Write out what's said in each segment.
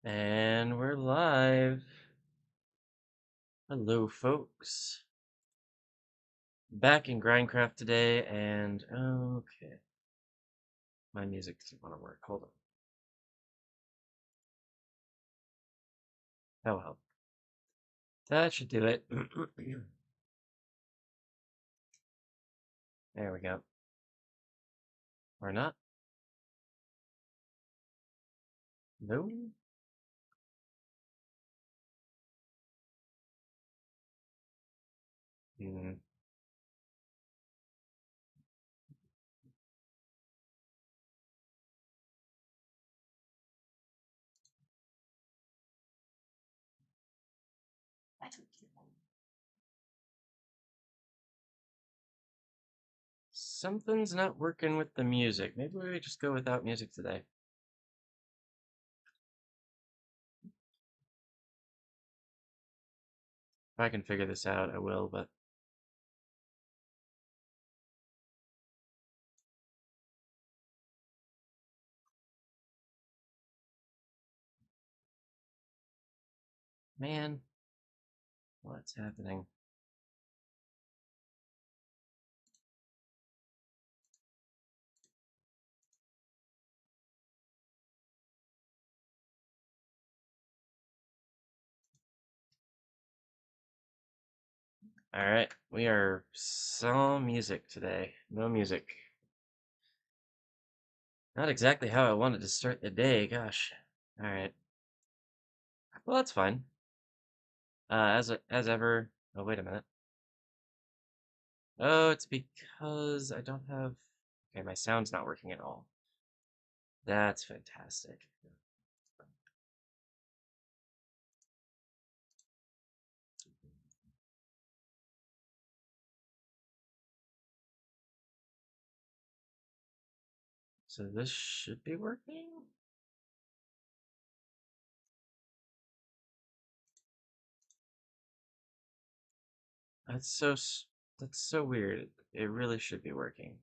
And we're live. Hello, folks. Back in GrindCraft today, and okay. My music doesn't want to work. Hold on. That'll help. That should do it. There we go. Or not. No. Hmm. Something's not working with the music. Maybe we just go without music today. If I can figure this out, I will, but man, what's happening? Alright, we are some music today. No music. Not exactly how I wanted to start the day, gosh. Alright. Well, that's fine. As ever. Oh, wait a minute. Oh, it's because I don't have. Okay, my sound's not working at all. That's fantastic. So this should be working? That's so that's so weird. It really should be working.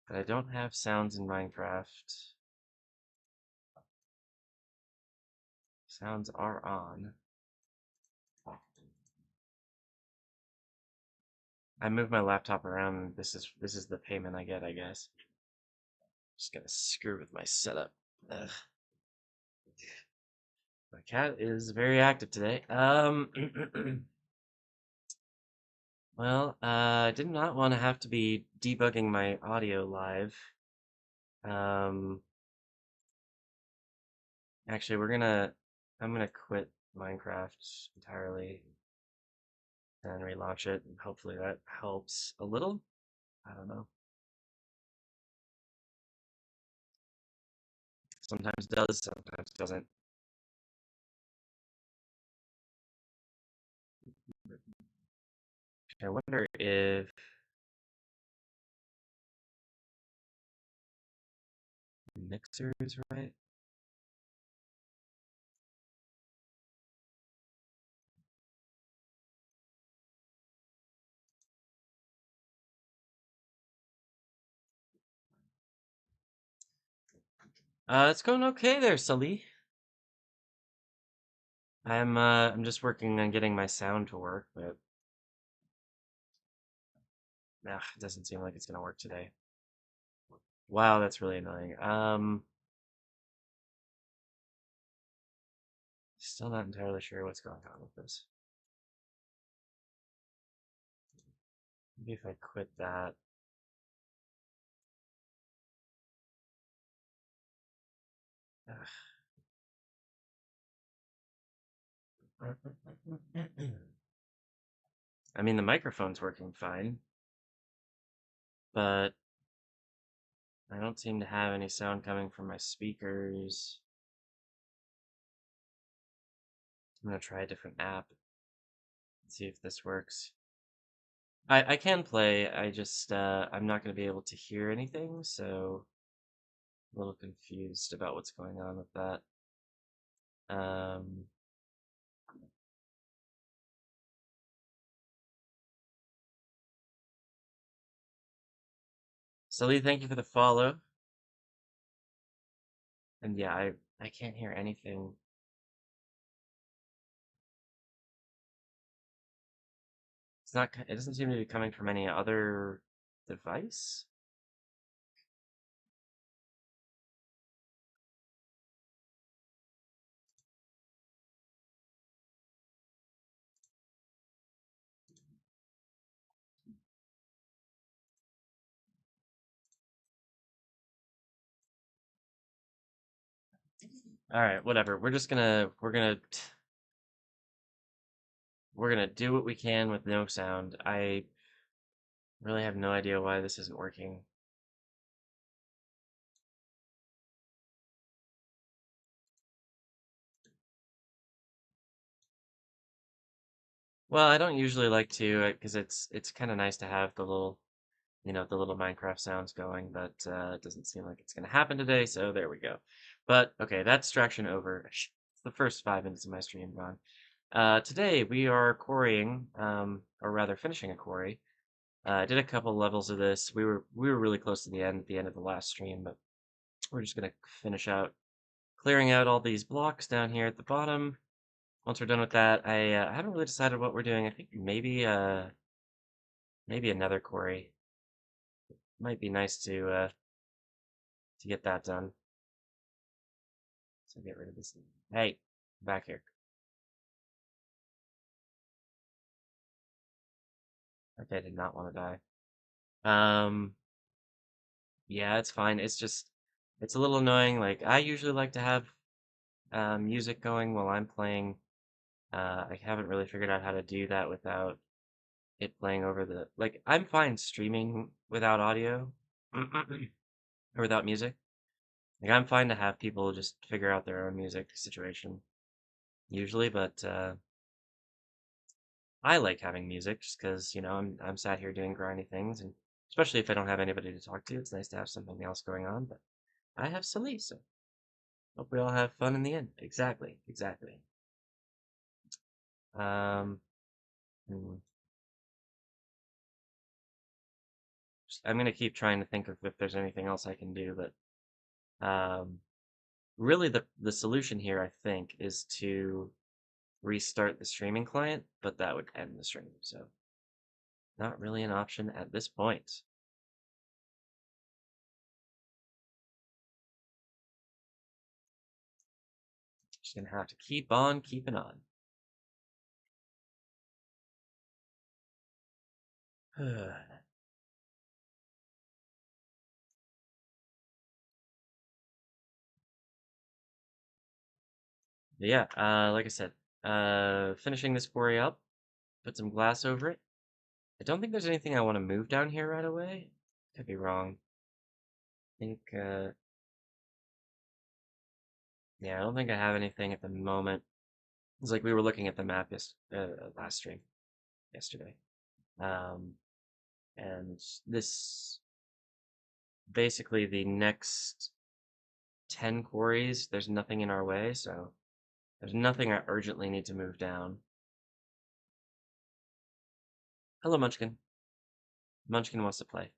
But I don't have sounds in Minecraft. Sounds are on. I move my laptop around. This is the payment I get, I guess. Just gotta screw with my setup. Ugh. My cat is very active today. Well, I did not want to have to be debugging my audio live. Um, actually, I'm gonna quit Minecraft entirely and relaunch it, and hopefully that helps a little. I don't know. Sometimes does, sometimes doesn't. I wonder if Mixer is right. It's going okay there, Sully. I'm just working on getting my sound to work, but it doesn't seem like it's gonna work today. Wow, that's really annoying. Still not entirely sure what's going on with this. Maybe if I quit that. I mean, the microphone's working fine, but I don't seem to have any sound coming from my speakers. I'm gonna try a different app and see if this works. I can play, I'm not gonna be able to hear anything, so I'm a little confused about what's going on with that. Um, Sully, thank you for the follow. And yeah, I can't hear anything. It's not, it doesn't seem to be coming from any other device. All right, whatever. We're gonna do what we can with no sound. I really have no idea why this isn't working. Well, I don't usually like to because it's kind of nice to have the little, the little Minecraft sounds going, but it doesn't seem like it's gonna happen today, so there we go. But okay, that distraction over. The first 5 minutes of my stream gone. Today we are quarrying, or rather finishing a quarry. I did a couple levels of this. We were really close to the end of the last stream, but we're just gonna finish out clearing out all these blocks down here at the bottom. Once we're done with that, I haven't really decided what we're doing. I think maybe another quarry might be nice to get that done. So get rid of this. Hey, back here. Okay, I did not want to die. Um, yeah, it's fine. It's a little annoying. Like I usually like to have music going while I'm playing. I haven't really figured out how to do that without it playing over the. Like I'm fine streaming without audio or without music. Like I'm fine to have people just figure out their own music situation usually, but I like having music just because I'm sat here doing grindy things, and especially if I don't have anybody to talk to, it's nice to have something else going on. But I have Salih, so hope we all have fun in the end. Exactly, exactly. Um, hmm, I'm gonna keep trying to think of if there's anything else I can do, but really the solution here, I think, is to restart the streaming client, but that would end the stream, so not really an option at this point. Just gonna have to keep on keeping on. Yeah, like I said, finishing this quarry up, put some glass over it. I don't think there's anything I want to move down here right away. Could be wrong. I think, yeah, I don't think I have anything at the moment. It's like we were looking at the map last stream yesterday. Um, and this basically the next 10 quarries, there's nothing in our way, so there's nothing I urgently need to move down. Hello, Munchkin. Munchkin wants to play.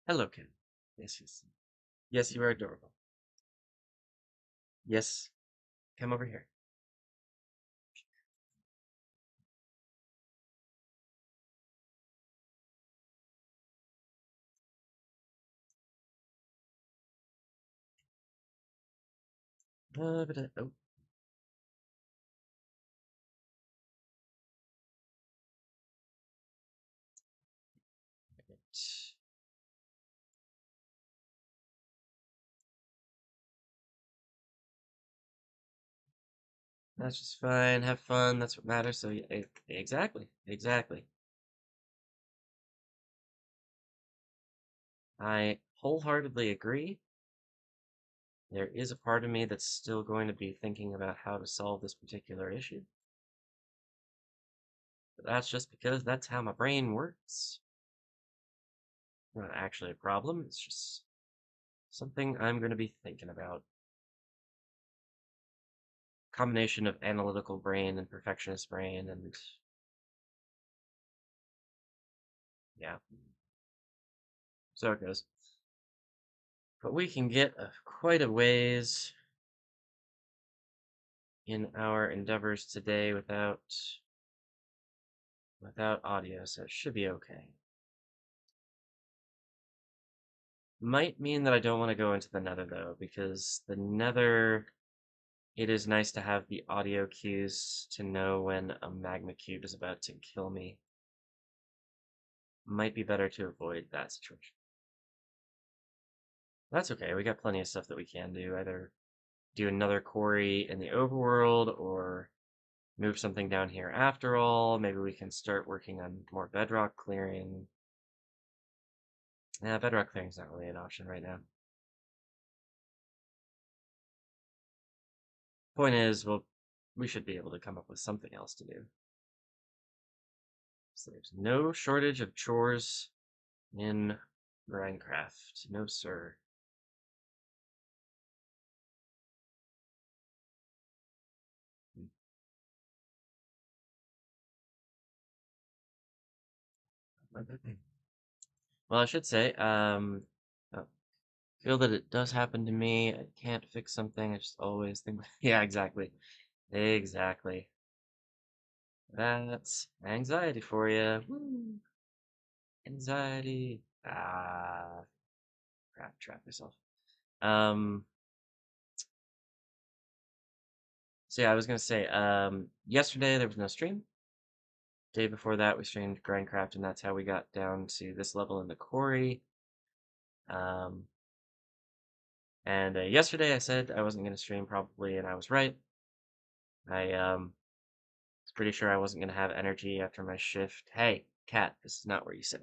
Hello, Ken. Yes, yes. Yes, you are adorable. Yes, come over here. Oh, that's just fine. Have fun. That's what matters. So, yeah, exactly, exactly. I wholeheartedly agree. There is a part of me that's still going to be thinking about how to solve this particular issue. But that's just because that's how my brain works. Not actually a problem. It's just something I'm going to be thinking about. Combination of analytical brain and perfectionist brain, and Yeah, so it goes. But we can get quite a ways in our endeavors today without audio, so it should be okay. Might mean that I don't want to go into the nether though, because the nether, it is nice to have the audio cues to know when a magma cube is about to kill me. Might be better to avoid that situation. That's okay, we got plenty of stuff that we can do. Either do another quarry in the overworld, or move something down here after all. Maybe we can start working on more bedrock clearing. Yeah, bedrock clearing's not really an option right now. Point is, well, we should be able to come up with something else to do. So there's no shortage of chores in GrindCraft. No, sir. Well, I should say, feel that it does happen to me. I can't fix something. I just always think, yeah, exactly. Exactly. That's anxiety for you. Woo. Anxiety. Ah, crap, trap myself. Um, so yeah, I was gonna say, yesterday there was no stream. Day before that we streamed GrindCraft, and that's how we got down to this level in the quarry. Um, and yesterday I said I wasn't gonna stream probably, and I was right. I was pretty sure I wasn't gonna have energy after my shift. Hey, cat, this is not where you sit.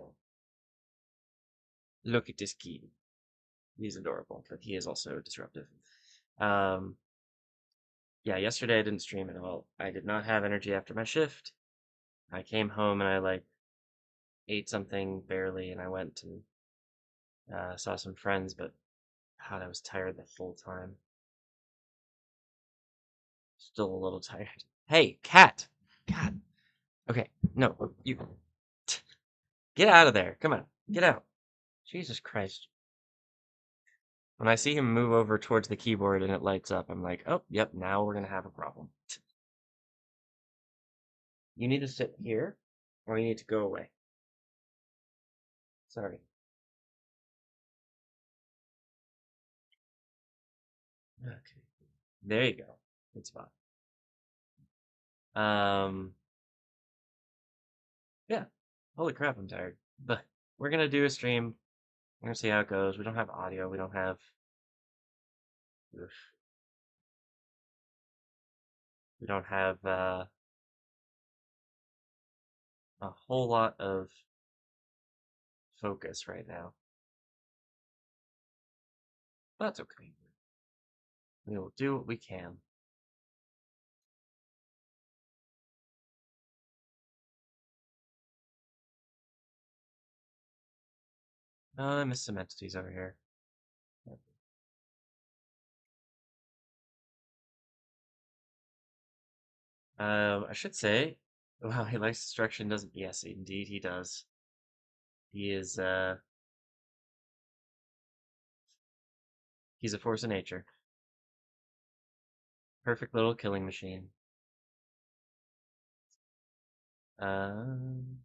Look at this kid. He's adorable, but he is also disruptive. Um, yeah, yesterday I didn't stream at all. I did not have energy after my shift. I came home and I like ate something barely, and I went and saw some friends, but God, I was tired the whole time. Still a little tired. Hey, cat! God. Okay, no, you get out of there. Come on, get out. Jesus Christ. When I see him move over towards the keyboard and it lights up, I'm like, oh, yep, now we're gonna have a problem. You need to sit here, or you need to go away. Sorry. Okay. There you go. Good spot. Um, yeah. Holy crap, I'm tired. But we're gonna do a stream. We're gonna see how it goes. We don't have audio. We don't have. Oof. We don't have a whole lot of focus right now. But that's okay. We will do what we can. I miss some entities over here. I should say, well, he likes destruction, doesn't? Yes, indeed he does. He is, he's a force of nature. Perfect little killing machine. Um,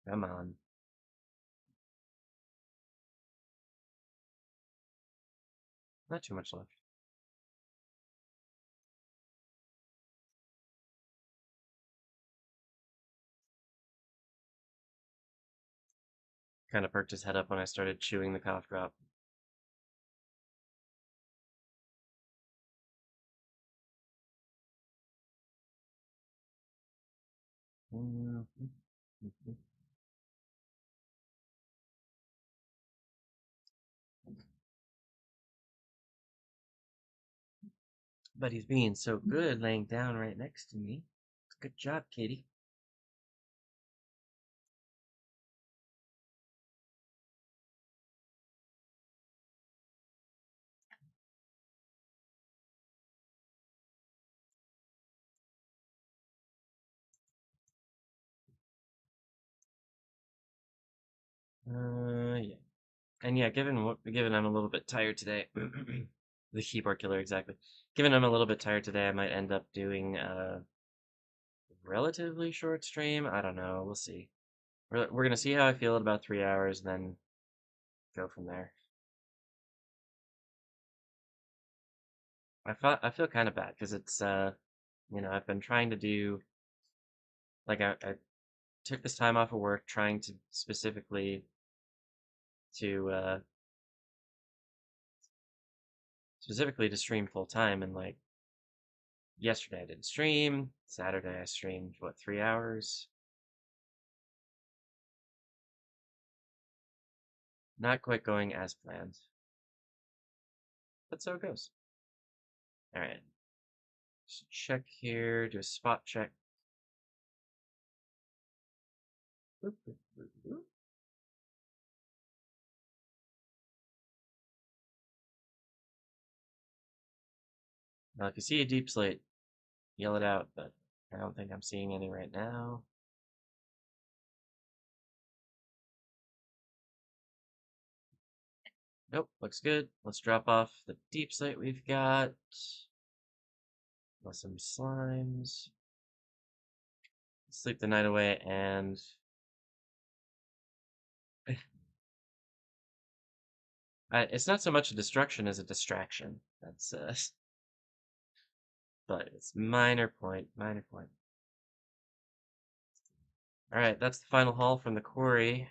Come on. Not too much left. Kind of perked his head up when I started chewing the cough drop. But he's being so good laying down right next to me. Good job, Katie. Yeah. And yeah, given I'm a little bit tired today, the keyboard killer exactly. Given I'm a little bit tired today, I might end up doing a relatively short stream. I don't know. We'll see. We're gonna see how I feel in about 3 hours, and then go from there. I feel kind of bad because it's I've been trying to do I took this time off of work trying to to specifically to stream full time, and like yesterday I didn't stream. Saturday I streamed what 3 hours. Not quite going as planned, but so it goes. All right, just check here. Do a spot check. Boop, boop, boop, boop. Now, if you see a deep slate, yell it out, but I don't think I'm seeing any right now. Nope, looks good. Let's drop off the deep slate we've got. Some slimes. Sleep the night away, and it's not so much a destruction as a distraction. That's but it's minor point, minor point. All right, that's the final haul from the quarry.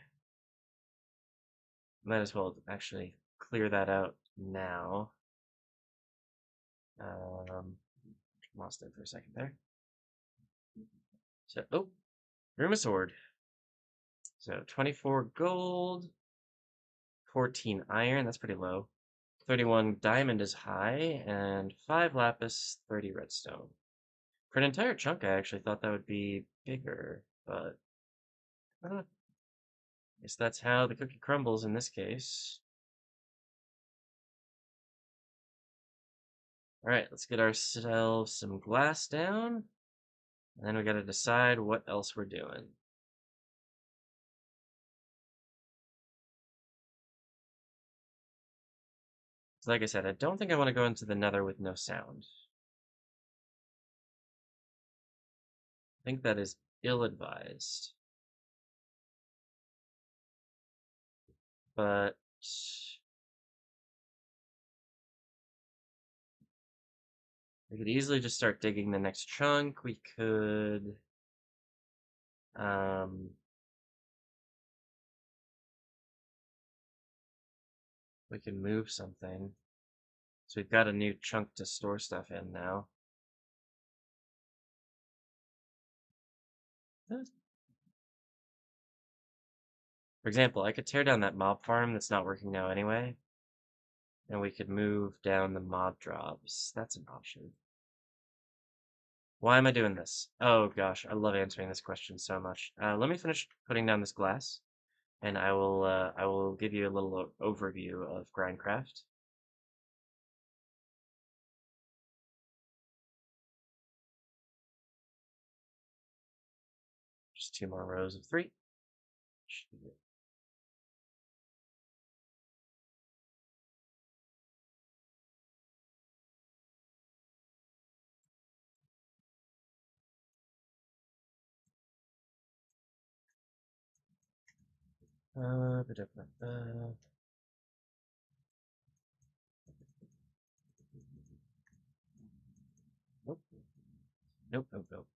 Might as well actually clear that out now. Lost it for a second there. So, oh, room of sword. So 24 gold, 14 iron. That's pretty low. 31 diamond is high, and 5 lapis, 30 redstone. For an entire chunk, I actually thought that would be bigger, but I guess that's how the cookie crumbles in this case. Alright, let's get ourselves some glass down, and then we gotta decide what else we're doing. So like I said, I don't think I want to go into the nether with no sound. I think that is ill-advised. But we could easily just start digging the next chunk. We could we can move something. So we've got a new chunk to store stuff in now. For example, I could tear down that mob farm that's not working now anyway, and we could move down the mob drops. That's an option. Why am I doing this? Oh gosh, I love answering this question so much. Let me finish putting down this glass, and I will give you a little overview of GrindCraft. Just 2 more rows of 3. Nope, nope, nope, nope.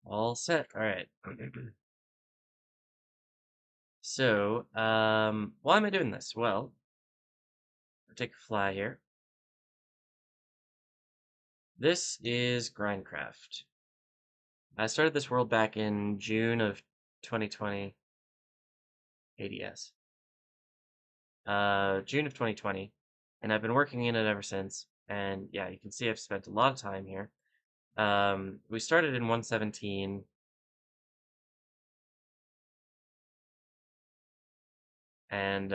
All set. All right. So, why am I doing this? Well, I'll take a fly here. This is GrindCraft. I started this world back in June of 2020. ADS. June of 2020, and I've been working in it ever since. And yeah, you can see I've spent a lot of time here. We started in 117. And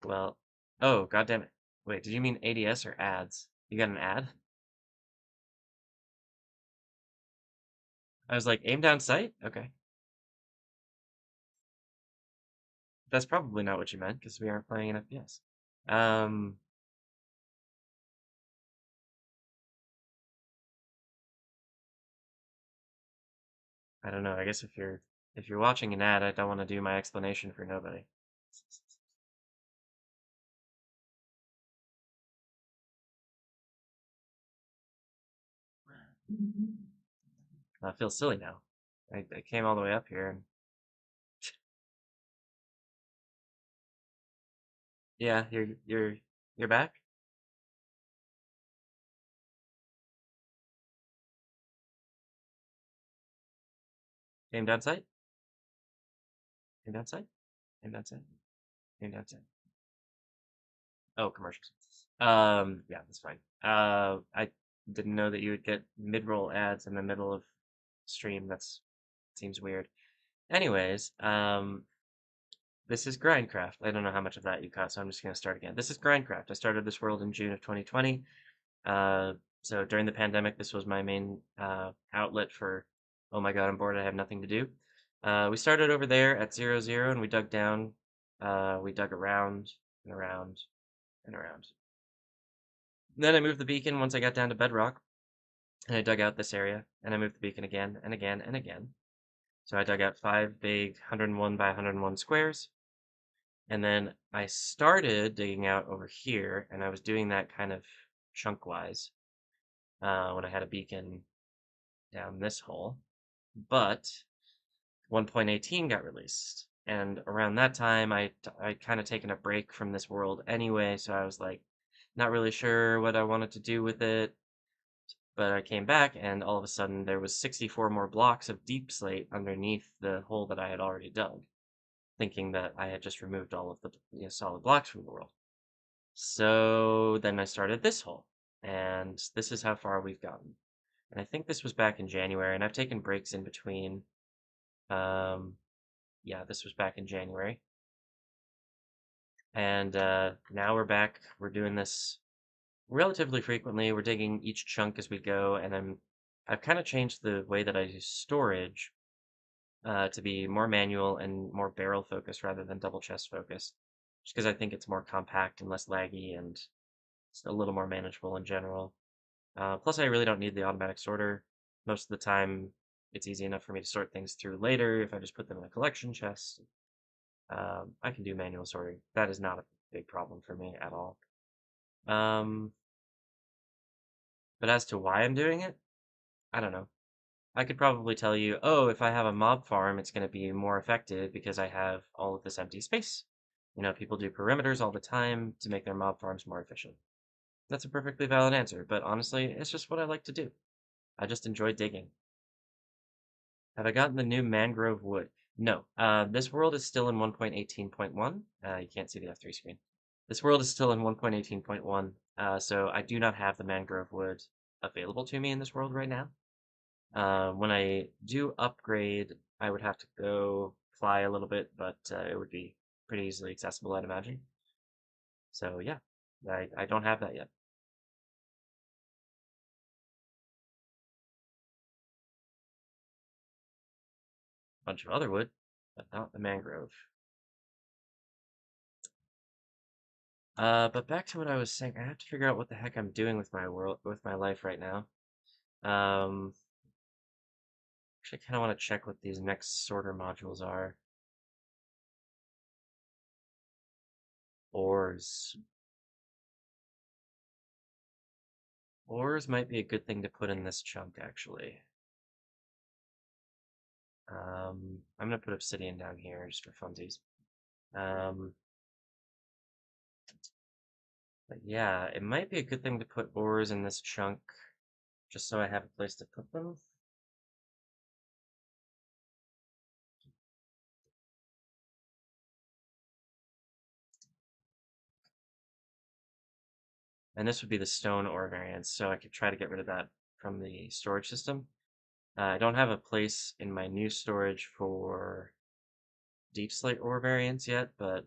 well, Oh, god damn it. Wait, did you mean ADS or ads? You got an ad? I was like, aim down sight? Okay. That's probably not what you meant, because we aren't playing an FPS. Um, I don't know. I guess if you're watching an ad, I don't want to do my explanation for nobody. I feel silly now. I came all the way up here and yeah, you're back? Aim down sight? Aim down sight? Aim down sight? Aim down sight. Oh, commercials. Yeah, that's fine. I didn't know that you would get mid-roll ads in the middle of stream. That's seems weird. Anyways, this is GrindCraft. I don't know how much of that you caught, so I'm just gonna start again. This is GrindCraft. I started this world in June of 2020. Uh, so during the pandemic, this was my main outlet for, oh my god, I'm bored. I have nothing to do. We started over there at 0, 0, and we dug down. We dug around and around and around. Then I moved the beacon once I got down to bedrock, and I dug out this area, and I moved the beacon again and again and again. So I dug out 5 big 101 by 101 squares, and then I started digging out over here, and I was doing that kind of chunk-wise when I had a beacon down this hole. But 1.18 got released, and around that time, I'd kind of taken a break from this world anyway, so I was like, not really sure what I wanted to do with it. But I came back, and all of a sudden there was 64 more blocks of deep slate underneath the hole that I had already dug, thinking that I had just removed all of the solid blocks from the world. So then I started this hole, and this is how far we've gotten. And I think this was back in January, and I've taken breaks in between. Um, yeah, this was back in January. And now we're back. We're doing this relatively frequently. We're digging each chunk as we go, and I've kind of changed the way that I use storage to be more manual and more barrel focused rather than double chest focused, just because I think it's more compact and less laggy and it's a little more manageable in general. Plus, I really don't need the automatic sorter. Most of the time, it's easy enough for me to sort things through later if I just put them in a collection chest. I can do manual sorting. That is not a big problem for me at all. Um, but as to why I'm doing it, I don't know. I could probably tell you, oh, if I have a mob farm, it's going to be more effective because I have all of this empty space. People do perimeters all the time to make their mob farms more efficient. That's a perfectly valid answer, but honestly, it's just what I like to do. I just enjoy digging. Have I gotten the new mangrove wood? No. This world is still in 1.18.1. You can't see the F3 screen. This world is still in 1.18.1, so I do not have the mangrove wood available to me in this world right now. When I do upgrade, I would have to go fly a little bit, but it would be pretty easily accessible, I'd imagine. So yeah, I don't have that yet. Bunch of other wood, but not the mangrove. But back to what I was saying, I have to figure out what the heck I'm doing with my world, with my life right now. Um, Actually, I kind of want to check what these next sorter modules are. Ores. Ores might be a good thing to put in this chunk, actually. I'm gonna put obsidian down here just for funsies. Um, but yeah, it might be a good thing to put ores in this chunk, just so I have a place to put them. And this would be the stone ore variance, so I could try to get rid of that from the storage system. I don't have a place in my new storage for deep slate ore variants yet, but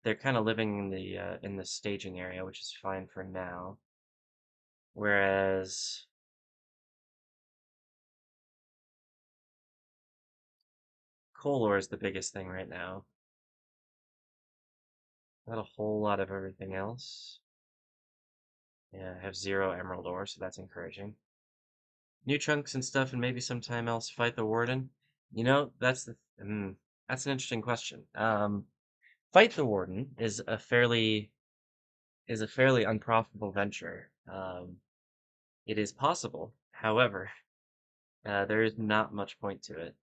they're kind of living in the staging area, which is fine for now. Whereas coal ore is the biggest thing right now. Not a whole lot of everything else. Yeah, I have 0 emerald ore, so that's encouraging. New chunks and stuff, and maybe sometime else fight the warden. You know, that's an interesting question. Fight the warden is a fairly unprofitable venture. It is possible, however, there is not much point to it.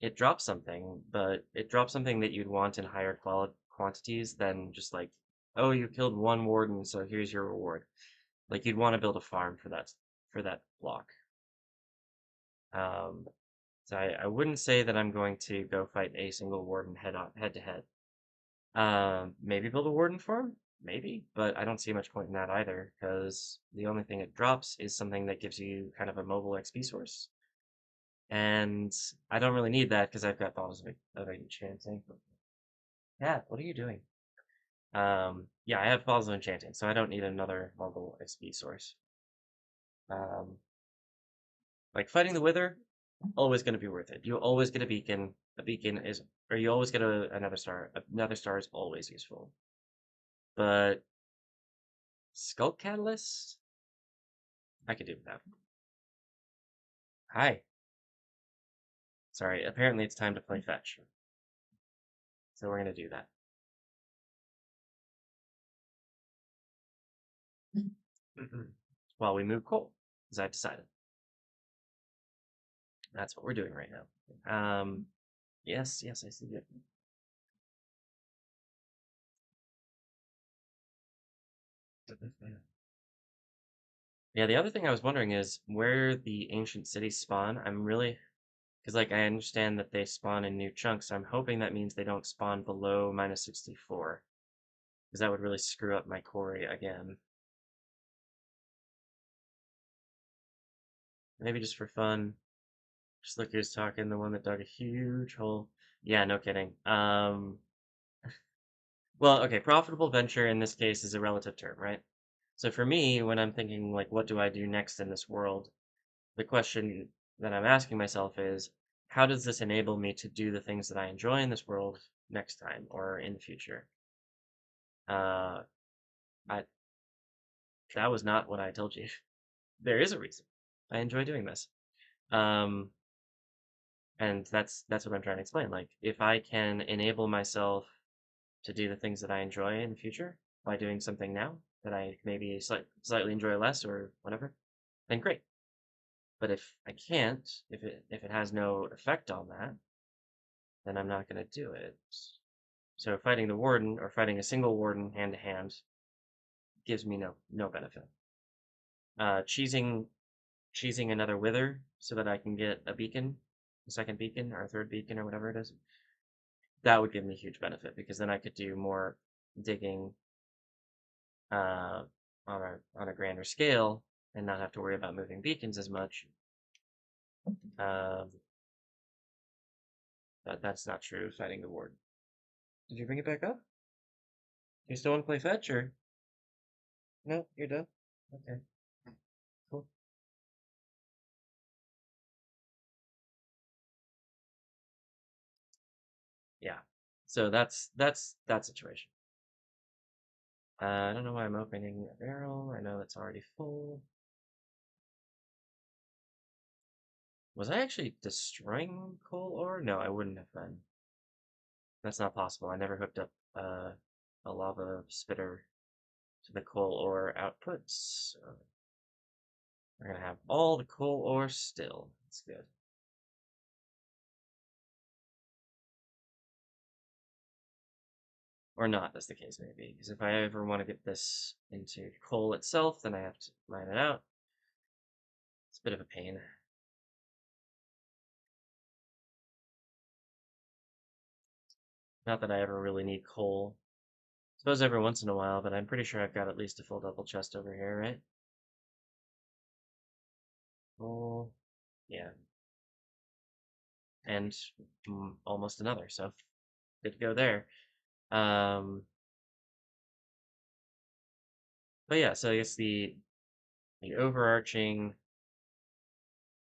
It drops something, but it drops something that you'd want in higher quantities than just like, oh, you killed one warden, so here's your reward. Like you'd want to build a farm for that block. Um, so I wouldn't say that I'm going to go fight a single warden head to head. Maybe build a warden farm, maybe, but I don't see much point in that either, because the only thing it drops is something that gives you kind of a mobile XP source. And I don't really need that because I've got bottles of enchanting. Yeah, what are you doing? Yeah, I have bottles of enchanting, so I don't need another mobile XP source. Um, like fighting the Wither, always going to be worth it. You always get a beacon. A beacon is, or you always get another star. Another star is always useful. But Sculpt Catalyst, I could do without. Hi. Sorry, apparently it's time to play fetch. So we're going to do that. While we move coal, as I've decided. That's what we're doing right now. Yes, yes, I see it. Yeah, the other thing I was wondering is where the ancient cities spawn. I'm really, because like I understand that they spawn in new chunks. So I'm hoping that means they don't spawn below -64, because that would really screw up my quarry again. Maybe just for fun. Just look who's talking, the one that dug a huge hole. Yeah, no kidding. Well, okay, profitable venture in this case is a relative term, right? So for me, when I'm thinking like, what do I do next in this world? The question that I'm asking myself is, how does this enable me to do the things that I enjoy in this world next time or in the future? Uh, I that was not what I told you. There is a reason. I enjoy doing this. Um, and that's what I'm trying to explain. Like, if I can enable myself to do the things that I enjoy in the future by doing something now that I maybe slightly enjoy less or whatever, then great. But if I can't, if it has no effect on that, then I'm not going to do it. So fighting the warden or fighting a single warden hand to hand gives me no benefit. Cheesing another wither so that I can get a beacon, a second beacon or a third beacon or whatever it is, that would give me huge benefit because then I could do more digging uh, on a grander scale and not have to worry about moving beacons as much. Um, but that's not true. Fighting the warden. Did you bring it back up? You still want to play fetch or no? You're done. Okay, cool. Yeah. So that's that situation. I don't know why I'm opening a barrel. I know it's already full. Was I actually destroying coal ore? No, I wouldn't have been. That's not possible. I never hooked up a lava spitter to the coal ore outputs. So we're gonna have all the coal ore still. That's good. Or not, as the case may be. Because if I ever want to get this into coal itself, then I have to mine it out. It's a bit of a pain. Not that I ever really need coal. Suppose every once in a while, but I'm pretty sure I've got at least a full double chest over here, right? Oh, yeah. And almost another, so good to go there. Um, but yeah, so I guess the overarching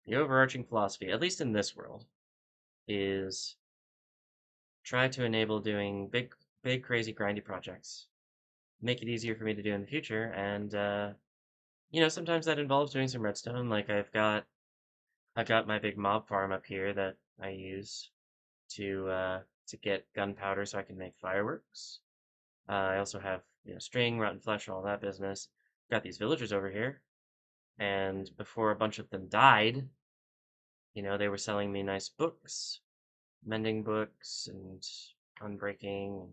the overarching philosophy, at least in this world, is try to enable doing big, crazy, grindy projects. Make it easier for me to do in the future, and sometimes that involves doing some redstone. Like I've got my big mob farm up here that I use to get gunpowder so I can make fireworks. I also have string, rotten flesh, and all that business. Got these villagers over here, and before a bunch of them died, they were selling me nice books, mending books, and unbreaking,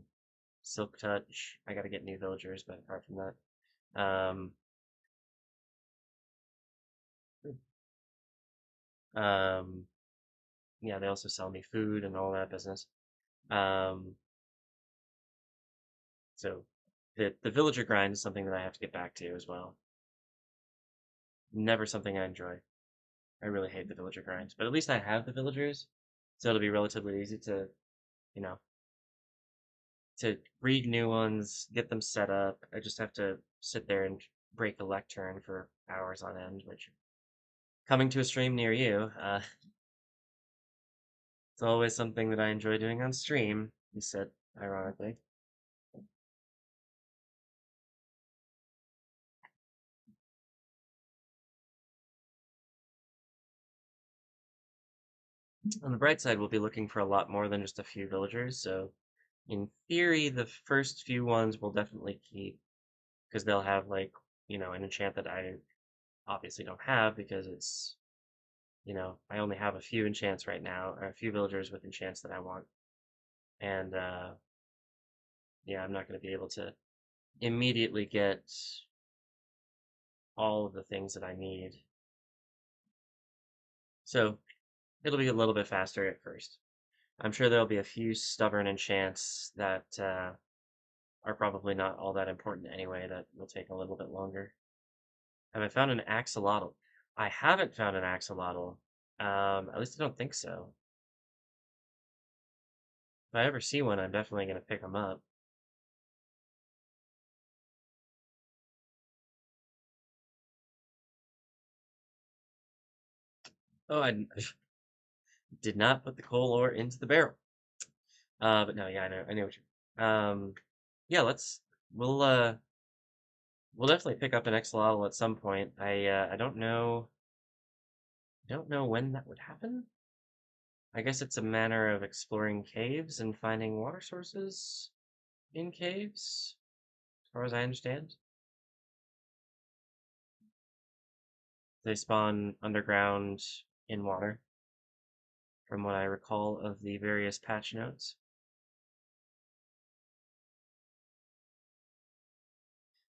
silk touch. I got to get new villagers, but apart from that, um, yeah, they also sell me food and all that business. Um, so the villager grind is something that I have to get back to as well. Never something I enjoy. I really hate the villager grind, but at least I have the villagers, so it'll be relatively easy you know, to breed new ones, get them set up. I just have to sit there and break a lectern for hours on end, which coming to a stream near you, it's always something that I enjoy doing on stream, he said, ironically. On the bright side, we'll be looking for a lot more than just a few villagers, so in theory, the first few ones will definitely keep, because they'll have, like, an enchant that I obviously don't have because I only have a few enchants right now, or a few villagers with enchants that I want. And yeah, I'm not going to be able to immediately get all of the things that I need. So it'll be a little bit faster at first. I'm sure there'll be a few stubborn enchants that are probably not all that important anyway, that will take a little bit longer. Have I found an axolotl? I haven't found an axolotl. At least I don't think so. If I ever see one, I'm definitely going to pick them up. Oh, I did not put the coal ore into the barrel. But no, yeah, I know what you. Yeah, we'll definitely pick up an axolotl at some point. I don't know when that would happen. I guess it's a matter of exploring caves and finding water sources in caves, as far as I understand. They spawn underground in water, from what I recall of the various patch notes.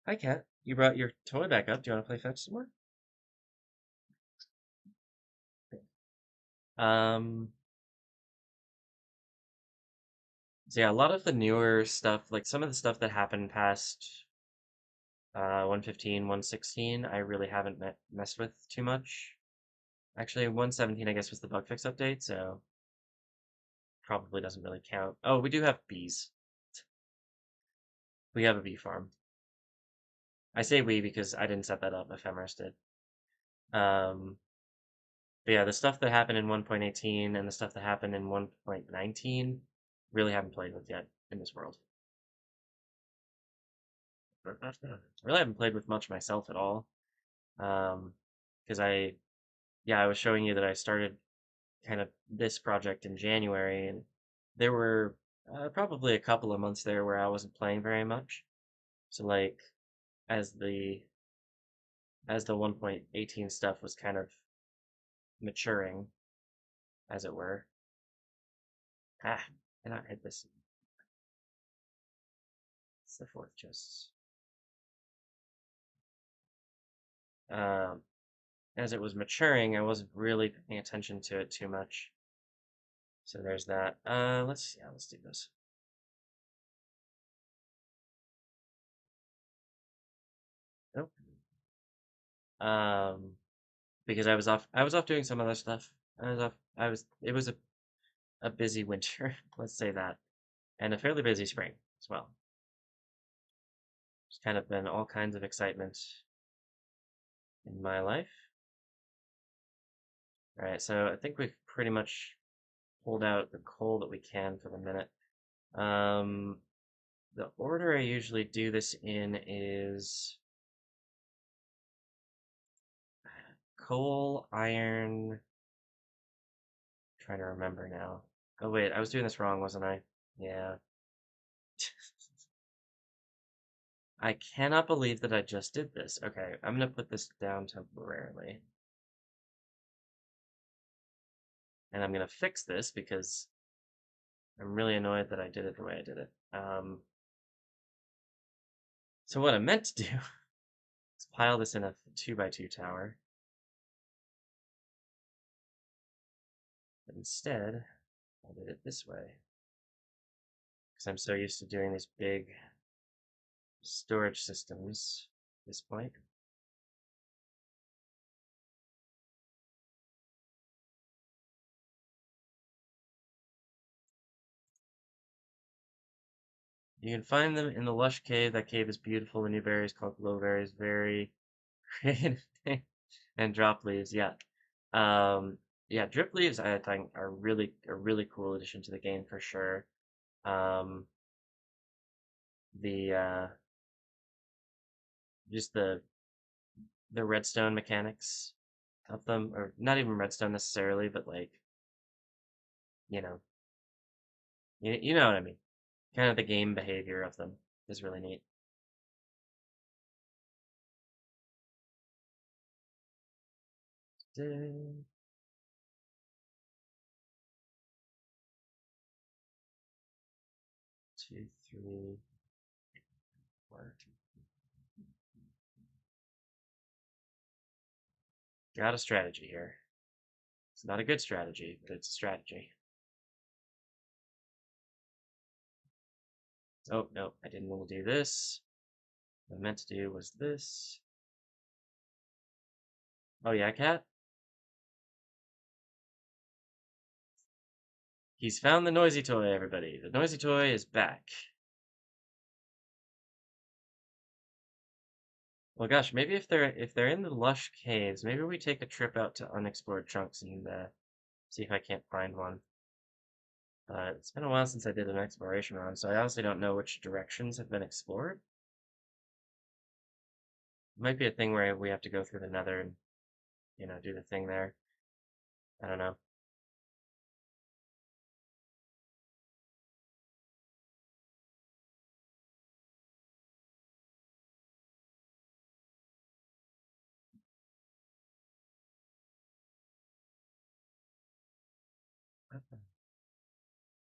Hi, Cat. You brought your toy back up. Do you want to play fetch some more? Um, so yeah, a lot of the newer stuff, like some of the stuff that happened past 115, 116, I really haven't messed with too much. Actually, 117, I guess, was the bug fix update, so probably doesn't really count. Oh, we do have bees. We have a bee farm. I say we because I didn't set that up, Ephemeris did. Um, but yeah, the stuff that happened in 1.18 and the stuff that happened in 1.19 really haven't played with yet in this world. Really haven't played with much myself at all. Because yeah, I was showing you that I started kind of this project in January, and there were probably a couple of months there where I wasn't playing very much. So like as the as the 1.18 stuff was kind of maturing, as it were. Ah, I not hit this. It's the fourth chest. Um, as it was maturing, I wasn't really paying attention to it too much. So there's that. Let's do this. Nope. Um, because I was off doing some other stuff. It was a busy winter, let's say that, and a fairly busy spring. as well. There's kind of been all kinds of excitement in my life. All right, so I think we've pretty much pulled out the coal that we can for the minute. The order I usually do this in is coal, iron. Trying to remember now. Oh wait, I was doing this wrong, wasn't I? Yeah. I cannot believe that I just did this. Okay, I'm gonna put this down temporarily. And I'm gonna fix this because I'm really annoyed that I did it the way I did it. So what I meant to do is pile this in a 2x2 tower. But instead, I did it this way. Because I'm so used to doing these big storage systems at this point. You can find them in the lush cave. That cave is beautiful. The new berries called glowberries. Very creative thing. And drop leaves, yeah. Yeah, drip leaves I think are really a really cool addition to the game for sure. Um, the just the redstone mechanics of them, or not even redstone necessarily, but like you know, you know what I mean. Kind of the game behavior of them is really neat. Two, 3, 4. Got a strategy here. It's not a good strategy, but it's a strategy. Oh, no, I didn't want to do this. What I meant to do was this. Oh, yeah, cat? He's found the noisy toy, everybody. The noisy toy is back. Well, gosh, maybe if they're in the lush caves, maybe we take a trip out to unexplored chunks and see if I can't find one. It's been a while since I did an exploration run, so I honestly don't know which directions have been explored. It might be a thing where we have to go through the Nether and do the thing there. I don't know.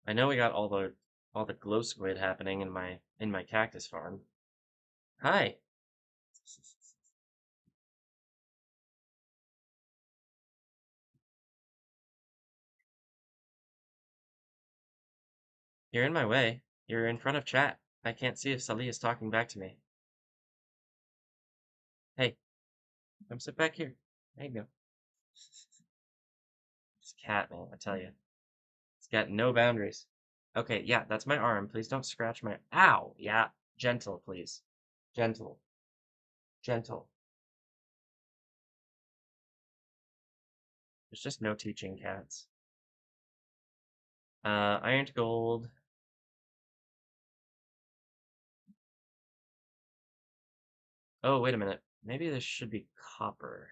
I know we got all the glow squid happening in my cactus farm. Hi. You're in my way. You're in front of chat. I can't see if Salih is talking back to me. Hey, come sit back here. There you go. This cat, man, I tell you. It's got no boundaries. Okay, yeah, that's my arm. Please don't scratch my... Ow! Yeah, gentle, please. Gentle. Gentle. There's just no teaching cats. Iron to gold. Oh, wait a minute. Maybe this should be copper.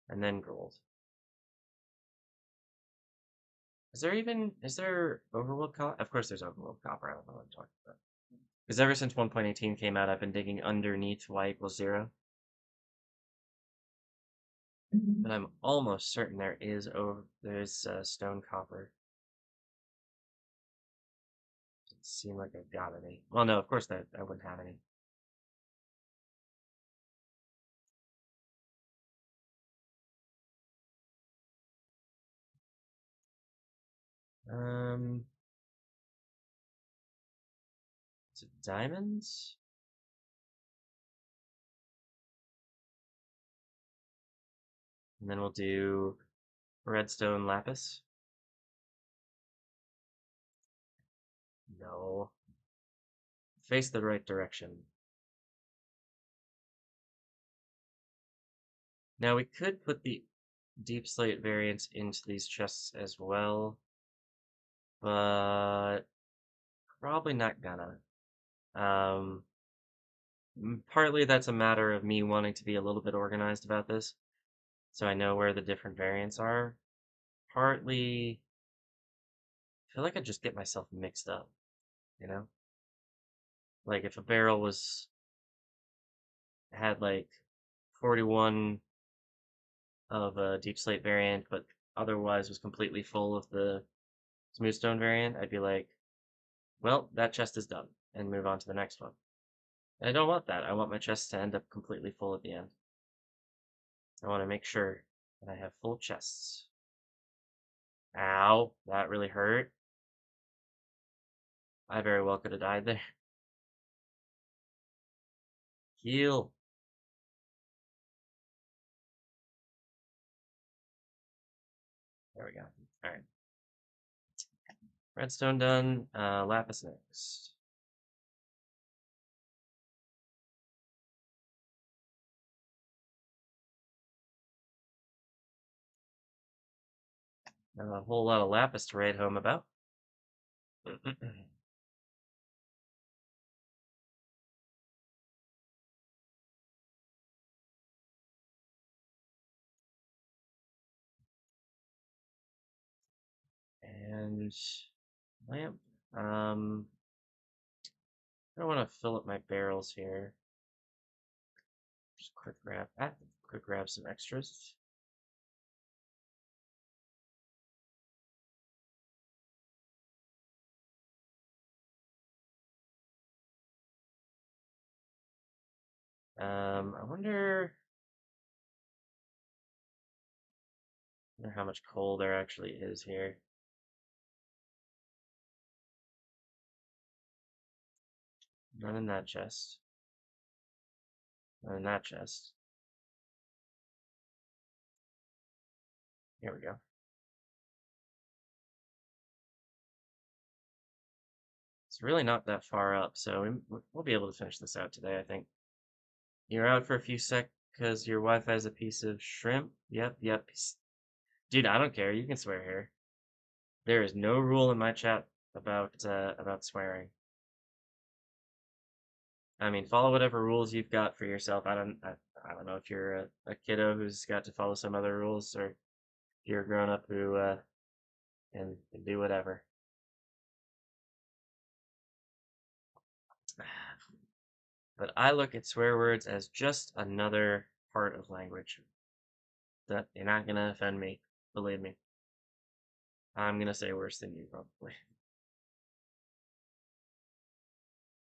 And then gold. Is there overworld copper? Of course there's overworld copper. I don't know what I'm talking about. Because ever since 1.18 came out, I've been digging underneath y equals 0. But I'm almost certain there's stone copper. Doesn't seem like I've got any. Well, no, of course I wouldn't have any. Um, is it diamonds? And then we'll do redstone lapis. No. Face the right direction. Now we could put the deep slate variants into these chests as well, but probably not gonna. Um, Partly that's a matter of me wanting to be a little bit organized about this, so I know where the different variants are. Partly, I feel like I just get myself mixed up, you know? Like if a barrel had like 41 of a deep slate variant, but otherwise was completely full of the smooth stone variant, I'd be like, well, that chest is done, and move on to the next one. And I don't want that. I want my chest to end up completely full at the end. I want to make sure that I have full chests. Ow, that really hurt. I very well could have died there. Heal. There we go. All right. Redstone done. Lapis next. A whole lot of lapis to write home about. And lamp. I don't want to fill up my barrels here. Just quick grab some extras. I wonder how much coal there actually is here. None in that chest. None in that chest. Here we go. It's really not that far up, so we'll be able to finish this out today, I think. You're out for a few sec because your Wi-Fi is a piece of shrimp? Yep. Dude, I don't care. You can swear here. There is no rule in my chat about swearing. I mean, follow whatever rules you've got for yourself. I don't know if you're a kiddo who's got to follow some other rules, or if you're a grown up who can do whatever. But I look at swear words as just another part of language. That you're not gonna offend me, believe me. I'm gonna say worse than you probably.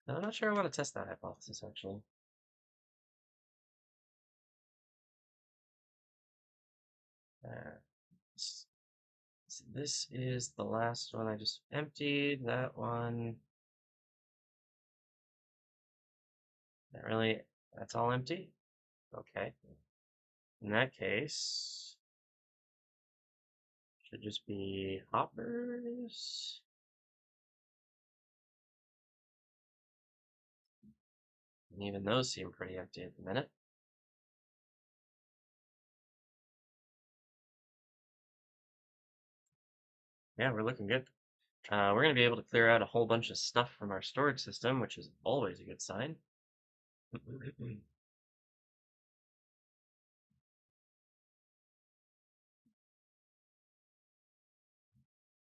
I'm not sure I want to test that hypothesis actually. Uh, so this is the last one I just emptied. That one. Not really. That's all empty? Okay. In that case, should just be hoppers. And even those seem pretty empty at the minute. Yeah, we're looking good. We're going to be able to clear out a whole bunch of stuff from our storage system, which is always a good sign.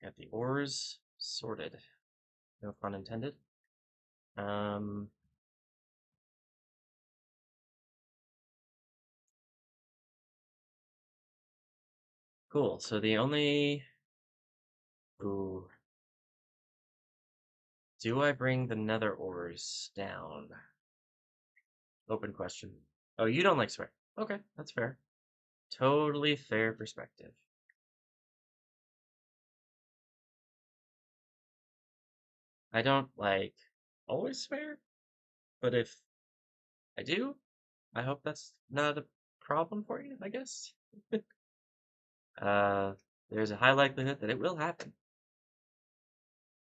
Got the ores sorted. No pun intended. Cool. So the only... Ooh. Do I bring the nether ores down? Open question. Oh, you don't like swear. Okay, that's fair. Totally fair perspective. I don't, like, always swear, but if I do, I hope that's not a problem for you, I guess. Uh, there's a high likelihood that it will happen.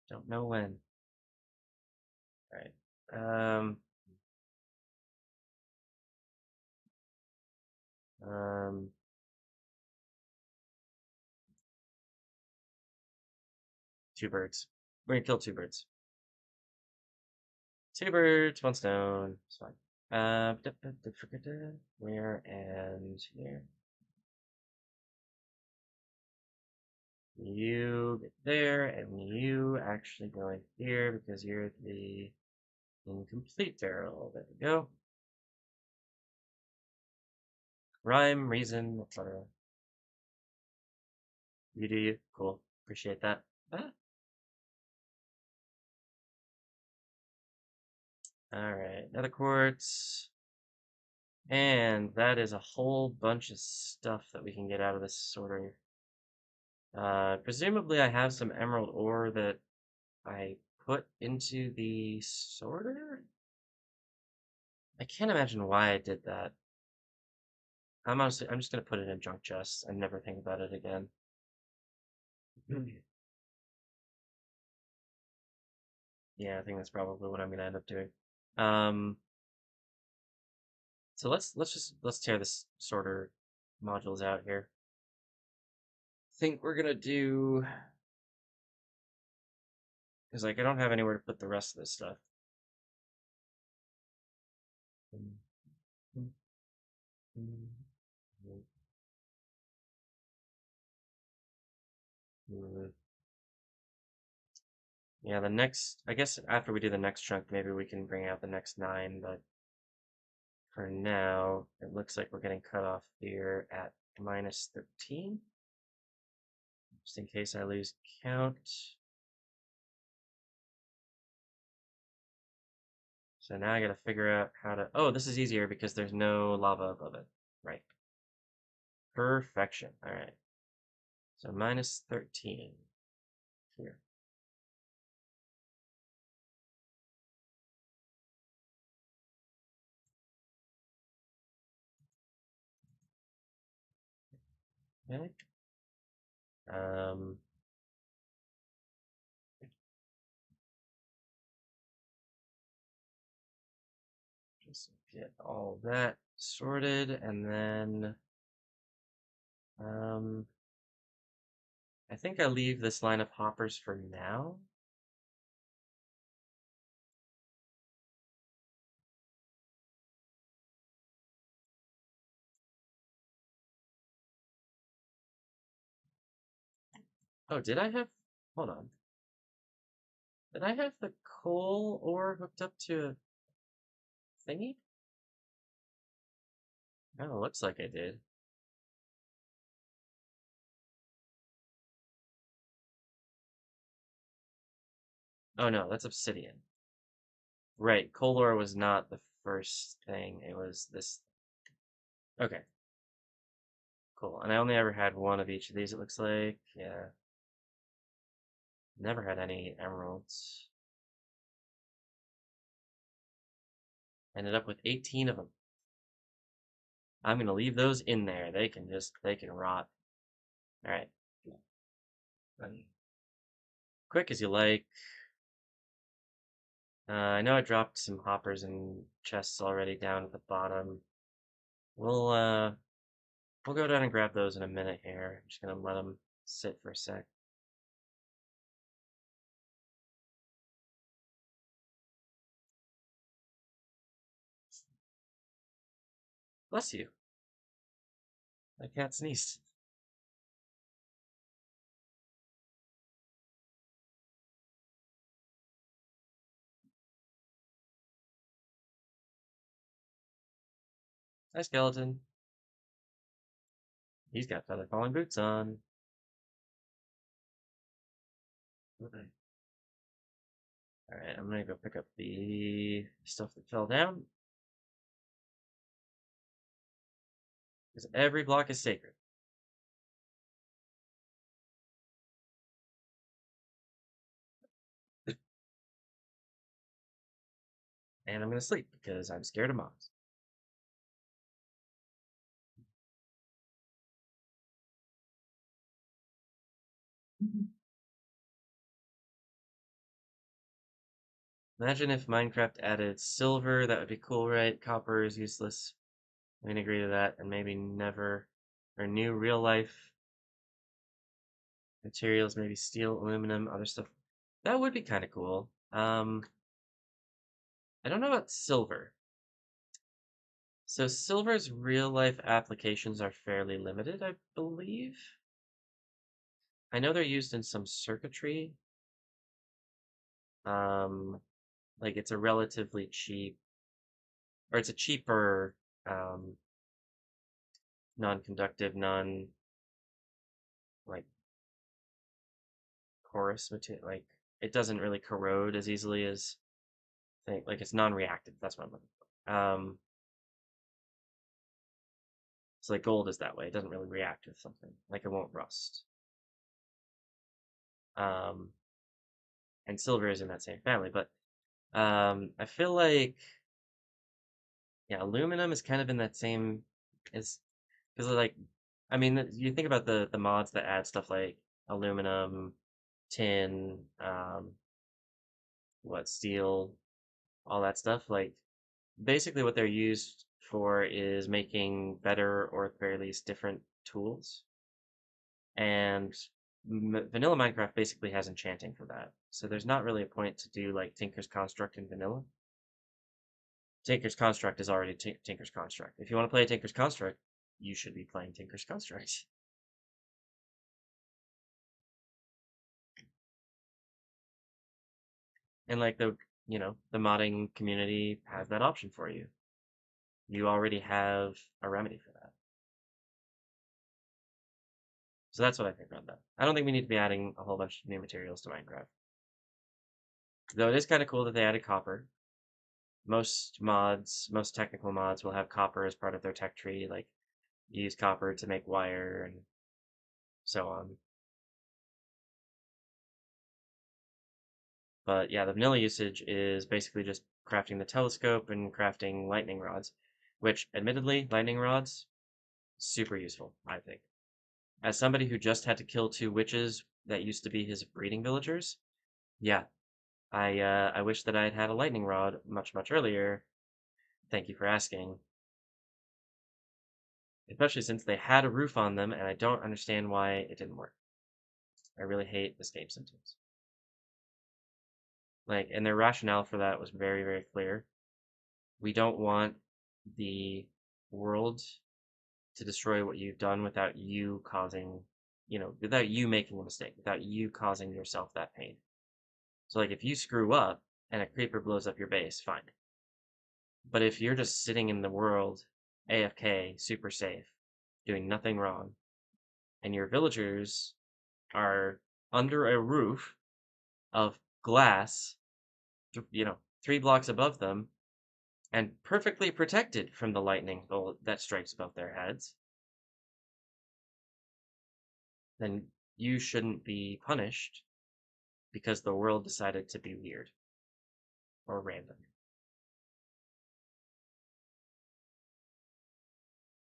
Don't know when. All right. Um, two birds. We're gonna kill two birds. Two birds, one stone. It's fine. Where and here. You get there, and you actually go in here because you're the incomplete barrel. There we go. Rhyme, reason, etc. You do you. Cool. Appreciate that. Ah. Alright, another quartz. And that is a whole bunch of stuff that we can get out of this sorter. Presumably I have some emerald ore that I put into the sorter? I can't imagine why I did that. I'm just gonna put it in junk chests and never think about it again. Yeah, I think that's probably what I'm gonna end up doing. Um, so let's tear this sorter modules out here. Think we're gonna do because like I don't have anywhere to put the rest of this stuff. Yeah, the next I guess after we do the next chunk, maybe we can bring out the next 9, but for now, it looks like we're getting cut off here at minus 13. Just in case I lose count. So now I gotta figure out how to... Oh, this is easier because there's no lava above it. Right. Perfection. All right. So minus 13 here. Okay. Um, just get all that sorted, and then I think I leave this line of hoppers for now. Oh, did I have... Hold on. Did I have the coal ore hooked up to a thingy? Oh, looks like I did. Oh no, that's obsidian. Right, coal ore was not the first thing. It was this. Okay, cool. And I only ever had one of each of these, it looks like. Yeah. Never had any emeralds. Ended up with 18 of them. I'm gonna leave those in there. They can rot. Alright. Quick as you like. I know I dropped some hoppers and chests already down at the bottom. We'll, uh, we'll go down and grab those in a minute here. I'm just gonna let them sit for a sec. Bless you. My cat sneezed. Hi, skeleton. He's got feather falling boots on. Okay. Alright, I'm gonna go pick up the stuff that fell down. Because every block is sacred. And I'm gonna sleep because I'm scared of mobs. Imagine if Minecraft added silver, that would be cool, right? Copper is useless. I can agree to that, and maybe never, or new real life materials, maybe steel, aluminum, other stuff. That would be kind of cool. I don't know about silver. So silver's real life applications are fairly limited, I believe. I know they're used in some circuitry. Um, like it's a relatively cheap, or it's a cheaper, um, non-conductive, like porous material. Like it doesn't really corrode as easily as like it's non-reactive. That's what I'm looking for. So like gold is that way. It doesn't really react with something. Like it won't rust. Um, and silver is in that same family, but I feel like yeah, aluminum is kind of in that same is because like I mean you think about the mods that add stuff like aluminum, tin, what steel, all that stuff. Like basically what they're used for is making better or at the very least different tools. And vanilla Minecraft basically has enchanting for that. So there's not really a point to do like Tinker's Construct in vanilla. Tinker's Construct is already Tinker's Construct. If you want to play Tinker's Construct, you should be playing Tinker's Construct. And like the modding community has that option for you. You already have a remedy for that. So that's what I think about that. I don't think we need to be adding a whole bunch of new materials to Minecraft. Though it is kind of cool that they added copper. Most technical mods will have copper as part of their tech tree, like you use copper to make wire and so on. But yeah, the vanilla usage is basically just crafting the telescope and crafting lightning rods, which admittedly, lightning rods, super useful, I think. As somebody who just had to kill two witches that used to be his breeding villagers, yeah, I wish that I had had a lightning rod much earlier. Thank you for asking. Especially since they had a roof on them, and I don't understand why it didn't work. I really hate this game sometimes. Like, and their rationale for that was very clear. We don't want the world to destroy what you've done without you causing, without you making a mistake, without you causing yourself that pain. So, like, if you screw up and a creeper blows up your base, fine. But if you're just sitting in the world, AFK, super safe, doing nothing wrong, and your villagers are under a roof of glass, 3 blocks above them, and perfectly protected from the lightning bolt that strikes above their heads, then you shouldn't be punished because the world decided to be weird or random.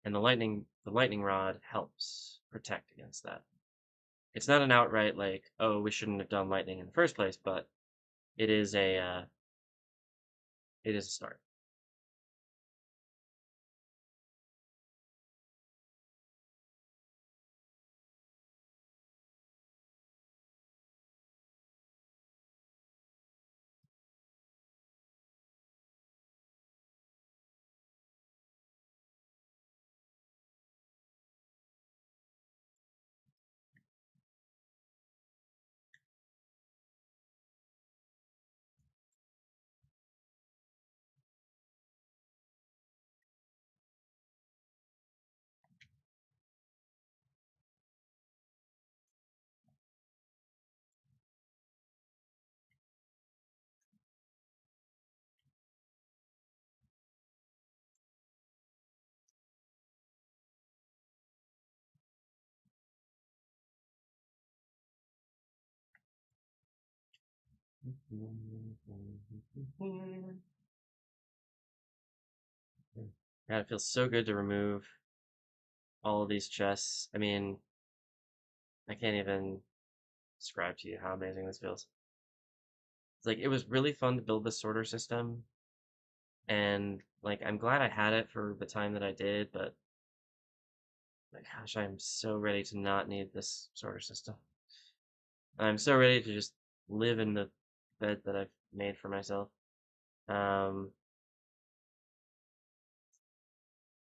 And the lightning rod helps protect against that. It's not an outright like, oh, we shouldn't have done lightning in the first place, but it is a start. God, it feels so good to remove all of these chests. I mean, I can't even describe to you how amazing this feels. It's like it was really fun to build this sorter system, and like I'm glad I had it for the time that I did, but like gosh, I'm so ready to not need this sorter system. I'm so ready to just live in the bed that I've made for myself. Um,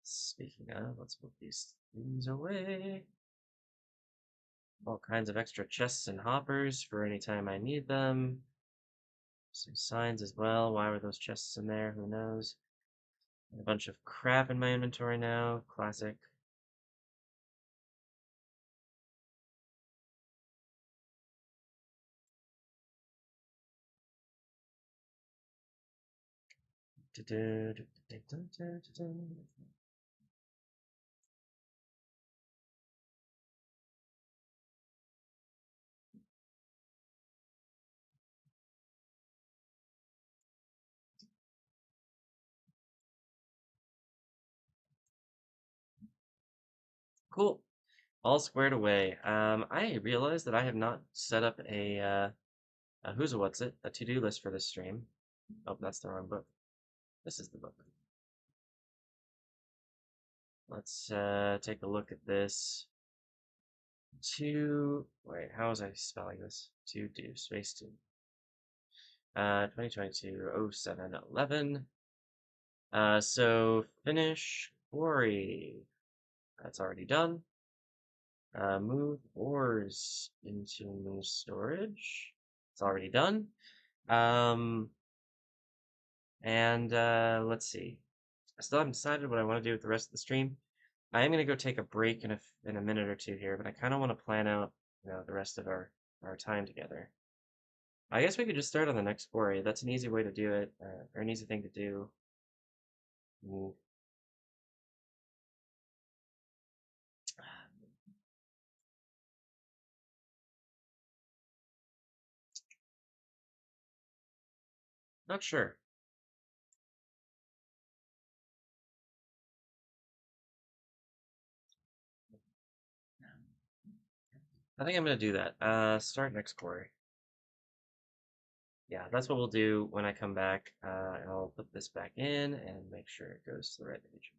Speaking of, let's put these things away. All kinds of extra chests and hoppers for any time I need them. Some signs as well. Why were those chests in there? Who knows? A bunch of crap in my inventory now. Classic. Cool. All squared away. I realized that I have not set up a who's a what's it, a to-do list for this stream. Oh, that's the wrong book. This is the book. Let's take a look at this. Wait, how was I spelling this? To do, space two. 2022 07/11. So finish quarry. That's already done. Move ores into storage. It's already done. Um, and let's see. I still haven't decided what I want to do with the rest of the stream. I am gonna go take a break in a minute or two here, but I kind of want to plan out, the rest of our time together. I guess we could just start on the next quarry. That's an easy way to do it, or an easy thing to do. Mm, Not sure. I think I'm gonna do that. Start next quarry. Yeah, that's what we'll do when I come back. And I'll put this back in and make sure it goes to the right page.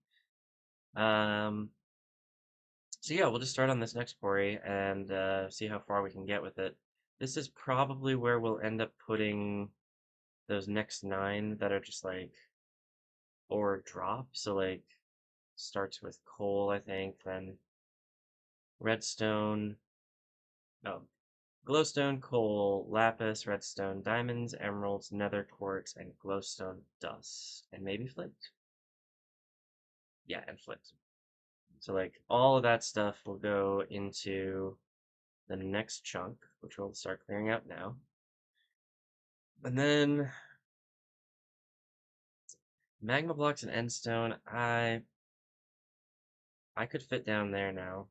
So yeah, we'll just start on this next quarry and see how far we can get with it. This is probably where we'll end up putting those next 9 that are just like ore drop. So like starts with coal, I think, then redstone, no, glowstone, coal, lapis, redstone, diamonds, emeralds, nether quartz, and glowstone dust. And maybe flint? Yeah, and flint. So like all of that stuff will go into the next chunk, which we'll start clearing out now. And then magma blocks and endstone, I could fit down there now.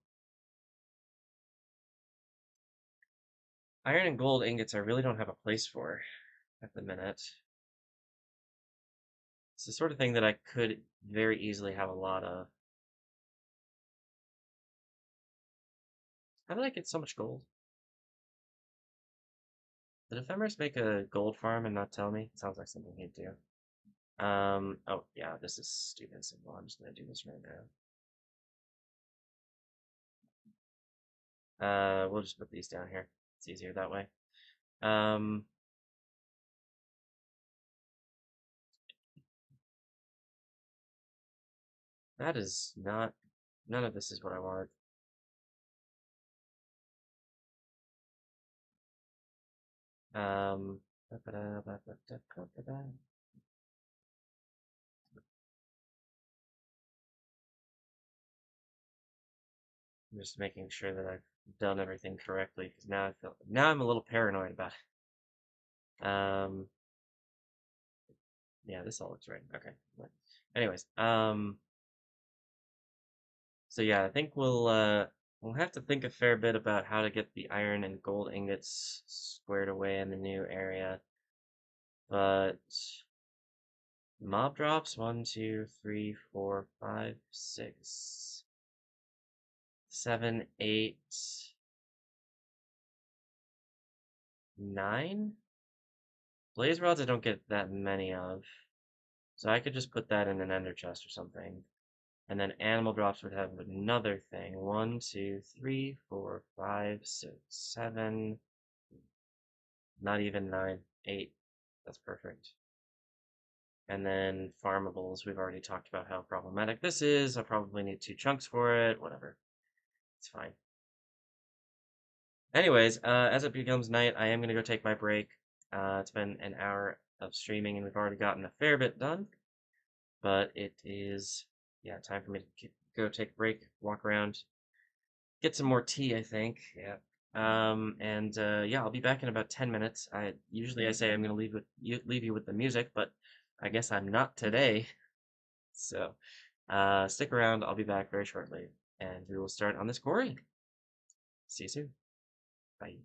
Iron and gold ingots I really don't have a place for at the minute. It's the sort of thing that I could very easily have a lot of. How did I get so much gold? Did Ephemeris make a gold farm and not tell me? It sounds like something he'd do. Oh yeah, this is stupid simple. I'm just gonna do this right now. We'll just put these down here. It's easier that way. Um, that is not, none of this is what I want. Um, I'm just making sure that I've done everything correctly because now I'm a little paranoid about it. Yeah, this all looks right. Okay. Anyways, so yeah, I think we'll have to think a fair bit about how to get the iron and gold ingots squared away in the new area. But mob drops 1, 2, 3, 4, 5, 6, 7, 8, 9 Blaze rods I don't get that many of. So I could just put that in an ender chest or something. And then animal drops would have another thing. 1, 2, 3, 4, 5, 6, 7. Not even 9, 8. That's perfect. And then farmables, we've already talked about how problematic this is. I'll probably need 2 chunks for it, whatever. It's fine. Anyways, as it becomes night, I am going to go take my break. It's been an hour of streaming, and we've already gotten a fair bit done. But it is, yeah, time for me to go take a break, walk around, get some more tea, I think. Yeah. Yeah, I'll be back in about 10 minutes. I say I'm going to leave you with the music, but I guess I'm not today. So, stick around. I'll be back very shortly, and we will start on this quarry. See you soon. Bye.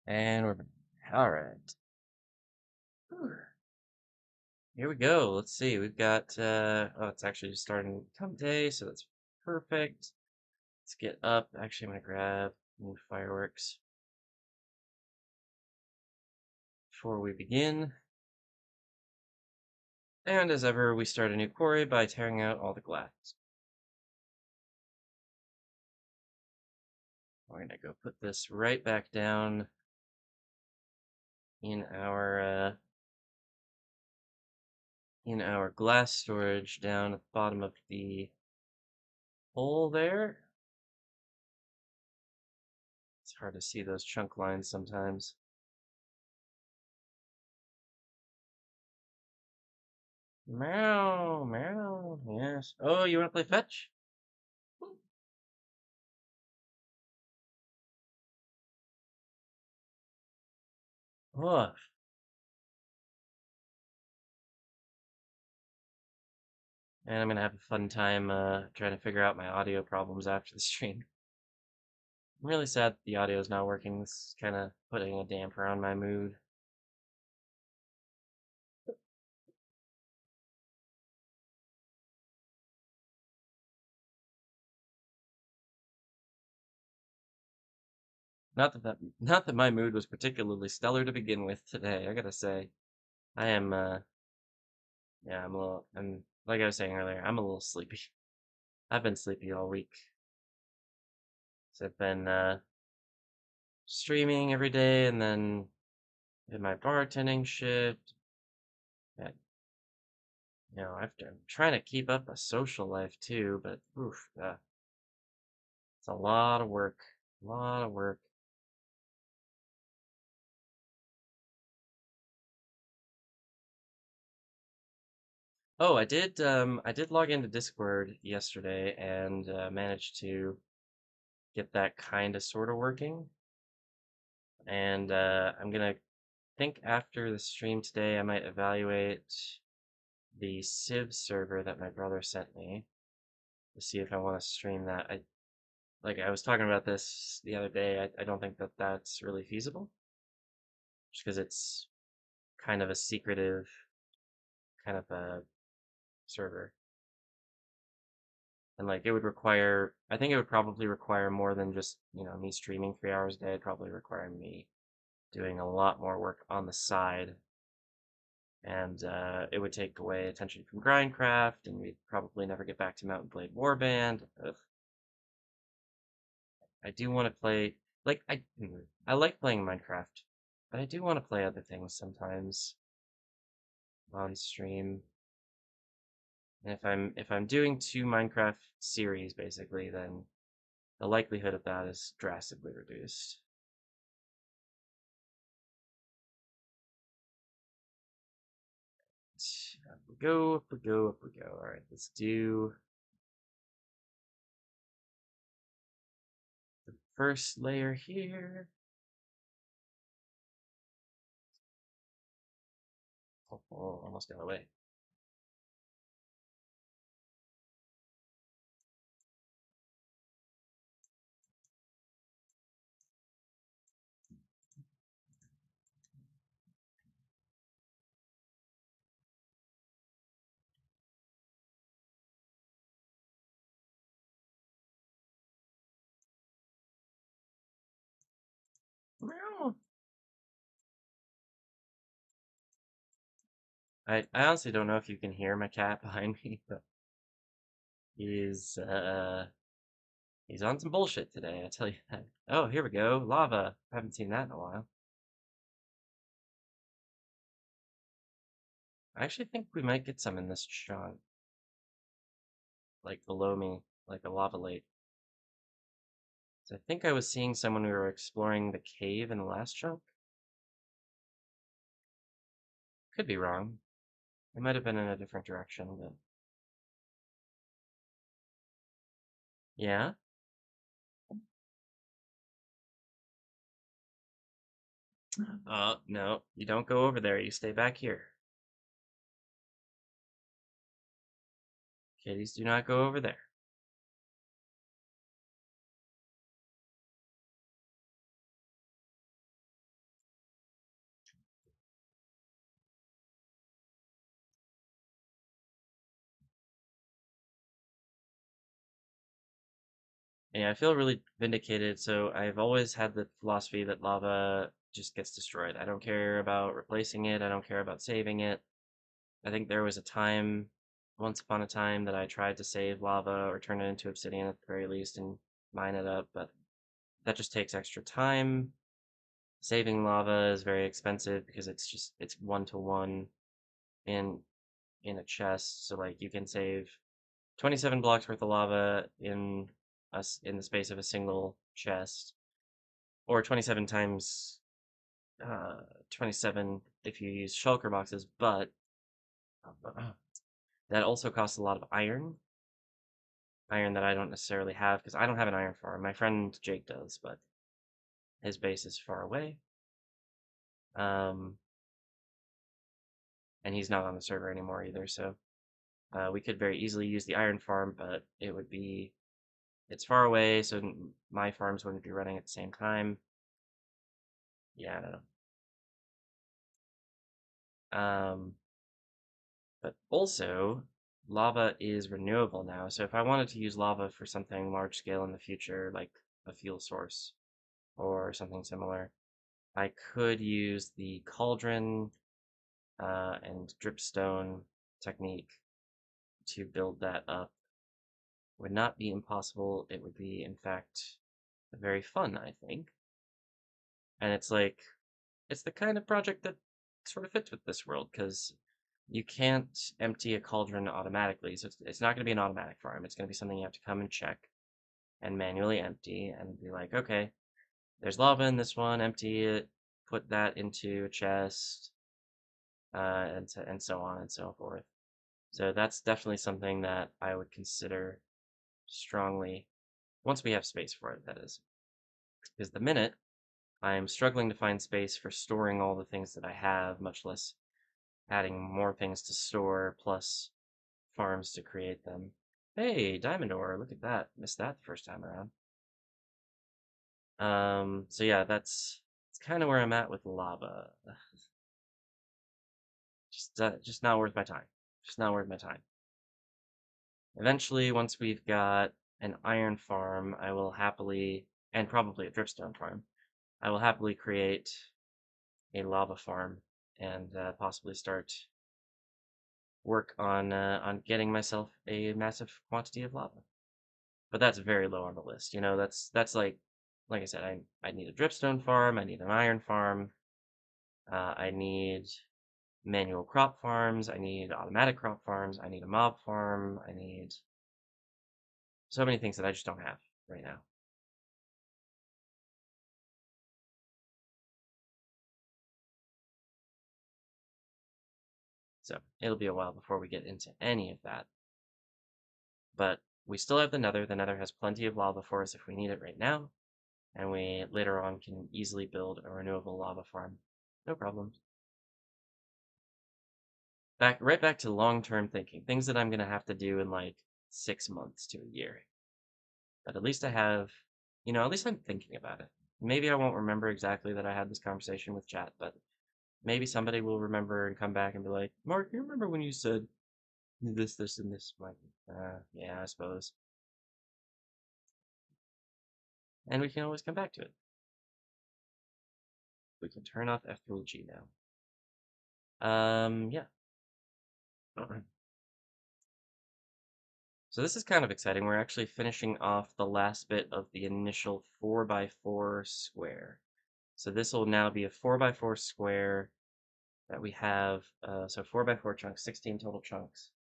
And we're back. All right. Here we go. Let's see. We've got, oh, it's actually just starting to come day, so that's perfect. Let's get up. Actually, I'm going to grab new fireworks before we begin. And as ever, we start a new quarry by tearing out all the glass. We're going to go put this right back down in our glass storage down at the bottom of the hole there. It's hard to see those chunk lines sometimes. Meow, meow, yes. Oh, you want to play fetch? Oh, and I'm gonna have a fun time trying to figure out my audio problems after the stream. I'm really sad the audio is not working. This is kind of putting a damper on my mood. Not that my mood was particularly stellar to begin with today. I gotta say, I am yeah, I'm like I was saying earlier, I'm a little sleepy. I've been sleepy all week. So I've been streaming every day, and then in my bartending shift. Yeah, I'm trying to keep up a social life too, but oof, it's a lot of work. A lot of work. Oh, I did log into Discord yesterday and managed to get that kind of sort of working. And I'm gonna think after the stream today, I might evaluate the Civ server that my brother sent me to see if I want to stream that. I was talking about this the other day. I don't think that that's really feasible, just because it's kind of a secretive kind of a server. And like it would require, I think it would probably require more than just, me streaming 3 hours a day. It'd probably require me doing a lot more work on the side. And it would take away attention from GrindCraft, and we'd probably never get back to Mountain Blade Warband. Ugh. I do want to play, like, I like playing Minecraft, but I do want to play other things sometimes on stream. And if I'm doing 2 Minecraft series basically, then the likelihood of that is drastically reduced. Up we go, up we go, up we go. All right, let's do the first layer here. Oh, almost got away. I honestly don't know if you can hear my cat behind me, but he's uh he's on some bullshit today, I tell you that. Oh, here we go. Lava. I haven't seen that in a while. I actually think we might get some in this shot. Like below me, like a lava lake. So I think I was seeing some when we were exploring the cave in the last chunk. Could be wrong. It might have been in a different direction, but yeah. No, you don't go over there. You stay back here. Kitties do not go over there. Yeah, I feel really vindicated. So I've always had the philosophy that lava just gets destroyed. I don't care about replacing it. I don't care about saving it. I think there was a time, once upon a time, that I tried to save lava or turn it into obsidian at the very least and mine it up, but that just takes extra time. Saving lava is very expensive because it's 1 to 1 in in a chest. So like you can save 27 blocks worth of lava in the space of a single chest, or 27 times 27 if you use shulker boxes, but that also costs a lot of iron that I don't necessarily have because I don't have an iron farm. My friend Jake does, but his base is far away. Um, and he's not on the server anymore either, so we could very easily use the iron farm, but it's far away, so my farms wouldn't be running at the same time. Yeah, I don't know. But also, lava is renewable now, so if I wanted to use lava for something large scale in the future, like a fuel source or something similar, I could use the cauldron and dripstone technique to build that up. It would not be impossible. It would be, in fact, very fun, I think. And it's the kind of project that sort of fits with this world because you can't empty a cauldron automatically. So it's not going to be an automatic farm. It's going to be something you have to come and check and manually empty and be like, okay, there's lava in this one, empty it, put that into a chest, and so on and so forth. So that's definitely something that I would consider strongly once we have space for it, that is. Because the minute I'm struggling to find space for storing all the things that I have, much less adding more things to store, plus farms to create them. Hey, diamond ore, look at that. Missed that the first time around. So yeah, that's kind of where I'm at with lava. Just not worth my time. Just not worth my time. Eventually, once we've got an iron farm, I will happily, and probably a dripstone farm, I will happily create a lava farm and possibly start work on getting myself a massive quantity of lava. But that's very low on the list. You know, that's like I said, I need a dripstone farm, I need an iron farm, I need manual crop farms, I need automatic crop farms, I need a mob farm, I need so many things that I just don't have right now. So it'll be a while before we get into any of that. But we still have the Nether. The Nether has plenty of lava for us if we need it right now, and we later on can easily build a renewable lava farm. No problem. Right back to long-term thinking, things that I'm gonna have to do in like 6 months to a year. But at least I have, at least I'm thinking about it. Maybe I won't remember exactly that I had this conversation with chat, but maybe somebody will remember and come back and be like, Mark, you remember when you said this, and this? Like, yeah, I suppose. And we can always come back to it. We can turn off F3G now. Yeah. So this is kind of exciting. We're actually finishing off the last bit of the initial 4x4 square. So this will now be a 4x4 square that we have. So 4x4 chunks, 16 total chunks.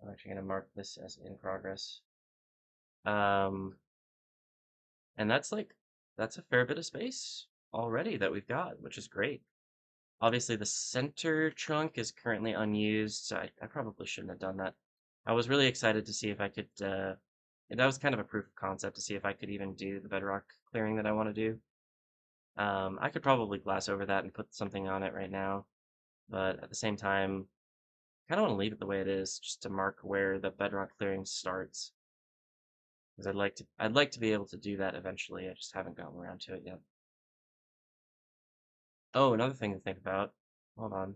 I'm actually going to mark this as in progress. Um, and that's a fair bit of space already that we've got, which is great. Obviously, the center chunk is currently unused, so I probably shouldn't have done that. I was really excited to see if I could, that was kind of a proof of concept to see if I could even do the bedrock clearing that I want to do. I could probably glass over that and put something on it right now, but at the same time, I kind of want to leave it the way it is, just to mark where the bedrock clearing starts. Because I'd like to be able to do that eventually. I just haven't gotten around to it yet. Oh, another thing to think about. Hold on.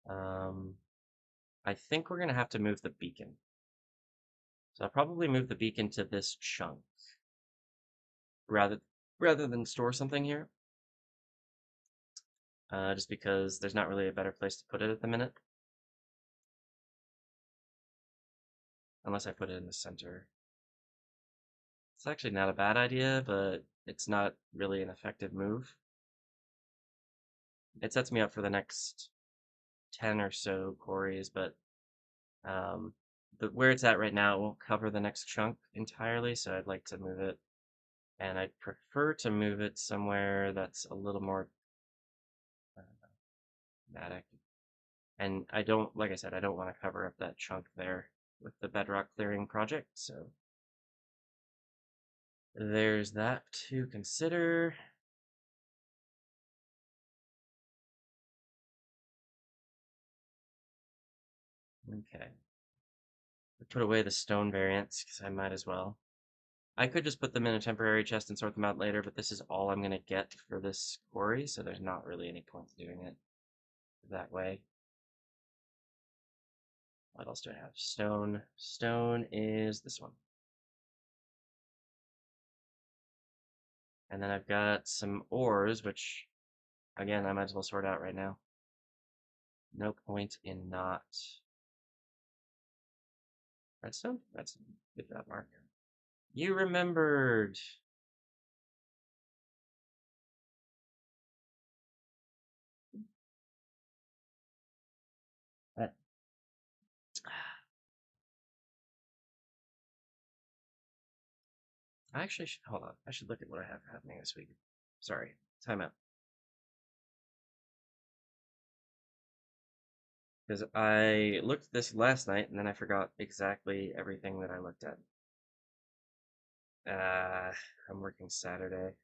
Um, I think we're going to have to move the beacon. So I'll probably move the beacon to this chunk rather than store something here. Just because there's not really a better place to put it at the minute. Unless I put it in the center. It's actually not a bad idea, but it's not really an effective move. It sets me up for the next 10 or so quarries, but where it's at right now, it won't cover the next chunk entirely, so I'd like to move it. And I'd prefer to move it somewhere that's a little more dramatic. And I don't, like I said, I don't want to cover up that chunk there with the bedrock clearing project, so there's that to consider. Okay. Put away the stone variants, because I might as well. I could just put them in a temporary chest and sort them out later, but this is all I'm going to get for this quarry, so there's not really any point to doing it that way. What else do I have? Stone. Stone is this one. And then I've got some ores, which, again, I might as well sort out right now. No point in not. Redstone? Redstone. Good job, Mark. You remembered! Uh, I actually should, hold on. I should look at what I have happening this week. Sorry. Time out. Because I looked at this last night, and then I forgot exactly everything that I looked at. I'm working Saturday.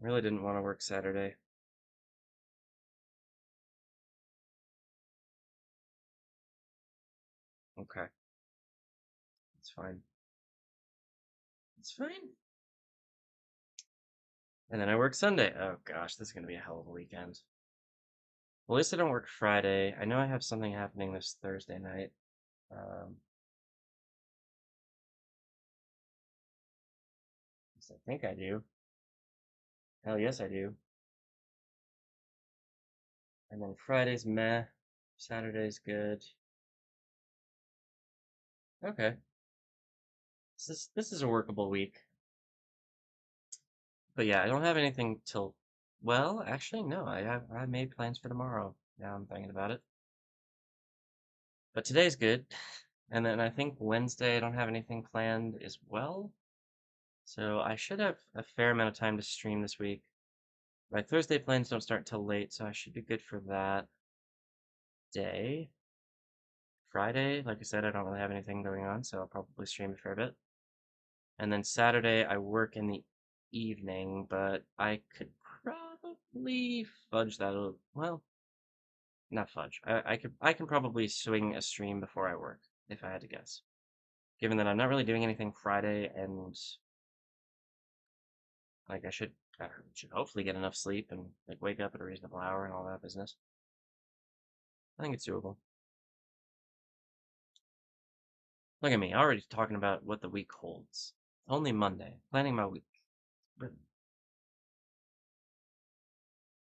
I really didn't want to work Saturday. Okay. It's fine. It's fine. And then I work Sunday. Oh gosh, this is gonna be a hell of a weekend. Well, at least I don't work Friday. I know I have something happening this Thursday night. Yes, I think I do. Hell yes, I do. And then Friday's meh. Saturday's good. Okay. This is a workable week. But yeah, I don't have anything till. Well, actually, no. I made plans for tomorrow. Now I'm thinking about it. But today's good. And then I think Wednesday I don't have anything planned as well. So I should have a fair amount of time to stream this week. My Thursday plans don't start till late, so I should be good for that day. Friday, like I said, I don't really have anything going on, so I'll probably stream a fair bit. And then Saturday, I work in the evening, but I could probably fudge that a little. Well, not fudge. I can probably swing a stream before I work, if I had to guess. Given that I'm not really doing anything Friday, and like I should hopefully get enough sleep and like wake up at a reasonable hour and all that business. I think it's doable. Look at me, already talking about what the week holds. Only Monday, planning my week.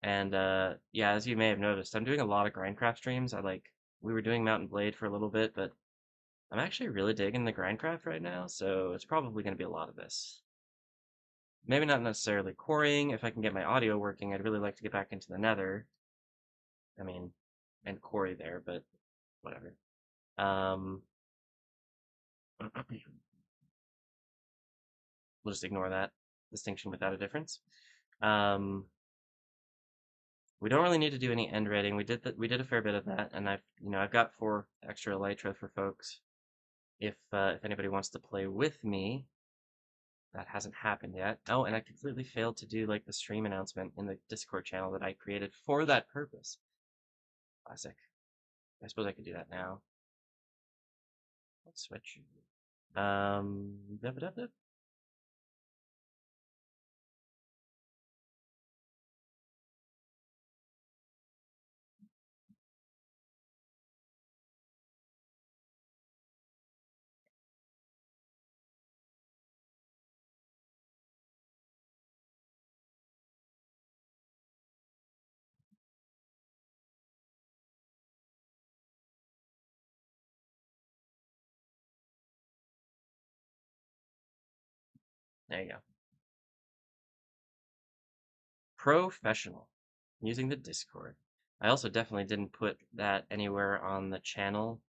And yeah, as you may have noticed, I'm doing a lot of GrindCraft streams. We were doing Mountain Blade for a little bit, but I'm actually really digging the GrindCraft right now, so it's probably going to be a lot of this. Maybe not necessarily quarrying. If I can get my audio working, I'd really like to get back into the Nether. I mean, and quarry there, but whatever. Um, we'll just ignore that distinction without a difference. Um, we don't really need to do any end rating. We did a fair bit of that, and I've got 4 extra elytra for folks. If anybody wants to play with me, that hasn't happened yet. Oh, and I completely failed to do like the stream announcement in the Discord channel that I created for that purpose. Classic. I suppose I could do that now. Let's switch. Dub, dub, dub. There you go. Professional. Using the Discord. I also definitely didn't put that anywhere on the channel.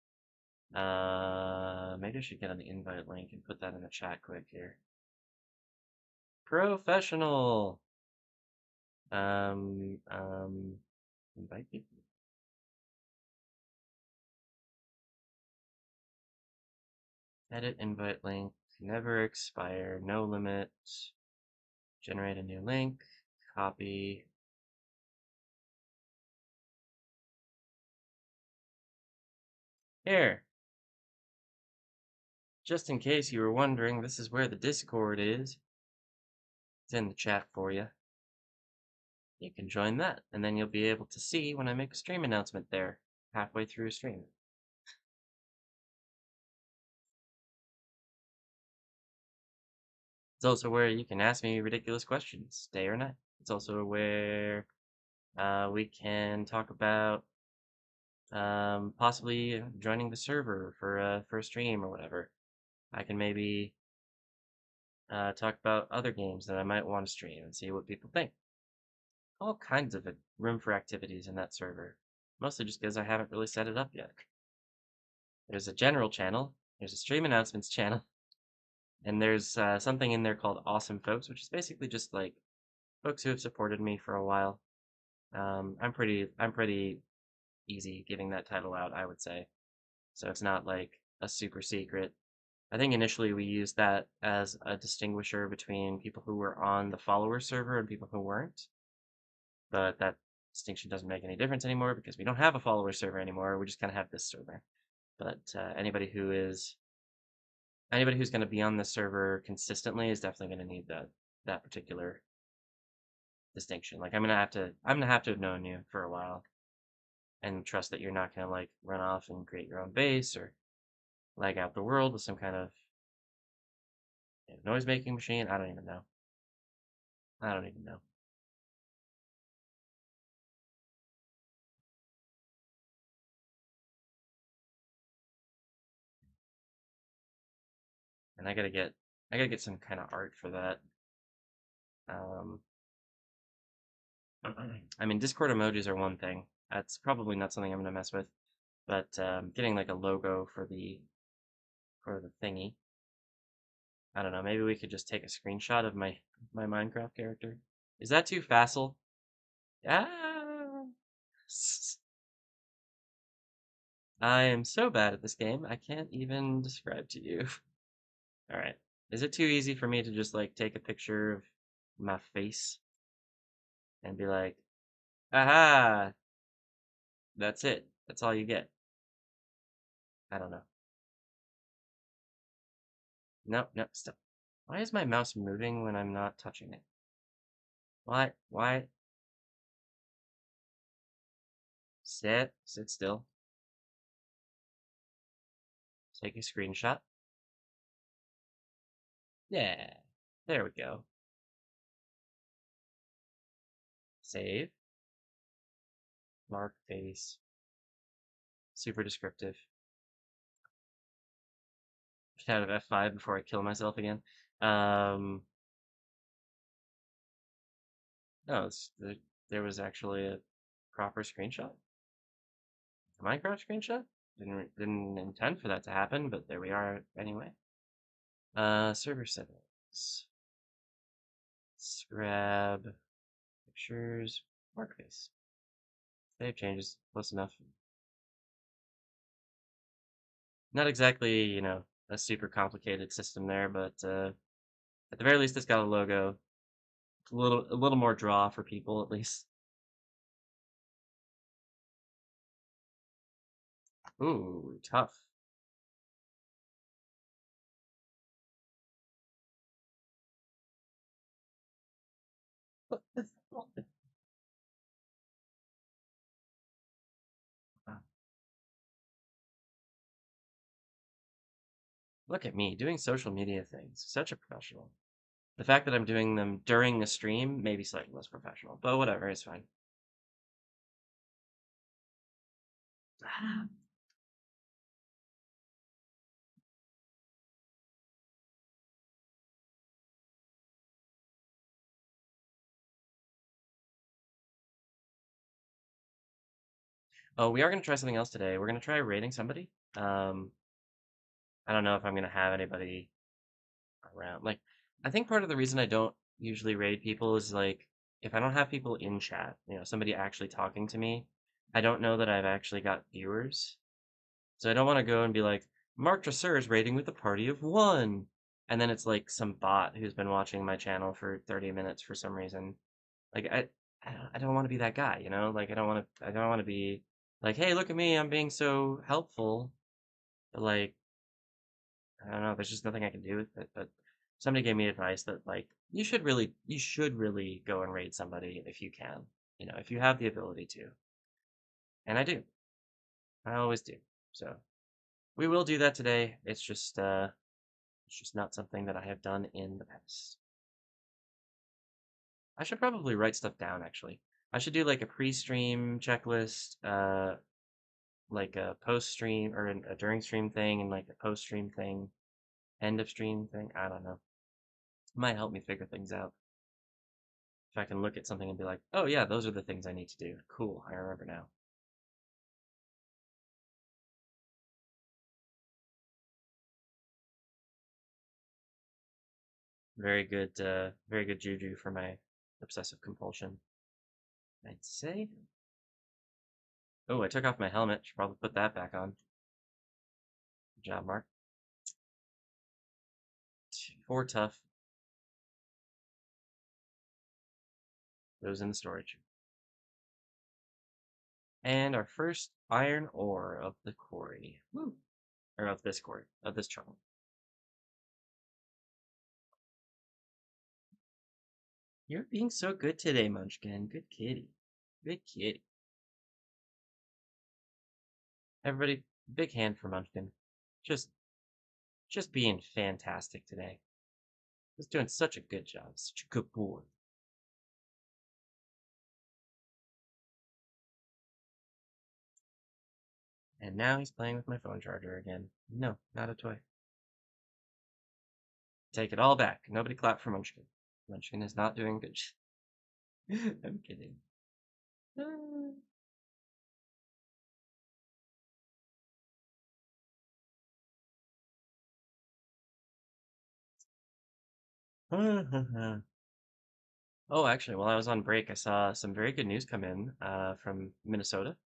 Maybe I should get on the invite link and put that in the chat quick here. Professional. Invite people. Edit invite link. Never expire. No limit. Generate a new link. Copy. Here. Just in case you were wondering, this is where the Discord is. It's in the chat for you. You can join that, and then you'll be able to see when I make a stream announcement there, halfway through a stream. It's also where you can ask me ridiculous questions, day or night. It's also where we can talk about possibly joining the server for a stream or whatever. I can maybe talk about other games that I might want to stream and see what people think. All kinds of room for activities in that server. Mostly just because I haven't really set it up yet. There's a general channel, there's a stream announcements channel, and there's something in there called Awesome Folks, which is basically just like folks who have supported me for a while. I'm pretty easy giving that title out, I would say. So it's not like a super secret. I think initially we used that as a distinguisher between people who were on the follower server and people who weren't. But that distinction doesn't make any difference anymore because we don't have a follower server anymore. We just kind of have this server. But anybody who's going to be on this server consistently is definitely going to need that particular distinction. Like I'm gonna have to have known you for a while and trust that you're not gonna like run off and create your own base or lag out the world with some kind of noise making machine. I don't even know. I don't even know. And I gotta get some kind of art for that. I mean, Discord emojis are one thing. That's probably not something I'm gonna mess with, but getting like a logo for the thingy. I don't know. Maybe we could just take a screenshot of my Minecraft character. Is that too facile? Ah. I am so bad at this game, I can't even describe to you. Alright. Is it too easy for me to just, like, take a picture of my face and be like, aha! That's it. That's all you get. I don't know. Nope, nope, stop. Why is my mouse moving when I'm not touching it? Why? Why? Sit still. Take a screenshot. Yeah, there we go. Save. Mark face. Super descriptive. Get out of F5 before I kill myself again. No, there was actually a proper screenshot. A Minecraft screenshot? Didn't intend for that to happen, but there we are anyway. Server settings. Let's grab pictures, Markface. Save changes, close enough. Not exactly, a super complicated system there, but at the very least, it's got a logo. A little more draw for people, at least. Ooh, tough. Look at me doing social media things. Such a professional. The fact that I'm doing them during a stream may be slightly less professional, but whatever, it's fine. Oh, we are gonna try something else today. We're gonna try raiding somebody. I don't know if I'm gonna have anybody around. Like, I think part of the reason I don't usually raid people is like if I don't have people in chat, somebody actually talking to me, I don't know that I've actually got viewers. So I don't want to go and be like, MarkTraceur is raiding with a party of one. And then it's like some bot who's been watching my channel for 30 minutes for some reason. Like I don't want to be that guy, Like I don't want to be like, hey, look at me, I'm being so helpful. But like, I don't know, there's just nothing I can do with it. But somebody gave me advice that like you should really go and raid somebody if you can, if you have the ability to. And I do. I always do. So we will do that today. It's just not something that I have done in the past. I should probably write stuff down actually. I should do like a pre-stream checklist, like a post-stream or a during stream thing and like a post-stream thing, end of stream thing. I don't know. It might help me figure things out. If I can look at something and be like, oh yeah, those are the things I need to do. Cool, I remember now. Very good juju for my obsessive compulsion, I'd say. Oh, I took off my helmet. Should probably put that back on. Good job, Mark. 4 tough. Goes in the storage. And our first iron ore of the quarry. Woo. Or of this quarry, of this tunnel. You're being so good today, Munchkin. Good kitty. Good kitty. Everybody, big hand for Munchkin. Just just being fantastic today. He's doing such a good job. Such a good boy. And now he's playing with my phone charger again. No, not a toy. Take it all back. Nobody clap for Munchkin. Munchkin is not doing good. I'm kidding. Oh, actually, while I was on break, I saw some very good news come in from Minnesota,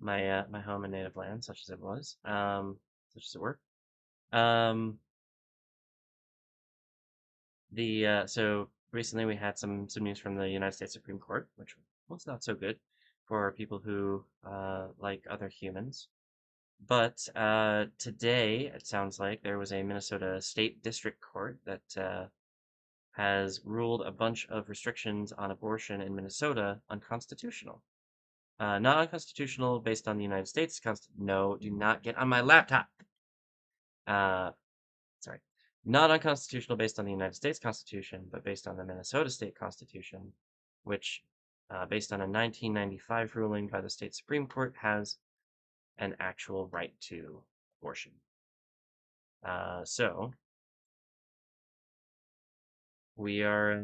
my home and native land, such as it was, such as it were. Um, the So recently we had some news from the United States Supreme Court, which was not so good for people who like other humans. But today, it sounds like there was a Minnesota State District Court that has ruled a bunch of restrictions on abortion in Minnesota unconstitutional. Not unconstitutional based on the United States. No, do not get on my laptop. Uh, Sorry. Not unconstitutional based on the United States Constitution, but based on the Minnesota State Constitution, which, based on a 1995 ruling by the state Supreme Court, has an actual right to abortion. So we are,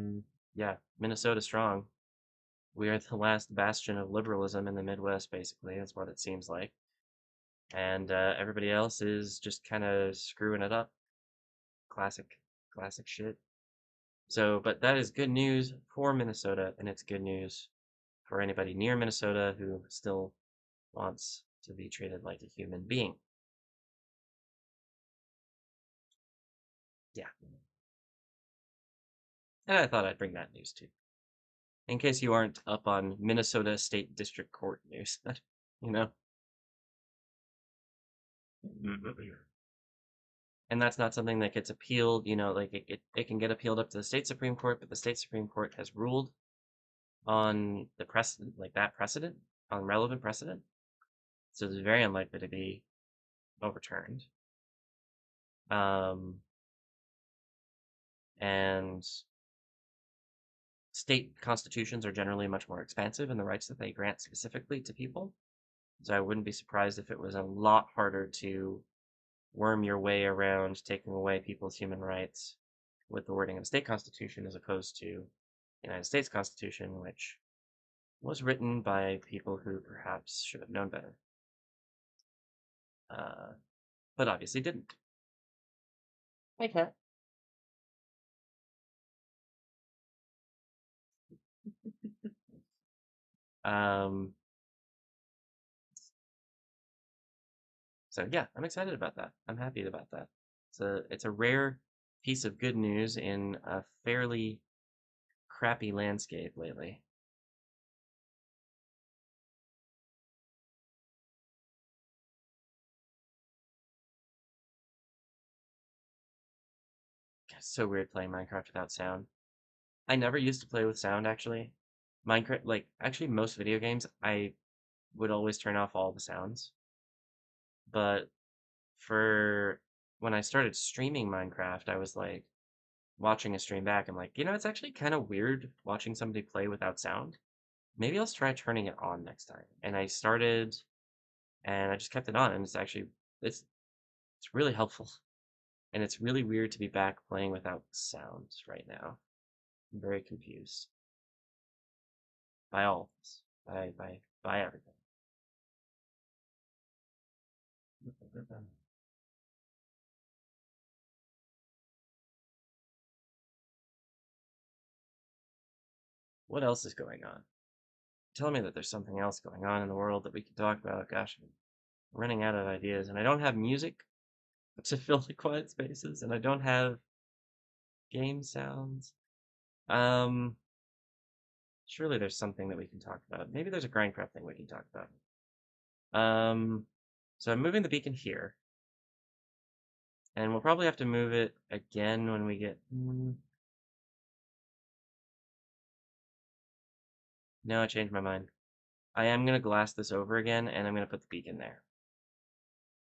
yeah, Minnesota strong. We are the last bastion of liberalism in the Midwest, basically. That's what it seems like. And everybody else is just kind of screwing it up. Classic shit. So, but that is good news for Minnesota, and it's good news for anybody near Minnesota who still wants to be treated like a human being. Yeah. And I thought I'd bring that news too. In case you aren't up on Minnesota State District Court news, you know? And that's not something that gets appealed, like it can get appealed up to the state Supreme Court, but the state Supreme Court has ruled on the precedent, like that precedent, on relevant precedent. So it's very unlikely to be overturned. Um, and state constitutions are generally much more expansive in the rights that they grant specifically to people. So I wouldn't be surprised if it was a lot harder to worm your way around taking away people's human rights with the wording of the state constitution as opposed to the United States Constitution, which was written by people who perhaps should have known better. uh, but obviously didn't. Hey, cat. Um, so yeah, I'm excited about that. I'm happy about that. It's a rare piece of good news in a fairly crappy landscape lately. It's so weird playing Minecraft without sound. I never used to play with sound actually. Minecraft, like actually most video games, I would always turn off all the sounds. But for when I started streaming Minecraft, I was like watching a stream back. I'm like, it's actually kind of weird watching somebody play without sound. Maybe I'll try turning it on next time. And I started, and I just kept it on, and it's it's really helpful. And it's really weird to be back playing without sounds right now. I'm very confused by all of this, by everything. What else is going on? Tell me that there's something else going on in the world that we can talk about. Gosh, I'm running out of ideas, and I don't have music to fill the quiet spaces, and I don't have game sounds. Um, Surely there's something that we can talk about. Maybe there's a GrindCraft thing we can talk about. Um, so I'm moving the beacon here, and we'll probably have to move it again when we get. No, I changed my mind. I am gonna glass this over again, and I'm gonna put the beacon there,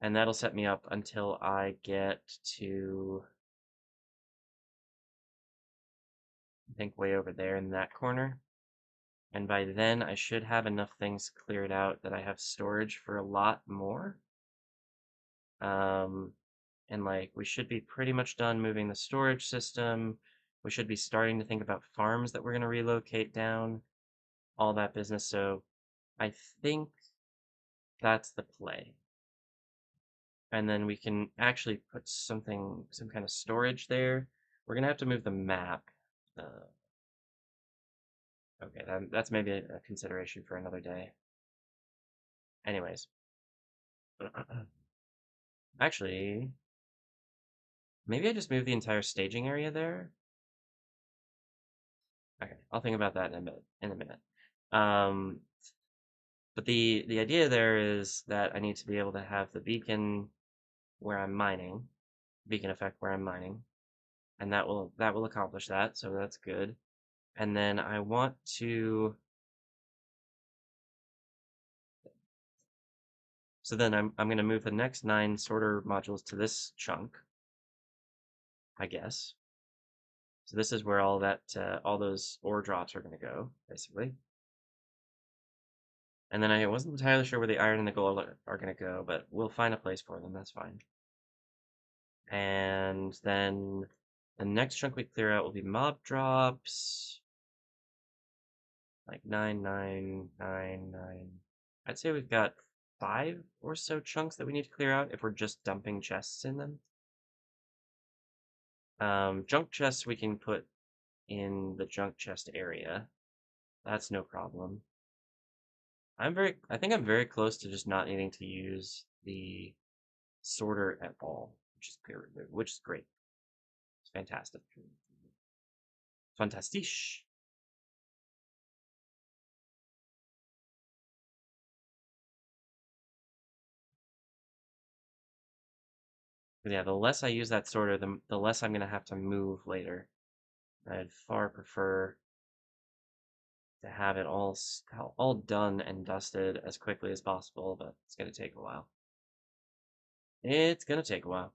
and that'll set me up until I get to, I think, way over there in that corner. And by then, I should have enough things cleared out that I have storage for a lot more. Um, and like, we should be pretty much done moving the storage system. We should be starting to think about farms that we're going to relocate down, all that business. So I think that's the play. And then we can actually put some kind of storage there. We're going to have to move the map. Uh, okay, that's maybe a consideration for another day. Anyways, actually, maybe I just move the entire staging area there. Okay, I'll think about that in a minute. Um, but the idea there is that I need to be able to have the beacon where I'm mining, beacon effect where I'm mining, and that will accomplish that. So that's good. And then I want to. So then I'm going to move the next 9 sorter modules to this chunk, I guess. So this is where all those ore drops are going to go, basically. And then I wasn't entirely sure where the iron and the gold are going to go, but we'll find a place for them. That's fine. And then the next chunk we clear out will be mob drops. Like 9, 9, 9, 9. I'd say we've got 5 or so chunks that we need to clear out if we're just dumping chests in them. Junk chests we can put in the junk chest area. That's no problem. I think I'm very close to just not needing to use the sorter at all, which is great. It's fantastic. Fantastisch. But yeah, the less I use that sorter, the less I'm gonna have to move later. I'd far prefer to have it all done and dusted as quickly as possible, but it's gonna take a while. It's gonna take a while.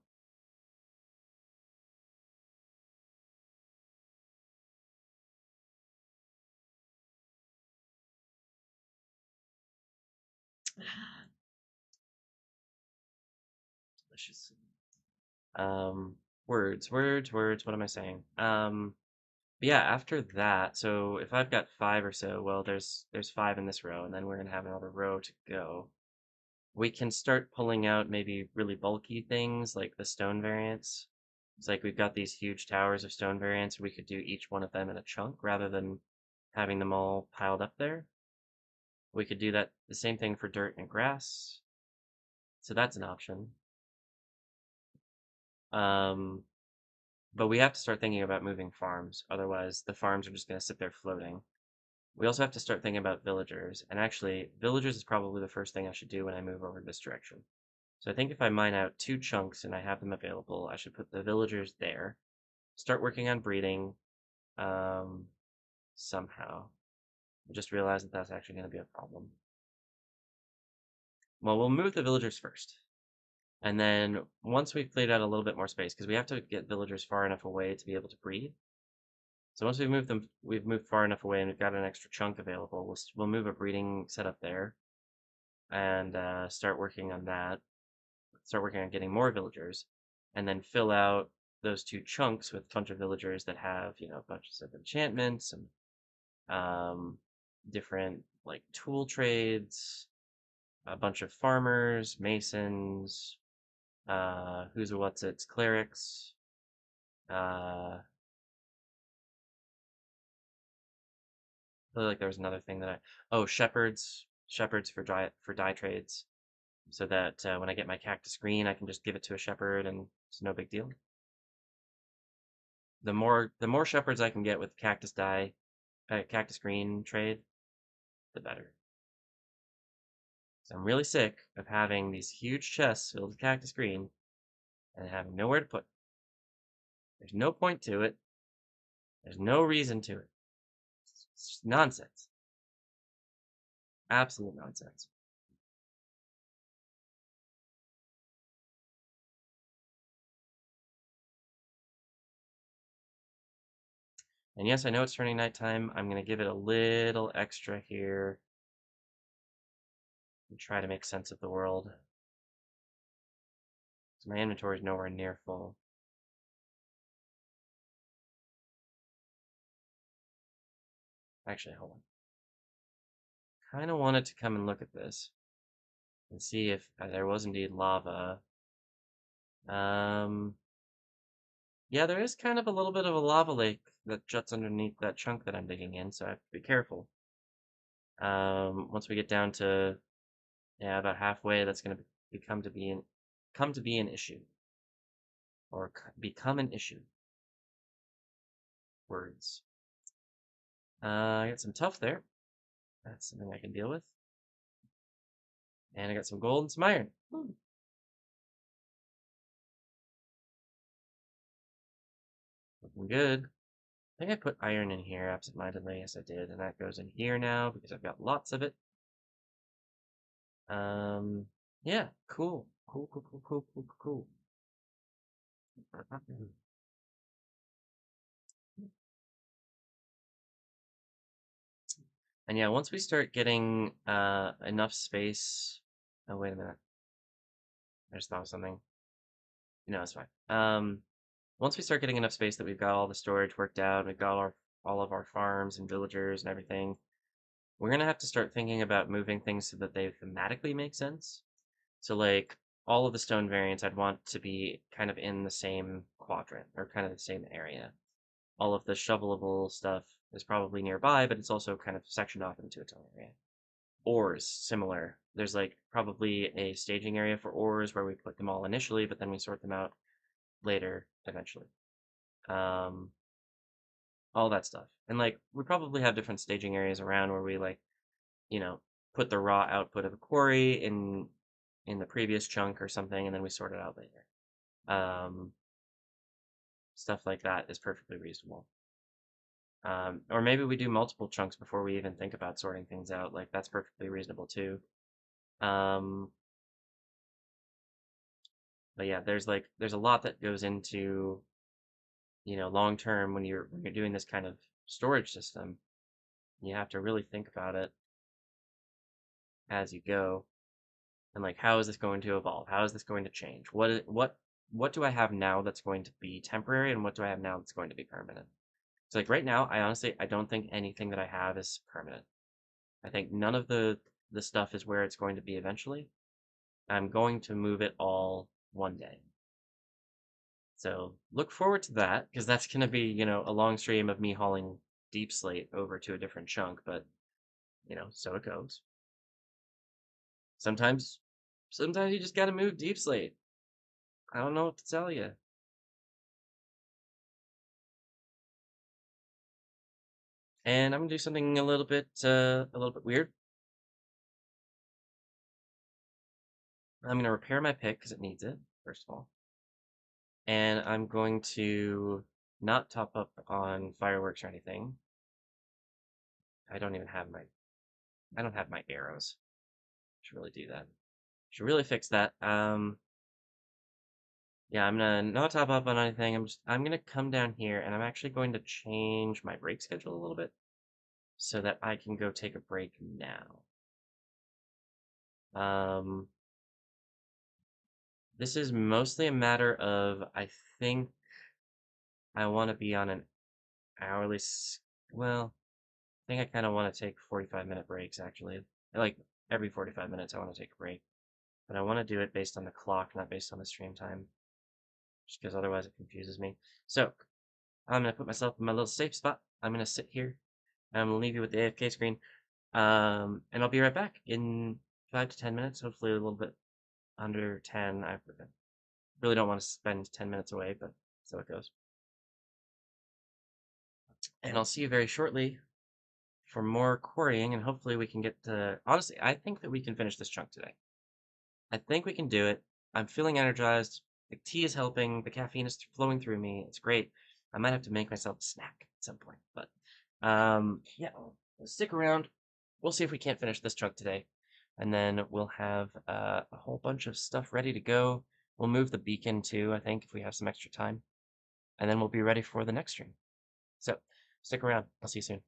Delicious. Um, words. What am I saying? But yeah, after that, so if I've got 5 or so, well, there's 5 in this row, and then we're gonna have another row to go. we can start pulling out maybe really bulky things like the stone variants. It's like we've got these huge towers of stone variants. We could do each one of them in a chunk rather than having them all piled up there. We could do that the same thing for dirt and grass. So that's an option. Um, but we have to start thinking about moving farms. Otherwise, the farms are just going to sit there floating. We also have to start thinking about villagers. And actually, villagers is probably the first thing I should do when I move over this direction. So I think if I mine out 2 chunks and I have them available, I should put the villagers there. Start working on breeding um, somehow. I just realized that that's actually going to be a problem. Well, we'll move the villagers first. And then once we've cleared out a little bit more space, because we have to get villagers far enough away to be able to breed. So once we've moved far enough away and we've got an extra chunk available, we'll move a breeding setup there and start working on that. Start working on getting more villagers, and then fill out those 2 chunks with a bunch of villagers that have, bunches of enchantments and different like tool trades, a bunch of farmers, masons, who's or what's it's clerics. I feel like there was another thing that shepherds for dye trades, so that when I get my cactus green, I can just give it to a shepherd and it's no big deal. The more shepherds I can get with cactus green trade, the better. So I'm really sick of having these huge chests filled with cactus green and having nowhere to put. There's no point to it. There's no reason to it. It's just nonsense. Absolute nonsense. And yes, I know it's turning nighttime. I'm going to give it a little extra here and try to make sense of the world. So my inventory is nowhere near full. Actually, hold on. Kind of wanted to come and look at this and see if there was indeed lava. Um, yeah, there is kind of a little bit of a lava lake that juts underneath that chunk that I'm digging in, so I have to be careful. Once we get down to, yeah, about halfway, that's going to come to be an issue, or become an issue. Words. I got some tough there. That's something I can deal with. And I got some gold and some iron. Looking good. I think I put iron in here absentmindedly. Yes, I did. And that goes in here now because I've got lots of it. Yeah, cool. Cool, cool, cool, cool, cool, cool. And yeah, once we start getting enough space. Oh, wait a minute. I just thought of something. No, it's fine. Once we start getting enough space that we've got all the storage worked out, we've got all of our farms and villagers and everything, we're gonna have to start thinking about moving things so that they thematically make sense. So like all of the stone variants I'd want to be kind of in the same quadrant or kind of the same area. All of the shovelable stuff is probably nearby, but it's also kind of sectioned off into its own area. Ores, similar. There's like probably a staging area for ores where we put them all initially, but then we sort them out later eventually. Um, all that stuff. And like we probably have different staging areas around where we like, you know, put the raw output of a quarry in the previous chunk or something, and then we sort it out later. Um, Stuff like that is perfectly reasonable. Or maybe we do multiple chunks before we even think about sorting things out. Like that's perfectly reasonable too. Um, but yeah, there's a lot that goes into long term when you're doing this kind of storage system. You have to really think about it as you go, and like how is this going to evolve? How is this going to change? What do I have now that's going to be temporary, and what do I have now that's going to be permanent? So like right now, I don't think anything that I have is permanent. I think none of the stuff is where it's going to be eventually. I'm going to move it all one day. So look forward to that, because that's going to be, a long stream of me hauling deep slate over to a different chunk, but, so it goes. Sometimes, sometimes you just got to move deep slate. I don't know what to tell you. And I'm gonna do something a little bit weird. I'm gonna repair my pick because it needs it, first of all. And I'm going to not top up on fireworks or anything. I don't even have my, I don't have my arrows. Should really do that. Should really fix that. Yeah, I'm gonna not top up on anything. I'm gonna come down here and I'm actually going to change my break schedule a little bit so that I can go take a break now. Um, this is mostly a matter of, I think I want to be on an hourly, well, I think I kind of want to take 45-minute breaks, actually. Like, every 45 minutes I want to take a break. But I want to do it based on the clock, not based on the stream time. Just because otherwise it confuses me. So, I'm going to put myself in my little safe spot. I'm going to sit here. I'm going to leave you with the AFK screen. And I'll be right back in 5 to 10 minutes. Hopefully a little bit under 10. I really don't want to spend 10 minutes away, but so it goes. And I'll see you very shortly for more quarrying, and hopefully we can get to... Honestly, I think that we can finish this chunk today. I think we can do it. I'm feeling energized. The tea is helping. The caffeine is flowing through me. It's great. I might have to make myself a snack at some point, but yeah, stick around. We'll see if we can't finish this chunk today, and then we'll have a whole bunch of stuff ready to go. We'll move the beacon too, I think, if we have some extra time, and then we'll be ready for the next stream. So stick around. I'll see you soon.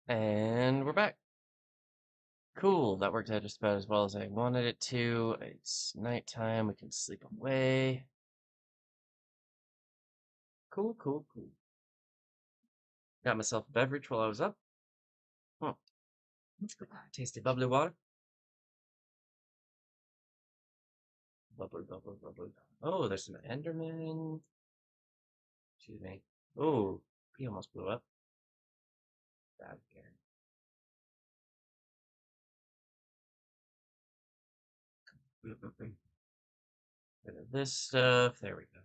And we're back. Cool, that worked out just about as well as I wanted it to. It's nighttime, we can sleep away. Cool, cool, cool. Got myself a beverage while I was up. Oh, tasty bubbly water. Bubbly, bubbly, bubbly. Oh, there's some Enderman. Excuse me. Oh, he almost blew up. Bad again. Bit of this stuff. There we go.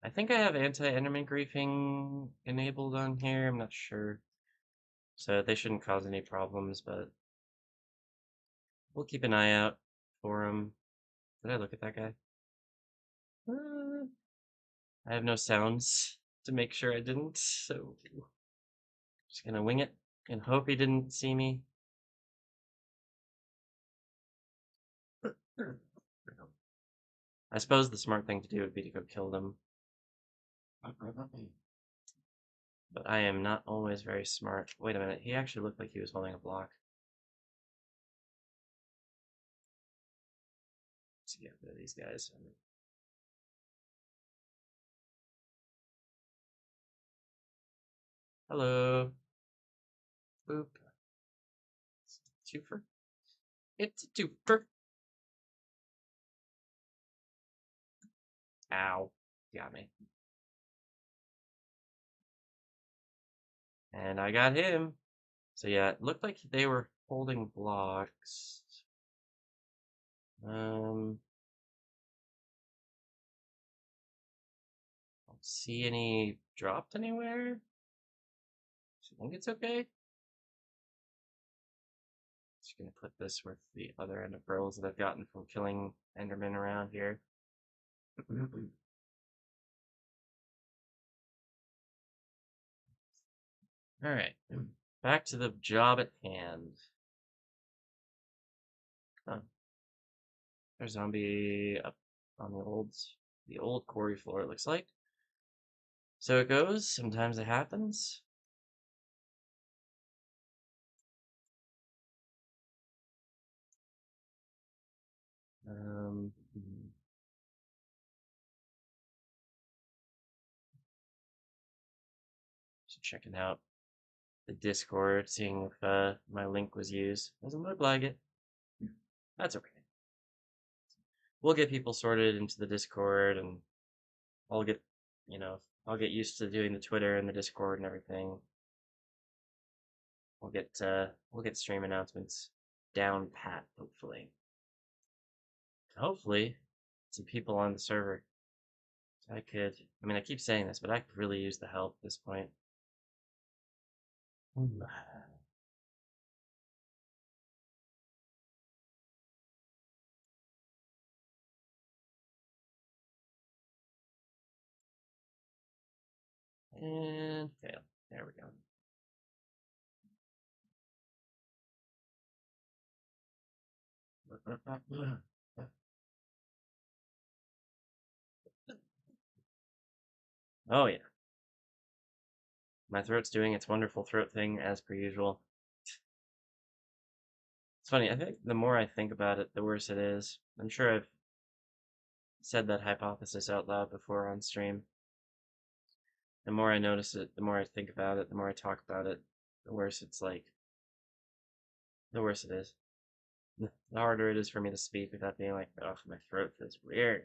I think I have anti-enderman griefing enabled on here. I'm not sure. So they shouldn't cause any problems, but we'll keep an eye out for them. Did I look at that guy? I have no sounds to make sure I didn't, so just gonna wing it and hope he didn't see me. I suppose the smart thing to do would be to go kill them. But I am not always very smart. Wait a minute, he actually looked like he was holding a block. Let's get rid of these guys. Hello. Boop. Twofer. It's a twofer. Ow. Got me. And I got him. So yeah, it looked like they were holding blocks. Don't see any dropped anywhere. I think it's okay. Just gonna put this with the other end of pearls that I've gotten from killing Endermen around here. Alright, back to the job at hand. Oh, there's a zombie up on the old quarry floor, it looks like. So it goes, sometimes it happens. Um, just checking out the Discord, seeing if my link was used. Doesn't look like it. That's okay. We'll get people sorted into the Discord, and I'll get, I'll get used to doing the Twitter and the Discord and everything. We'll get stream announcements down pat, hopefully. Hopefully, some people on the server. I mean, I keep saying this, but I could really use the help at this point. And fail. There we go. Oh yeah. My throat's doing its wonderful throat thing as per usual. It's funny, I think the more I think about it, the worse it is. I'm sure I've said that hypothesis out loud before on stream. The more I notice it, the more I think about it, the more I talk about it, the worse it's like. The worse it is. The harder it is for me to speak without being like, oh, my throat feels weird.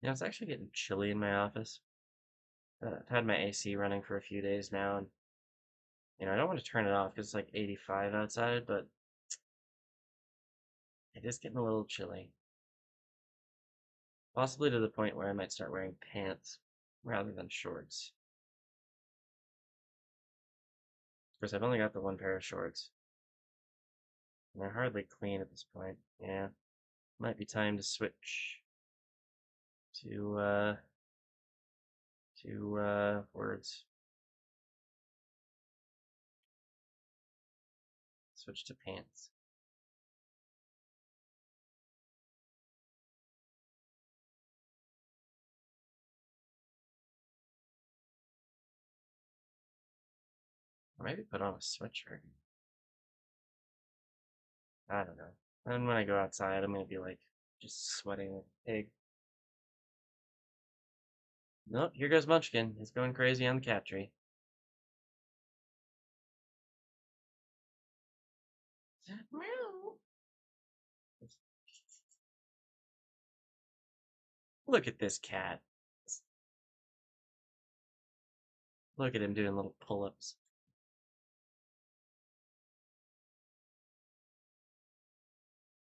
It's actually getting chilly in my office. I've had my AC running for a few days now, and I don't want to turn it off because it's like 85 outside, but it is getting a little chilly. Possibly to the point where I might start wearing pants rather than shorts. Of course, I've only got the one pair of shorts, and they're hardly clean at this point. Yeah, might be time to switch to words. Switch to pants. Maybe put on a sweatshirt. I don't know. And when I go outside, I'm gonna be like just sweating like a pig. Nope, here goes Munchkin. He's going crazy on the cat tree. Look at this cat. Look at him doing little pull-ups.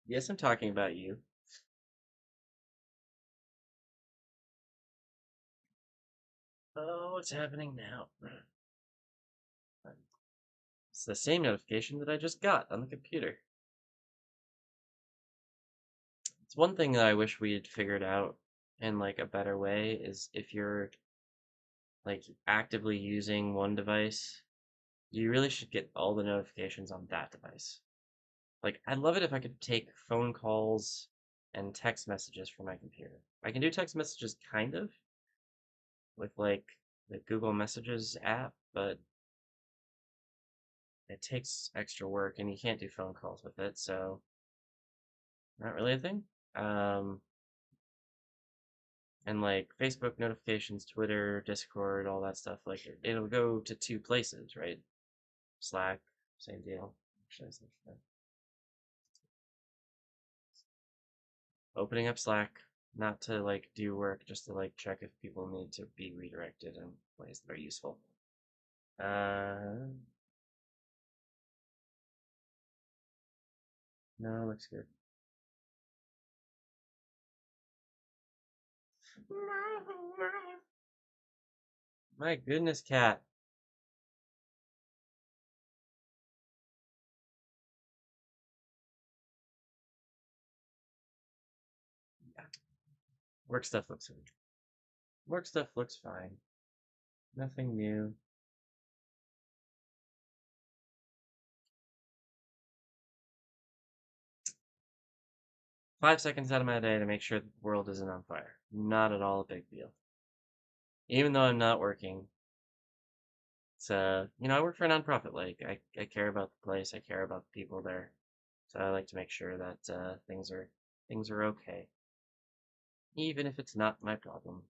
Yes, I'm talking about you. Oh, what's happening now? It's the same notification that I just got on the computer. It's one thing that I wish we had figured out in like a better way is if you're like actively using one device, you really should get all the notifications on that device. Like, I'd love it if I could take phone calls and text messages from my computer. I can do text messages kind of with like the Google Messages app, but it takes extra work and you can't do phone calls with it, so not really a thing. Um, and like Facebook notifications, Twitter, Discord, all that stuff, like it'll go to two places, right? Slack, same deal. Actually, opening up Slack, not to like do work, just to like check if people need to be redirected in ways that are useful. No, looks good. My goodness, cat. Yeah. Work stuff looks good. Work stuff looks fine. Nothing new. 5 seconds out of my day to make sure the world isn't on fire. Not at all a big deal. Even though I'm not working, it's I work for a nonprofit. Like I care about the place. I care about the people there. So I like to make sure that things are okay, even if it's not my problem.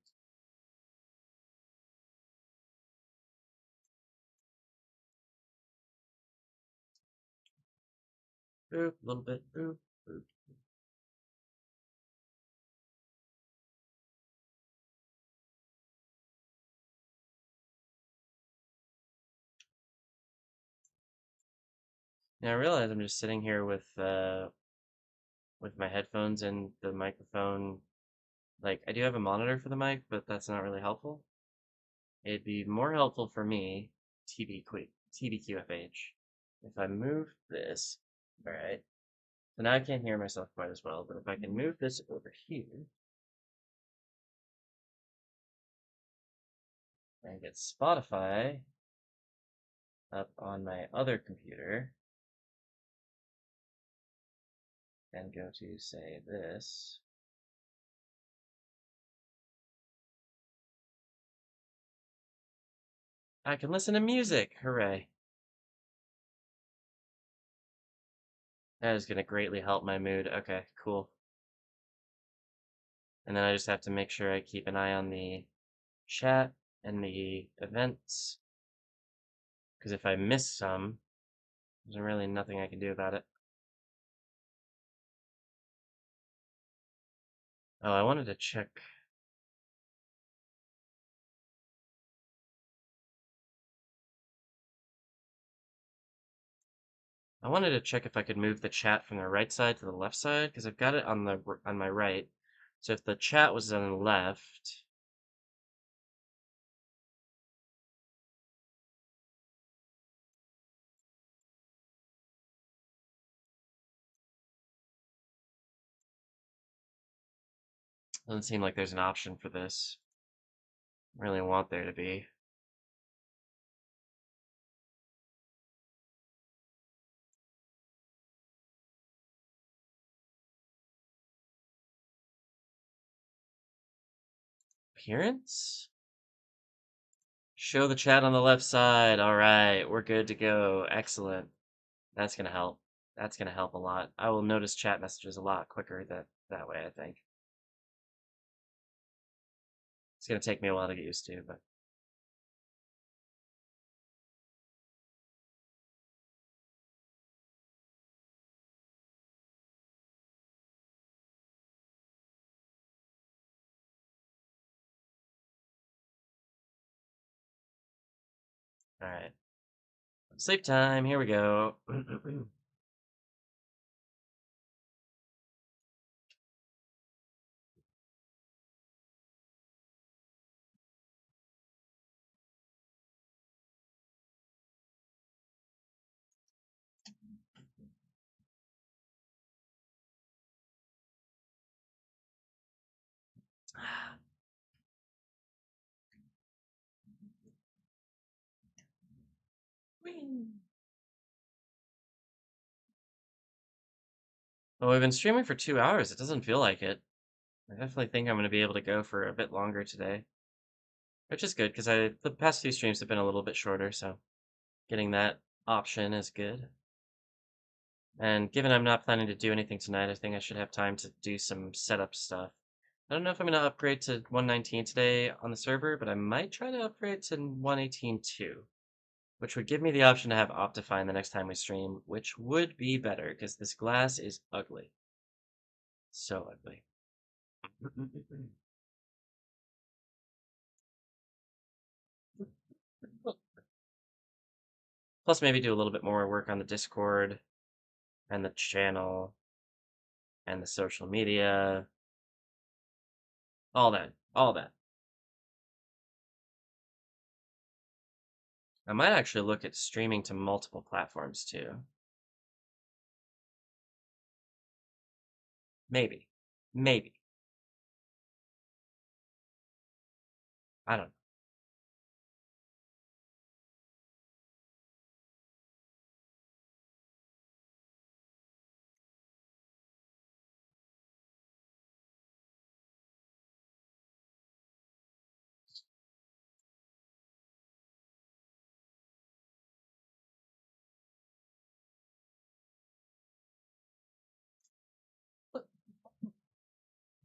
Boop, a little bit. Boop, boop. Now I realize I'm just sitting here with my headphones and the microphone. Like I do have a monitor for the mic, but that's not really helpful. It'd be more helpful for me, TBQFH, if I move this. All right. So now I can't hear myself quite as well, but if I can move this over here and get Spotify up on my other computer and go to, say, this, I can listen to music. Hooray. That is going to greatly help my mood. Okay, cool. And then I just have to make sure I keep an eye on the chat and the events, because if I miss some, there's really nothing I can do about it. Oh, I wanted to check. I wanted to check if I could move the chat from the right side to the left side, because I've got it on my right. So if the chat was on the left, doesn't seem like there's an option for this. I really want there to be. Appearance? Show the chat on the left side. All right, we're good to go. Excellent. That's gonna help. That's gonna help a lot. I will notice chat messages a lot quicker that way, I think. It's gonna take me a while to get used to, but all right. Sleep time. Here we go. Well, we've been streaming for 2 hours. It doesn't feel like it. I definitely think I'm going to be able to go for a bit longer today, which is good because the past few streams have been a little bit shorter, so getting that option is good. And given I'm not planning to do anything tonight, I think I should have time to do some setup stuff. I don't know if I'm going to upgrade to 119 today on the server, but I might try to upgrade to 118 too, which would give me the option to have Optifine the next time we stream, which would be better because this glass is ugly. So ugly. Plus, maybe do a little bit more work on the Discord and the channel and the social media. All that. All that. I might actually look at streaming to multiple platforms too. Maybe. Maybe. I don't know.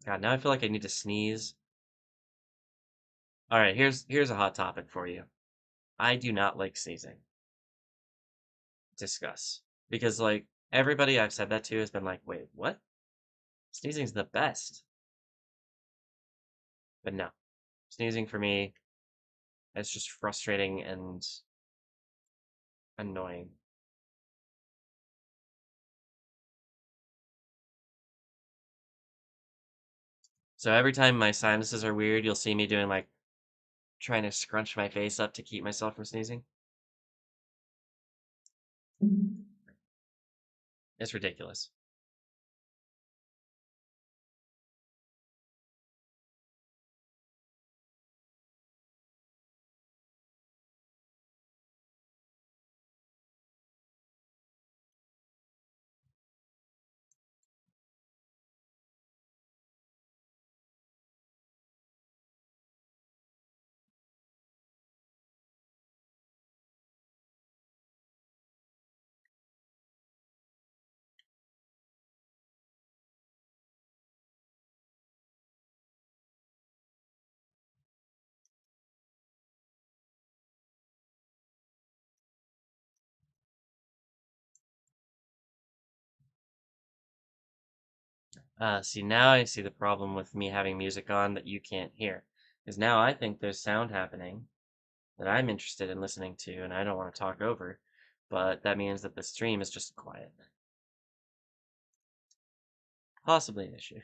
God, now I feel like I need to sneeze. All right, here's a hot topic for you. I do not like sneezing. Discuss. Because like everybody I've said that to has been like, "Wait, what? Sneezing's the best." But no. Sneezing for me is just frustrating and annoying. So every time my sinuses are weird, you'll see me doing like trying to scrunch my face up to keep myself from sneezing. It's ridiculous. See, now I see the problem with me having music on that you can't hear. Because now I think there's sound happening that I'm interested in listening to and I don't want to talk over. But that means that the stream is just quiet. Possibly an issue.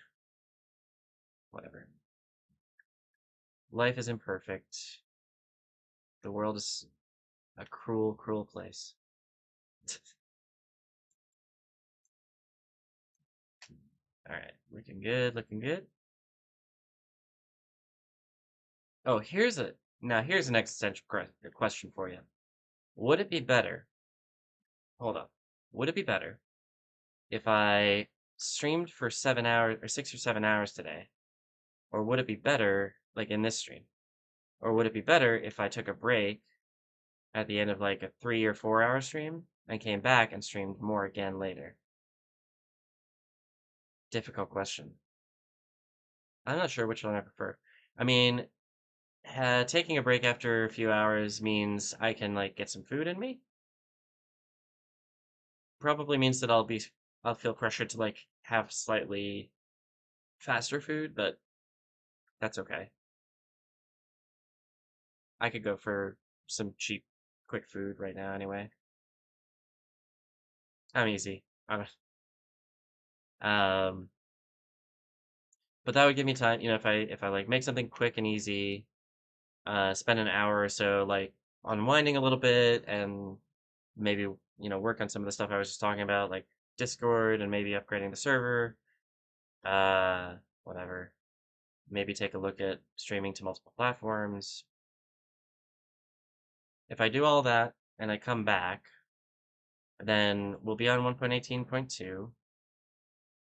Whatever. Life is imperfect. The world is a cruel, cruel place. Alright, looking good, looking good. Oh, here's an existential question for you. Would it be better? Hold up. Would it be better if I streamed for 7 hours or 6 or 7 hours today? Or would it be better, like in this stream? Or would it be better if I took a break at the end of like a 3 or 4 hour stream and came back and streamed more again later? Difficult question. I'm not sure which one I prefer. I mean, taking a break after a few hours means I can like get some food in me. Probably means that I'll feel pressured to like have slightly faster food, but that's okay. I could go for some cheap, quick food right now anyway. I'm easy. Um, but that would give me time, if I like make something quick and easy, spend an hour or so like unwinding a little bit and maybe, work on some of the stuff I was just talking about, like Discord and maybe upgrading the server, uh, whatever. Maybe take a look at streaming to multiple platforms. If I do all that and I come back, then we'll be on 1.18.2.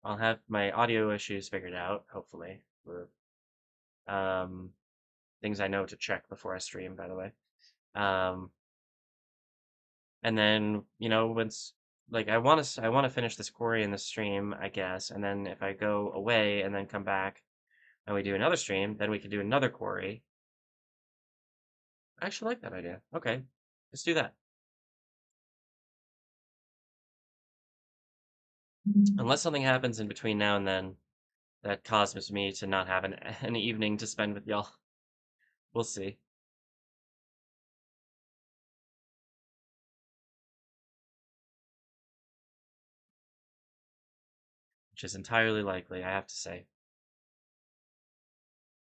I'll have my audio issues figured out, hopefully. Um, things I know to check before I stream, by the way. Um, and then, once like I want to finish this quarry in the stream, I guess, and then if I go away and then come back and we do another stream, then we can do another quarry. I actually like that idea. Okay, let's do that. Unless something happens in between now and then that causes me to not have an evening to spend with y'all. We'll see. Which is entirely likely, I have to say.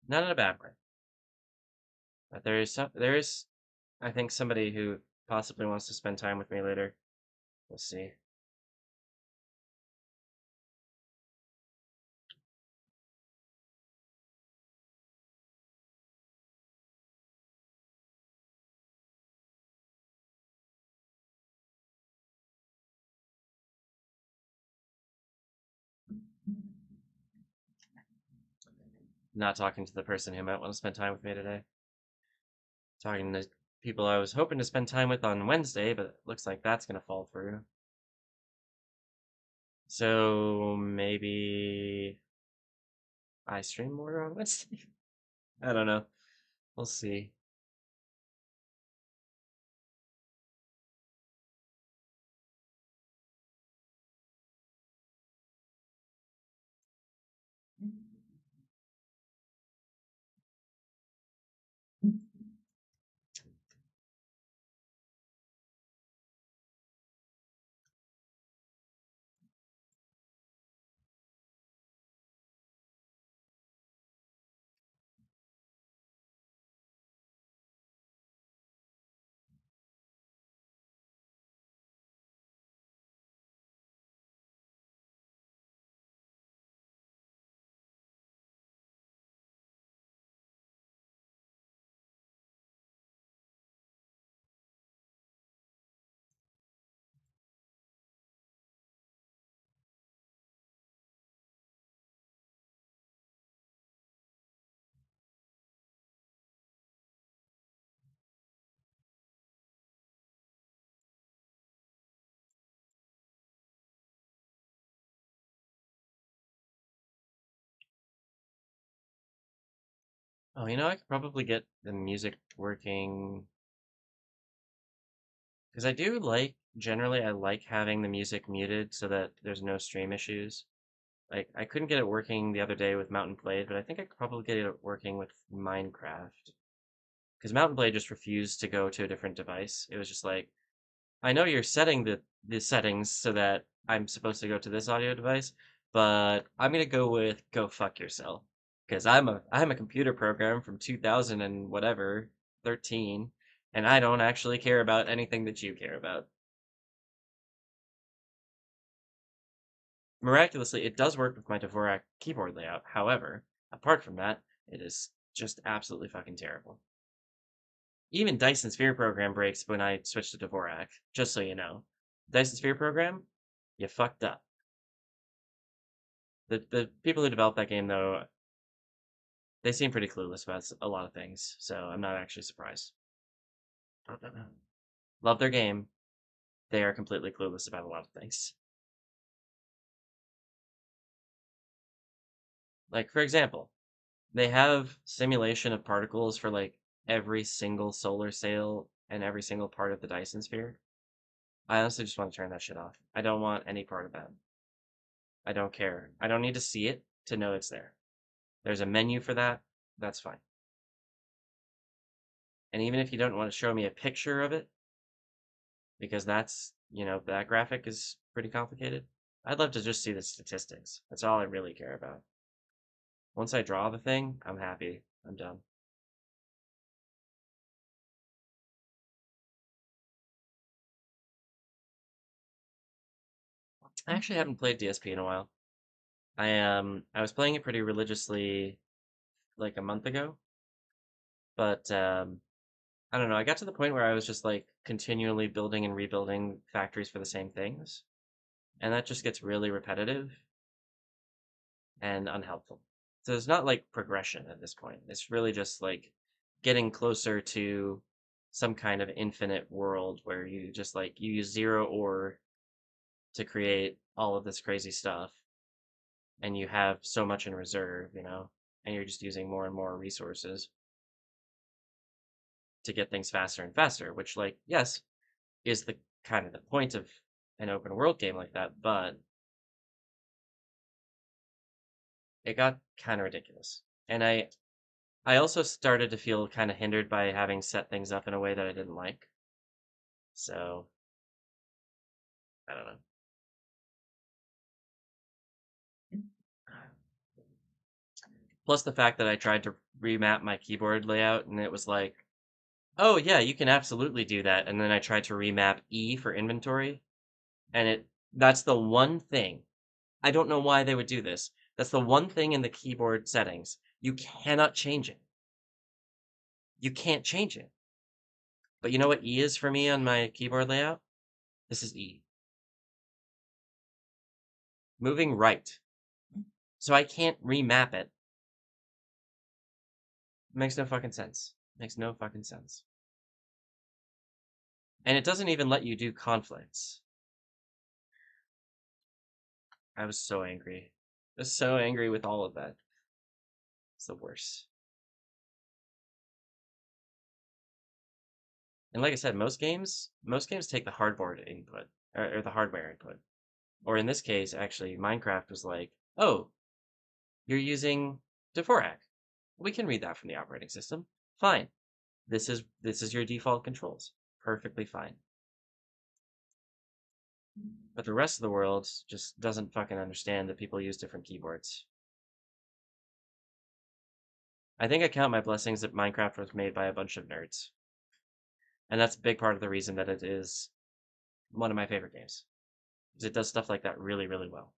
Not in a bad way. But there is, I think, somebody who possibly wants to spend time with me later. We'll see. Not talking to the person who might want to spend time with me today. Talking to people I was hoping to spend time with on Wednesday, but it looks like that's gonna fall through. So maybe I stream more on Wednesday. I don't know. We'll see. Oh, I could probably get the music working because generally, I like having the music muted so that there's no stream issues. Like, I couldn't get it working the other day with Mountain Blade, but I think I could probably get it working with Minecraft. Because Mountain Blade just refused to go to a different device. It was just like, I know you're setting the settings so that I'm supposed to go to this audio device, but I'm gonna go with go fuck yourself. Because I'm a computer program from 2000 and whatever, 13, and I don't actually care about anything that you care about. Miraculously, it does work with my Dvorak keyboard layout. However, apart from that, it is just absolutely fucking terrible. Even Dyson Sphere program breaks when I switch to Dvorak, just so you know. Dyson Sphere program, you fucked up. The people who developed that game though, They seem pretty clueless about a lot of things, so I'm not actually surprised. Love their game. They are completely clueless about a lot of things. Like, for example, they have simulation of particles for like every single solar sail and every single part of the Dyson sphere. I honestly just want to turn that shit off. I don't want any part of that. I don't care. I don't need to see it to know it's there. There's a menu for that. That's fine. And even if you don't want to show me a picture of it, because that's, that graphic is pretty complicated, I'd love to just see the statistics. That's all I really care about. Once I draw the thing, I'm happy. I'm done. I actually haven't played DSP in a while. I was playing it pretty religiously like a month ago, but I don't know. I got to the point where I was just like continually building and rebuilding factories for the same things, and that just gets really repetitive and unhelpful. So there's not like progression at this point. It's really just like getting closer to some kind of infinite world where you just like you use zero ore to create all of this crazy stuff and you have so much in reserve, and you're just using more and more resources to get things faster and faster, which like yes, is the kind of the point of an open world game like that, but it got kind of ridiculous. And I also started to feel kind of hindered by having set things up in a way that I didn't like. So, I don't know. Plus the fact that I tried to remap my keyboard layout and it was like, "Oh yeah, you can absolutely do that." And then I tried to remap E for inventory and that's the one thing. I don't know why they would do this. That's the one thing in the keyboard settings. You cannot change it. You can't change it. But you know what E is for me on my keyboard layout? This is E. Moving right. So I can't remap it. Makes no fucking sense. Makes no fucking sense. And it doesn't even let you do conflicts. I was so angry. I was so angry with all of that. It's the worst. And like I said, most games take the hardboard input or the hardware input. Or in this case, actually, Minecraft was like, "Oh, you're using Dvorak. We can read that from the operating system. Fine. This is your default controls. Perfectly fine." But the rest of the world just doesn't fucking understand that people use different keyboards. I think I count my blessings that Minecraft was made by a bunch of nerds. And that's a big part of the reason that it is one of my favorite games. Because it does stuff like that really, really well.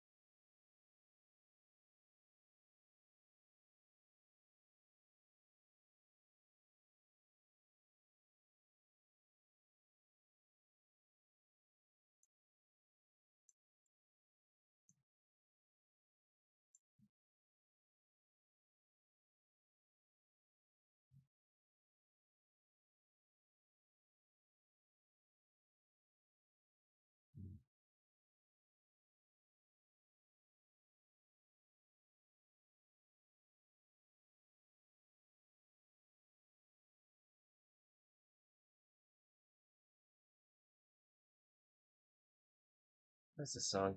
What's this song?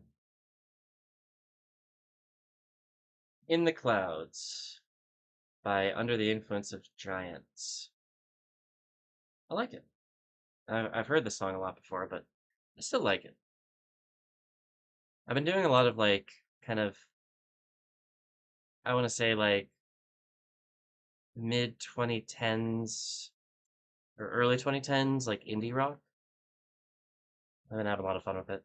In the Clouds by Under the Influence of Giants. I like it. I've heard this song a lot before, but I still like it. I've been doing a lot of like kind of I want to say like mid 2010s or early 2010s like indie rock. I've been having a lot of fun with it.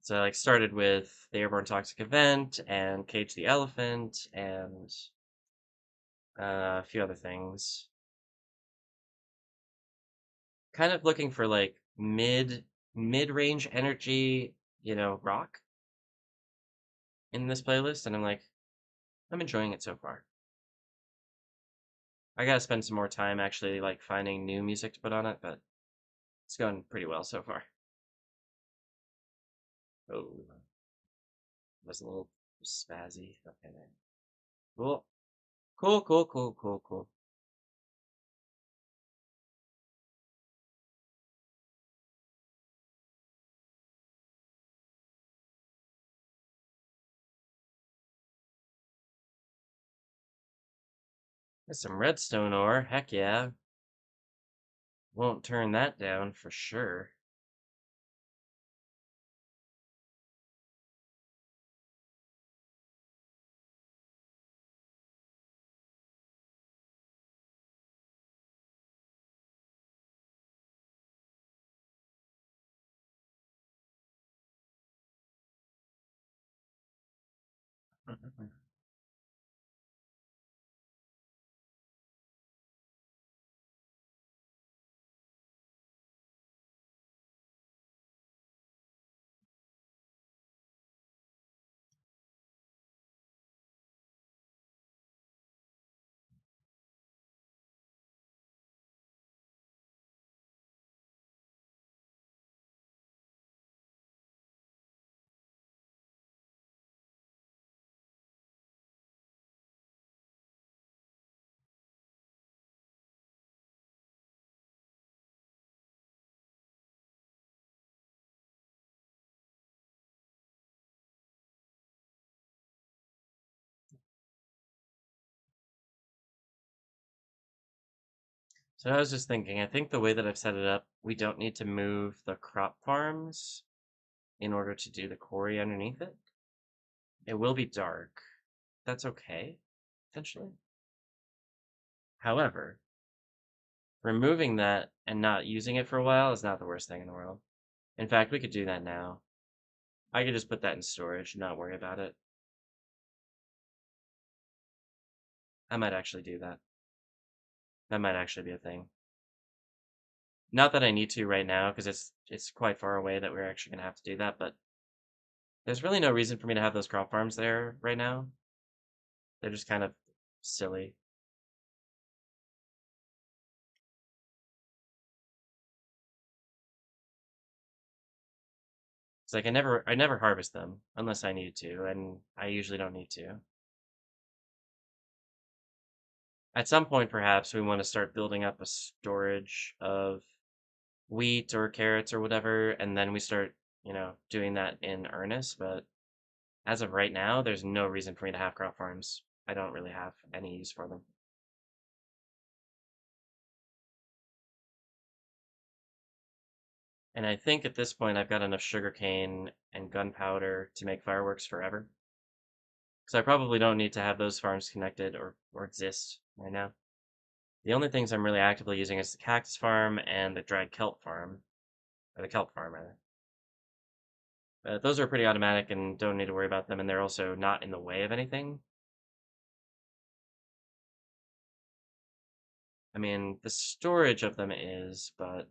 So I like started with the Airborne Toxic Event and Cage the Elephant and a few other things. kind of looking for like mid-range energy, rock in this playlist, and I'm enjoying it so far. I gotta spend some more time actually like finding new music to put on it, but it's going pretty well so far. Oh, was a little spazzy. Okay, cool, cool, cool, cool, cool, cool. There's some redstone ore. Heck yeah. Won't turn that down for sure. So I was just thinking, I think the way that I've set it up, we don't need to move the crop farms in order to do the quarry underneath it. It will be dark. That's okay, potentially. However, removing that and not using it for a while is not the worst thing in the world. In fact, we could do that now. I could just put that in storage and not worry about it. I might actually do that. That might actually be a thing. Not that I need to right now, because it's quite far away that we're actually gonna have to do that, but there's really no reason for me to have those crop farms there right now. They're just kind of silly. It's like I never harvest them unless I need to, and I usually don't need to. At some point, perhaps we want to start building up a storage of wheat or carrots or whatever, and then we start, doing that in earnest. But as of right now, there's no reason for me to have crop farms. I don't really have any use for them. And I think at this point I've got enough sugarcane and gunpowder to make fireworks forever. Because I probably don't need to have those farms connected or exist right now. The only things I'm really actively using is the cactus farm and the dried kelp farm. Or the kelp farm, rather. Those are pretty automatic and don't need to worry about them, and they're also not in the way of anything. I mean, the storage of them is, but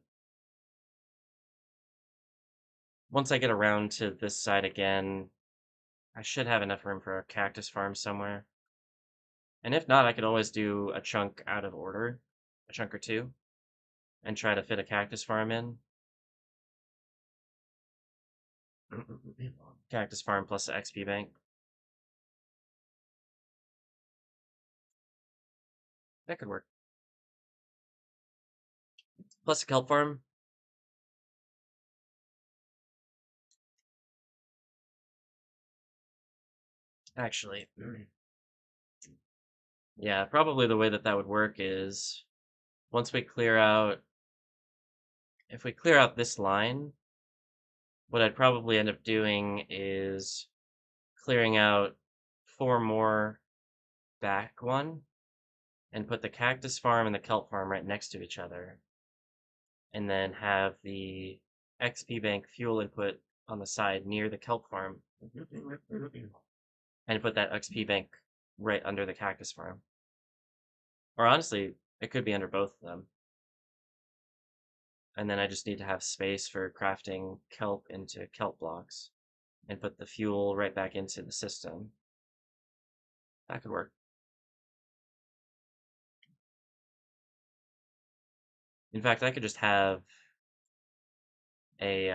once I get around to this side again, I should have enough room for a cactus farm somewhere. And if not, I could always do a chunk out of order, a chunk or two, and try to fit a cactus farm in. Cactus farm plus the XP bank. That could work. Plus a kelp farm. Actually, yeah, probably the way that that would work is once we clear out, if we clear out this line, what I'd probably end up doing is clearing out 4 more back one and put the cactus farm and the kelp farm right next to each other, and then have the XP bank fuel input on the side near the kelp farm, and put that XP bank right under the cactus farm. Or honestly, it could be under both of them. and then I just need to have space for crafting kelp into kelp blocks and put the fuel right back into the system. That could work. In fact, I could just have a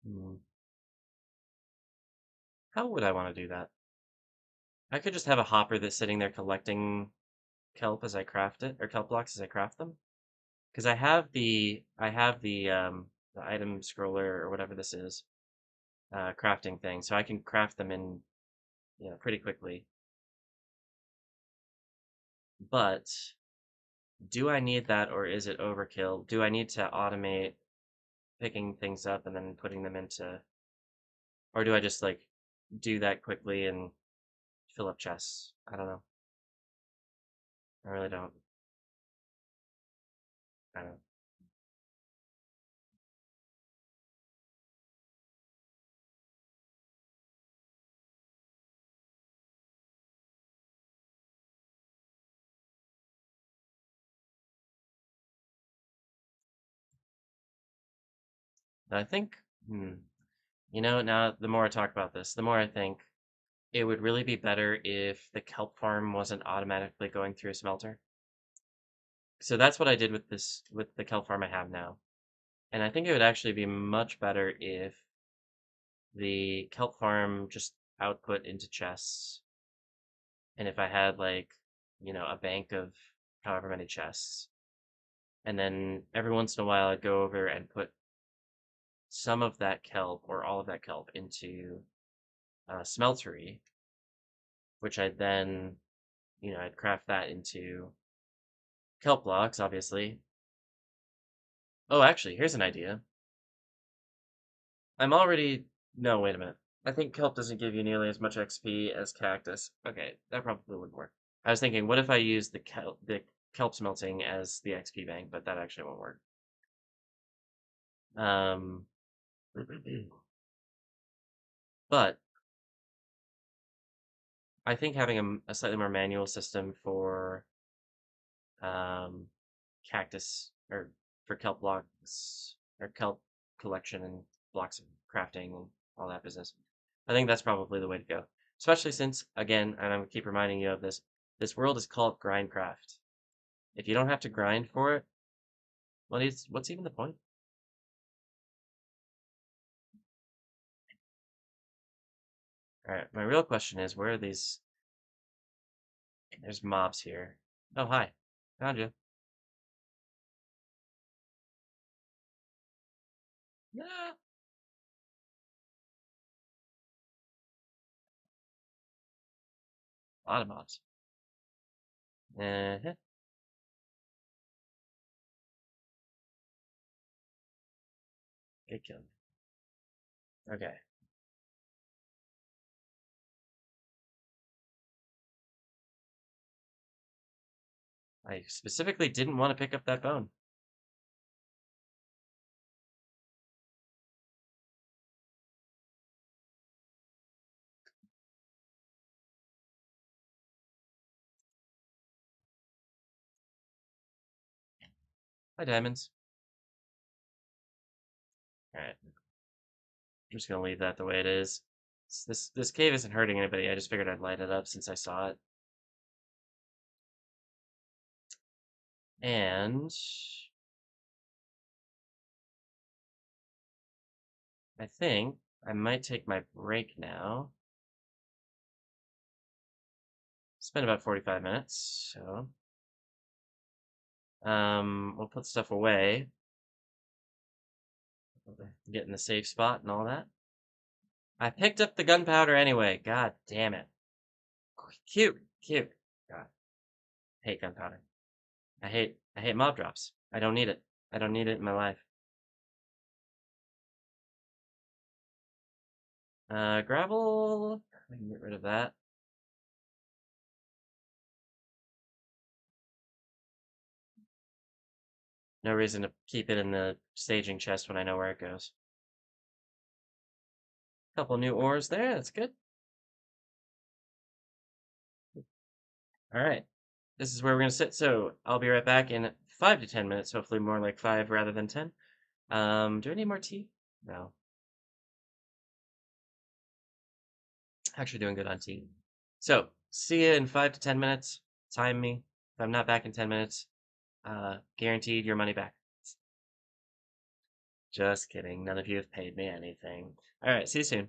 hmm, how would I want to do that? I could just have a hopper that's sitting there collecting kelp as I craft it, or kelp blocks as I craft them. Because I have the item scroller or whatever this is, crafting thing, so I can craft them in pretty quickly. But do I need that, or is it overkill? Do I need to automate picking things up and then putting them into, or do I just like do that quickly and fill up chests? I don't know. I really don't. I don't. I think, hmm, now the more I talk about this, the more I think it would really be better if the kelp farm wasn't automatically going through a smelter. So that's what I did with the kelp farm I have now. And I think it would actually be much better if the kelp farm just output into chests. And if I had like, a bank of however many chests. And then every once in a while I'd go over and put some of that kelp or all of that kelp into a smeltery, which I'd then, I'd craft that into kelp blocks, obviously. Oh, actually, here's an idea. I'm already. No, wait a minute. I think kelp doesn't give you nearly as much XP as cactus. Okay, that probably wouldn't work. I was thinking, what if I use the kelp smelting as the XP bank, but that actually won't work. Um, but I think having a slightly more manual system for um, cactus or for kelp blocks or kelp collection and blocks of crafting and all that business. I think that's probably the way to go. Especially since, again, and I'm gonna keep reminding you of this, this world is called GrindCraft. If you don't have to grind for it, what's even the point? Alright, my real question is, where are these? There's mobs here. Oh, hi. Found you. Yeah, a lot of mobs. Uh-huh. Good kill. Okay. I specifically didn't want to pick up that bone. Hi, diamonds. Alright. I'm just gonna leave that the way it is. This cave isn't hurting anybody. I just figured I'd light it up since I saw it. And I think I might take my break now. Spend about 45 minutes, so we'll put stuff away. Get in the safe spot and all that. I picked up the gunpowder anyway. God damn it. Cute, cute. God, hate gunpowder. I hate mob drops. I don't need it. I don't need it in my life. Gravel. I can get rid of that. No reason to keep it in the staging chest when I know where it goes. Couple new ores there. That's good. All right. This is where we're gonna sit. So I'll be right back in 5 to 10 minutes, hopefully more like 5 rather than 10. Do I need more tea? No. Actually doing good on tea. So, see you in 5 to 10 minutes. Time me. If I'm not back in 10 minutes, guaranteed your money back. Just kidding. None of you have paid me anything. All right, see you soon.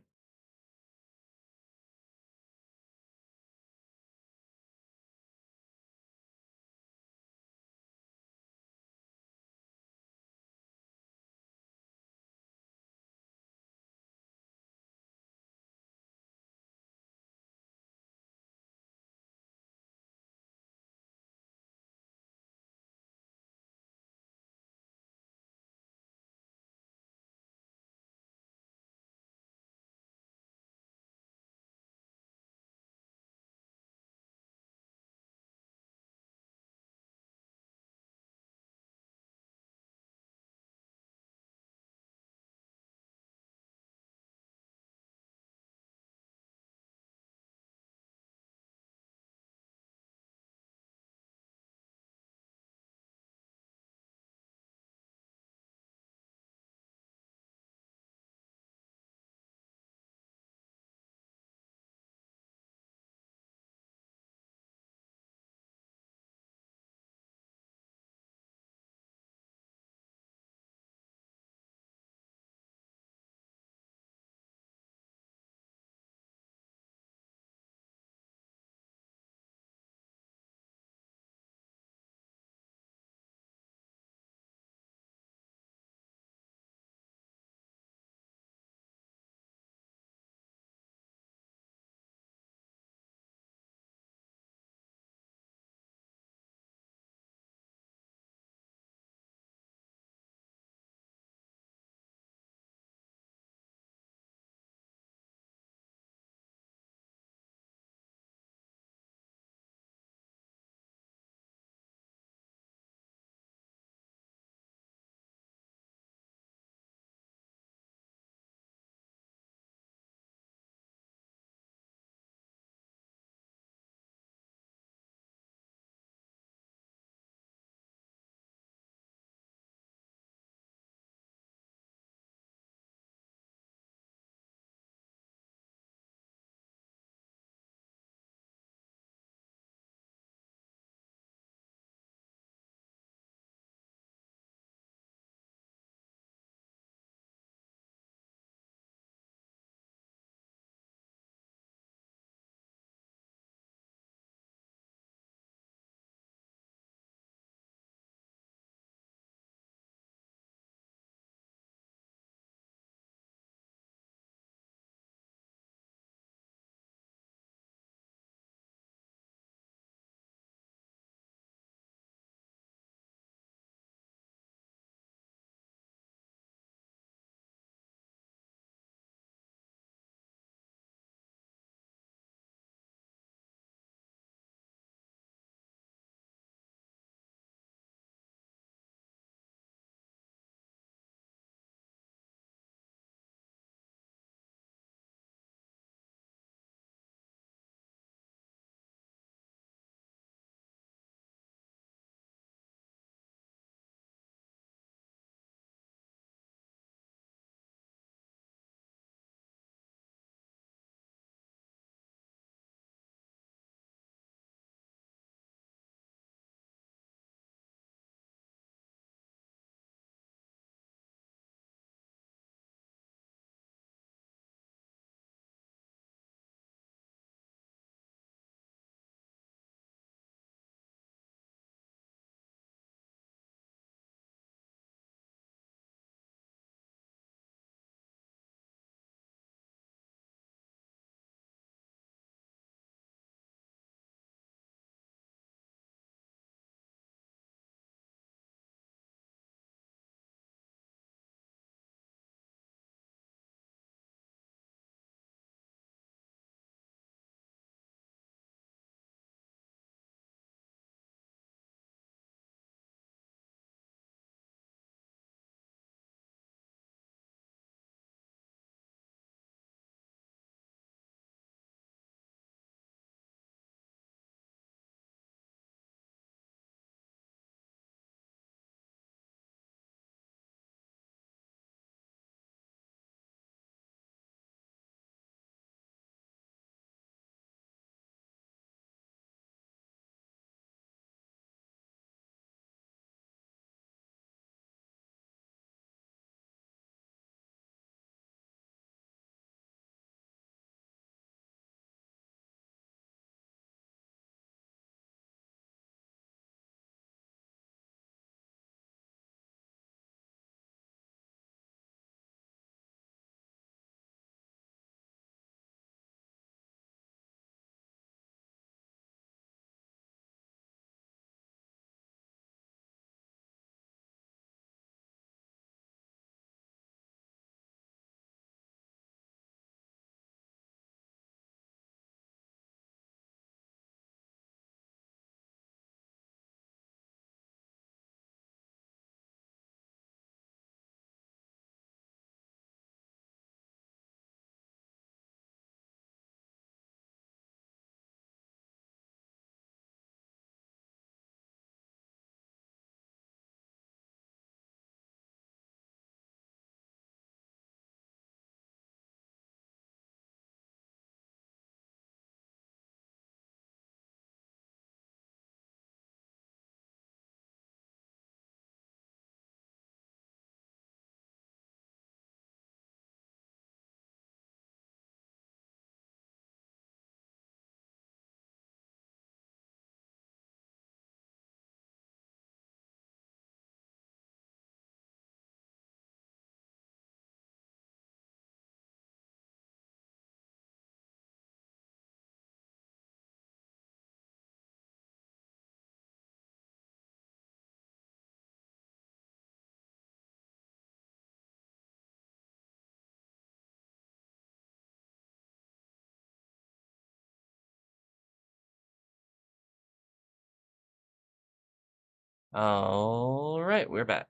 All right, we're back.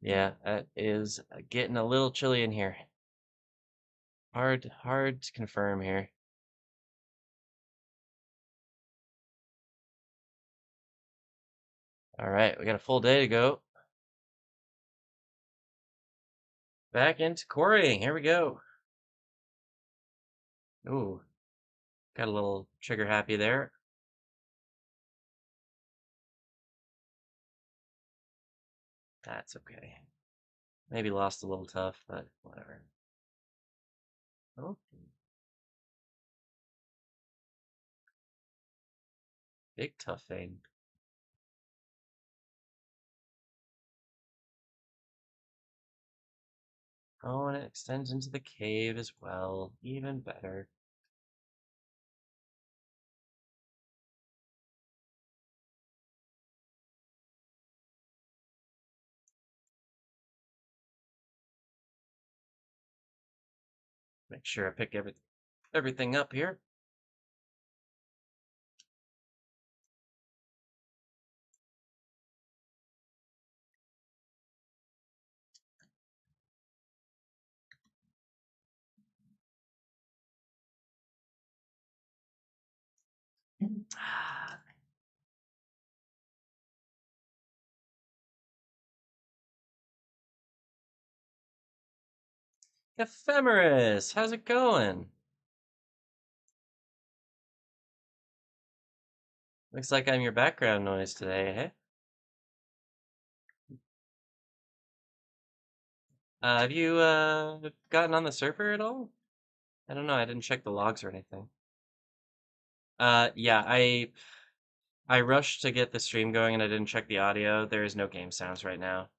Yeah, it is getting a little chilly in here. Hard to confirm here. All right, we got a full day to go. Back into quarrying. Here we go. Ooh, got a little trigger happy there. That's okay. Maybe lost a little tough, but whatever. Oh, big tough thing. Oh, and it extends into the cave as well. Even better. Make sure I pick everything up here. Ephemeris, how's it going? Looks like I'm your background noise today, hey? Have you gotten on the server at all? I don't know, I didn't check the logs or anything. Yeah, I rushed to get the stream going and I didn't check the audio. There is no game sounds right now.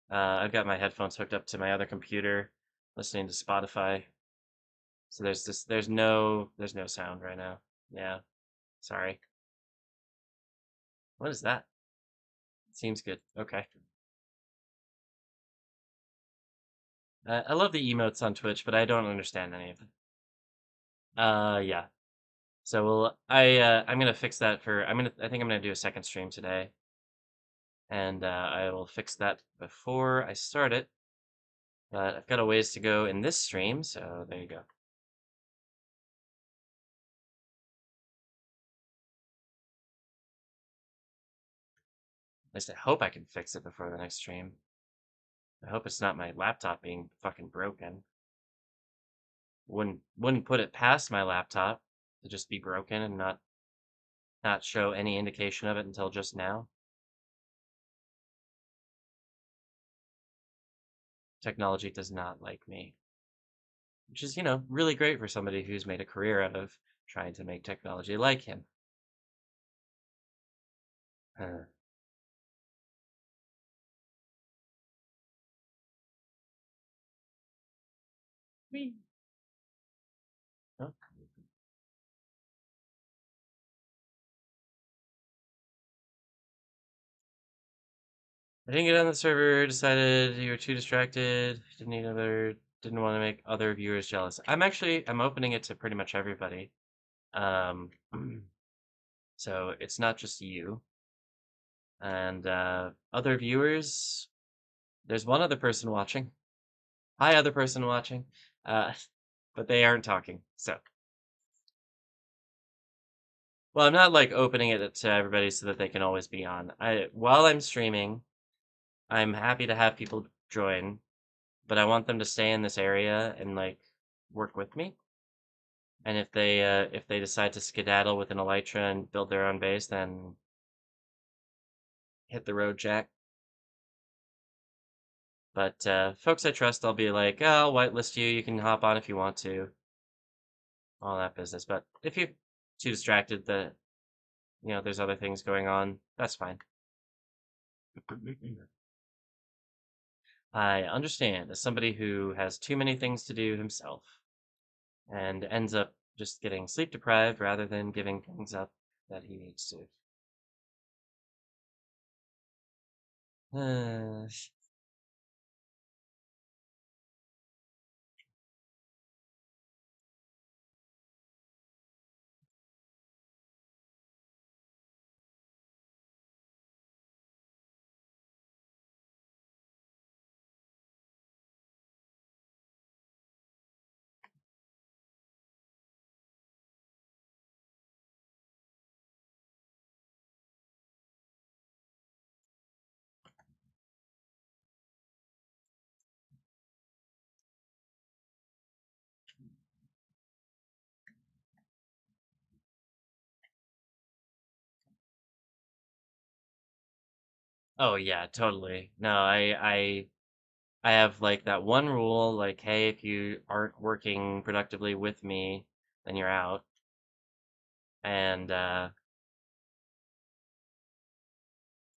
I've got my headphones hooked up to my other computer, listening to Spotify. So there's no sound right now. Yeah, sorry. What is that? Seems good. Okay. I love the emotes on Twitch, but I don't understand any of them. Yeah. So I'm gonna fix that for I think I'm gonna do a second stream today, and I will fix that before I start it. But I've got a ways to go in this stream, so there you go. At least I hope I can fix it before the next stream. I hope it's not my laptop being fucking broken. Wouldn't put it past my laptop to just be broken and not show any indication of it until just now. Technology does not like me, which is, really great for somebody who's made a career out of trying to make technology like him. Uh, Whee! Oh, I didn't get on the server, decided you were too distracted, didn't want to make other viewers jealous. I'm opening it to pretty much everybody. Um, so it's not just you. And other viewers, there's one other person watching. Hi, other person watching. Uh, but they aren't talking. So, well, I'm not like opening it to everybody so that they can always be on. While I'm streaming, I'm happy to have people join, but I want them to stay in this area and like work with me. And if they decide to skedaddle with an elytra and build their own base, then hit the road, Jack. But folks I trust, I'll be like, oh, I'll whitelist you. You can hop on if you want to. All that business. But if you're too distracted that there's other things going on, that's fine. I understand as somebody who has too many things to do himself and ends up just getting sleep deprived rather than giving things up that he needs to. Uh, Oh yeah, totally. No, I have like that one rule, like, hey, if you aren't working productively with me, then you're out. And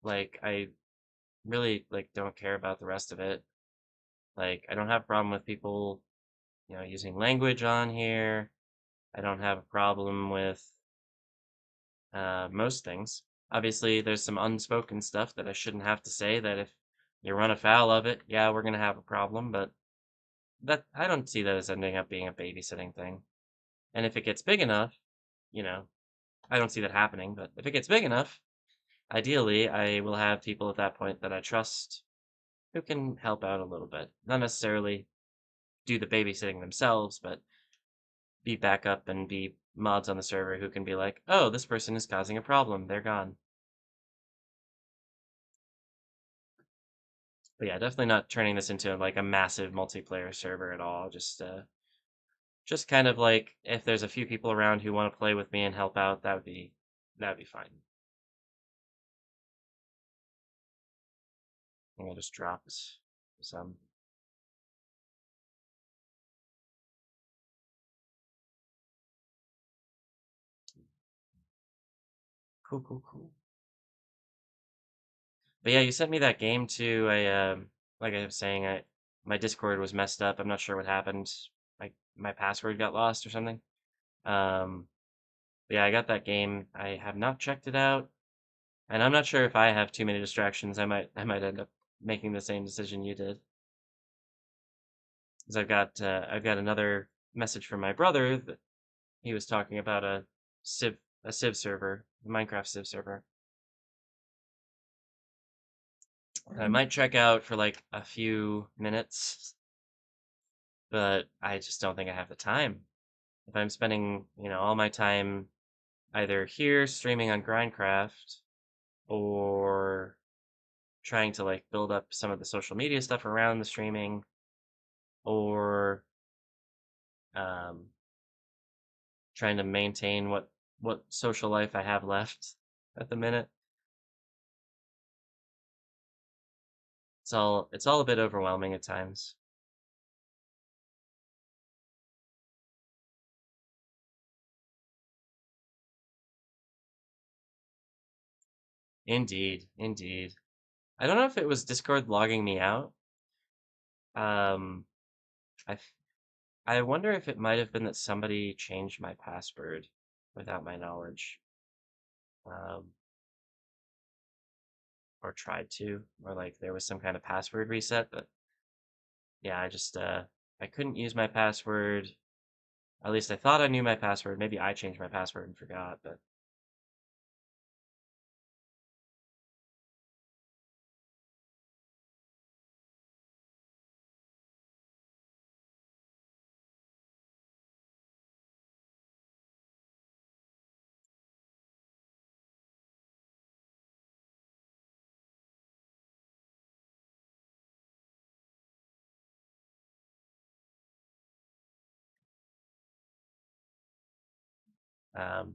like I really like don't care about the rest of it. Like I don't have a problem with people, using language on here. I don't have a problem with most things. Obviously, there's some unspoken stuff that I shouldn't have to say that if you run afoul of it, yeah, we're gonna have a problem, but that I don't see that as ending up being a babysitting thing. And if it gets big enough, you know, I don't see that happening, but if it gets big enough, ideally, I will have people at that point that I trust who can help out a little bit. Not necessarily do the babysitting themselves, but be backup and be mods on the server who can be like, oh, this person is causing a problem. They're gone. But yeah, definitely not turning this into like a massive multiplayer server at all. Just kind of like if there's a few people around who want to play with me and help out, that would be fine. I think I just dropped some. Cool, cool, cool. But yeah, you sent me that game too. Like I was saying, my Discord was messed up. I'm not sure what happened. Like my password got lost or something. Um, but yeah, I got that game. I have not checked it out, and I'm not sure if I have too many distractions. I might end up making the same decision you did. Because I've got another message from my brother that he was talking about a Civ server, a Minecraft Civ server. And I might check out for like a few minutes, but I just don't think I have the time. If I'm spending, all my time either here streaming on GrindCraft or trying to like build up some of the social media stuff around the streaming or um, trying to maintain what social life I have left at the minute, it's all a bit overwhelming at times. Indeed, indeed. I don't know if it was Discord logging me out. Um, I I wonder if it might have been that somebody changed my password without my knowledge, um, or tried to, or like there was some kind of password reset. But yeah, I couldn't use my password. At least I thought I knew my password. Maybe I changed my password and forgot. But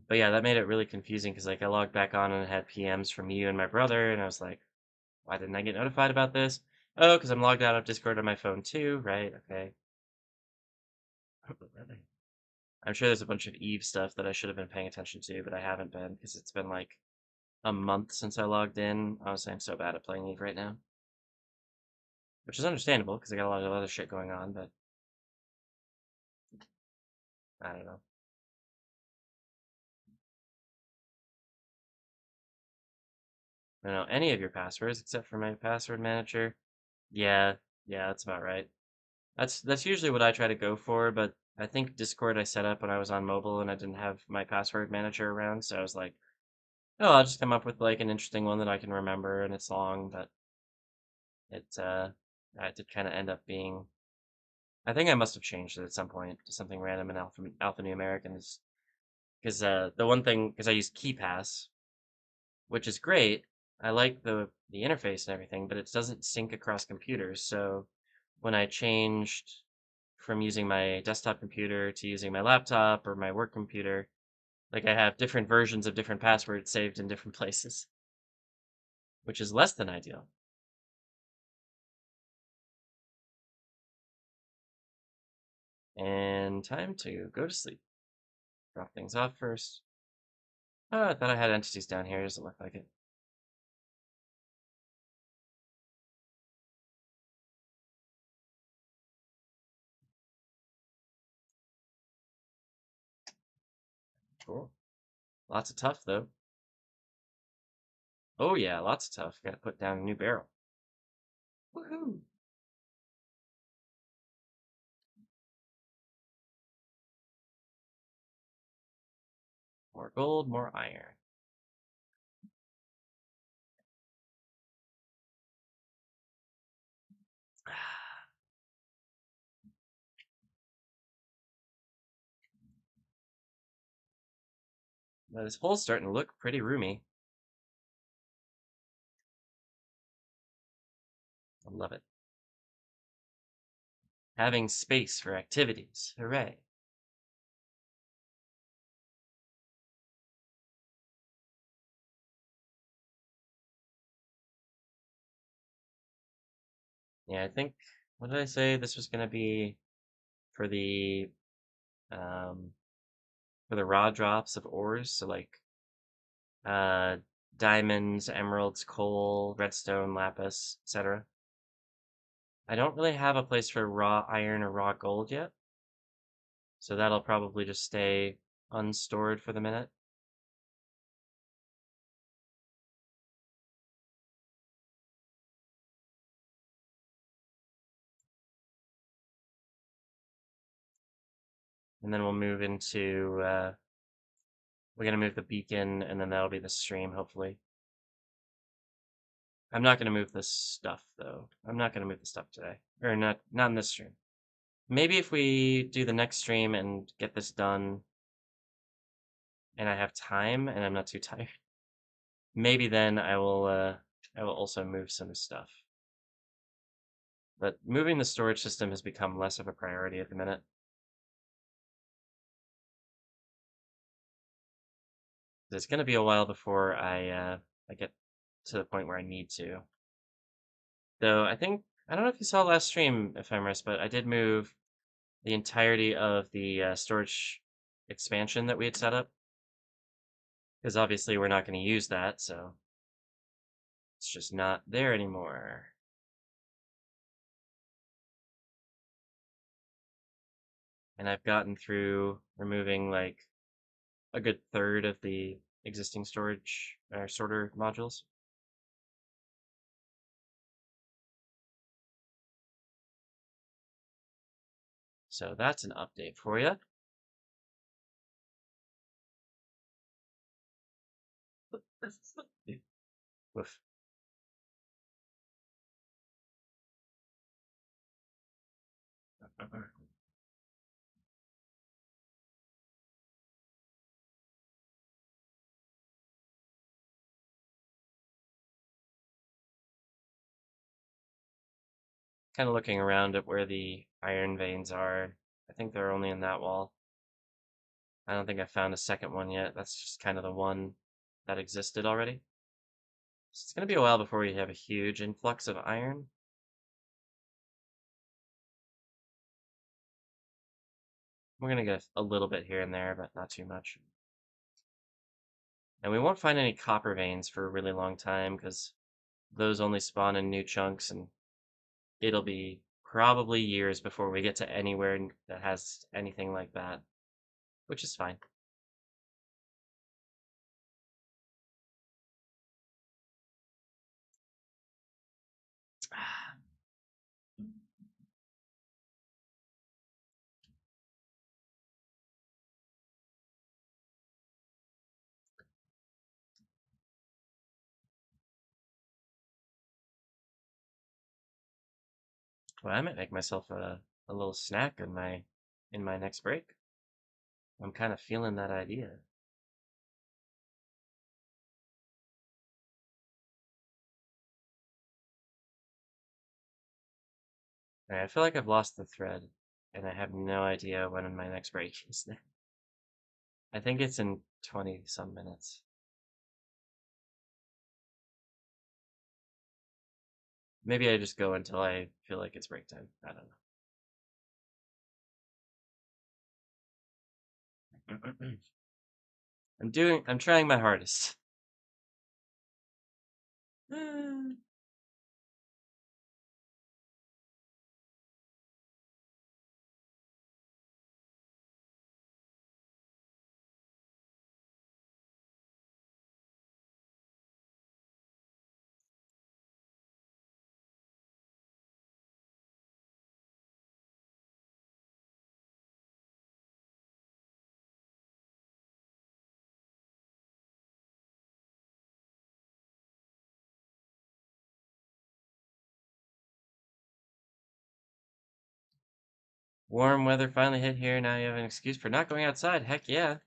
but yeah, that made it really confusing because like I logged back on and it had PMs from you and my brother, and I was like, why didn't I get notified about this? Oh, because I'm logged out of Discord on my phone too, right? Okay. I'm sure there's a bunch of Eve stuff that I should have been paying attention to, but I haven't been because it's been like a month since I logged in. Honestly, I'm so bad at playing Eve right now, which is understandable because I got a lot of other shit going on, but I don't know. I don't know any of your passwords except for my password manager. Yeah, yeah, that's about right. That's usually what I try to go for, but I think Discord I set up when I was on mobile and I didn't have my password manager around, so I was like, oh, I'll just come up with like an interesting one that I can remember and it's long, but it did kind of end up being. I think I must have changed it at some point to something random in alphanumeric, and because the one thing because I use KeyPass, which is great. I like the interface and everything, but it doesn't sync across computers. So when I changed from using my desktop computer to using my laptop or my work computer, like I have different versions of different passwords saved in different places. which is less than ideal. And time to go to sleep. Drop things off first. Oh, I thought I had entities down here. Doesn't look like it. Cool. Lots of tough, though. Oh, yeah, lots of tough. Gotta put down a new barrel. Woohoo! More gold, more iron. Now, this hole's starting to look pretty roomy. I love it. Having space for activities. Hooray. Yeah, I think, what did I say? This was going to be for um, the raw drops of ores. So like, uh, diamonds, emeralds, coal, redstone, lapis, etc. I don't really have a place for raw iron or raw gold yet. So that'll probably just stay unstored for the minute. And then we'll move into, we're going to move the beacon, and then that'll be the stream, hopefully. I'm not going to move this stuff, though. I'm not going to move the stuff today. Or not in this stream. Maybe if we do the next stream and get this done, and I have time, and I'm not too tired, maybe then I will also move some stuff. But moving the storage system has become less of a priority at the minute. It's going to be a while before I get to the point where I need to. Though I think, I don't know if you saw last stream, Ephemeris, but I did move the entirety of the storage expansion that we had set up. Because obviously we're not going to use that, so it's just not there anymore. And I've gotten through removing like a good third of the existing storage or sorter modules. So that's an update for you. Woof. Kind of looking around at where the iron veins are. I think they're only in that wall. I don't think I found a second one yet. That's just kind of the one that existed already. So it's going to be a while before we have a huge influx of iron. We're going to get a little bit here and there, but not too much. And we won't find any copper veins for a really long time because those only spawn in new chunks, and it'll be probably years before we get to anywhere that has anything like that, which is fine. Well, I might make myself a little snack in my next break. I'm kind of feeling that idea. I feel like I've lost the thread, and I have no idea when my next break is. I think it's in 20 some minutes. Maybe I just go until I feel like it's break time. I don't know. I'm trying my hardest. Warm weather finally hit here. Now you have an excuse for not going outside. Heck yeah.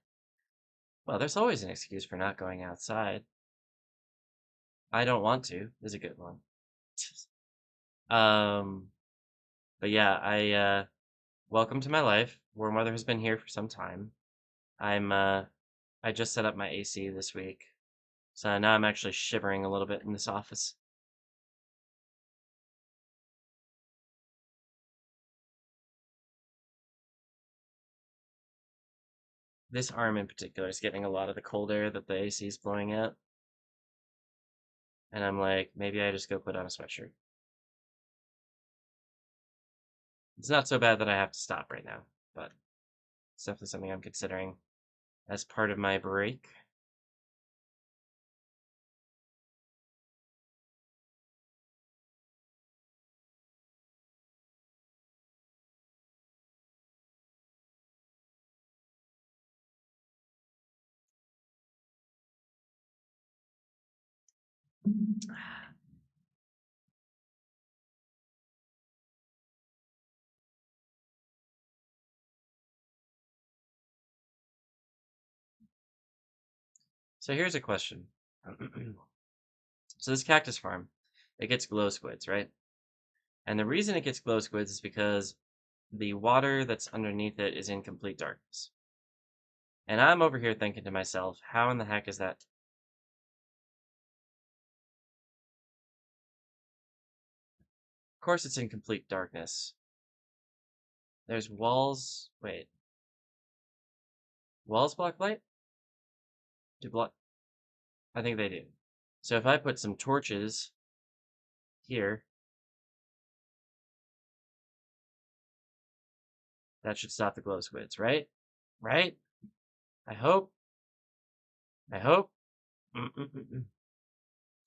Well, there's always an excuse for not going outside. I don't want to is a good one. Um, but yeah, welcome to my life. Warm weather has been here for some time. I just set up my AC this week, so now I'm actually shivering a little bit in this office. This arm in particular is getting a lot of the cold air that the AC is blowing out, and I'm like, maybe I just go put on a sweatshirt. It's not so bad that I have to stop right now, but it's definitely something I'm considering as part of my break. So here's a question. So this cactus farm, it gets glow squids, right? And the reason it gets glow squids is because the water that's underneath it is in complete darkness. And I'm over here thinking to myself, how in the heck is that? Of course it's in complete darkness. There's walls. Wait. Walls block light? Do block? I think they do. So if I put some torches here, that should stop the glow squids, right? Right? I hope. I hope. Mm-mm-mm-mm.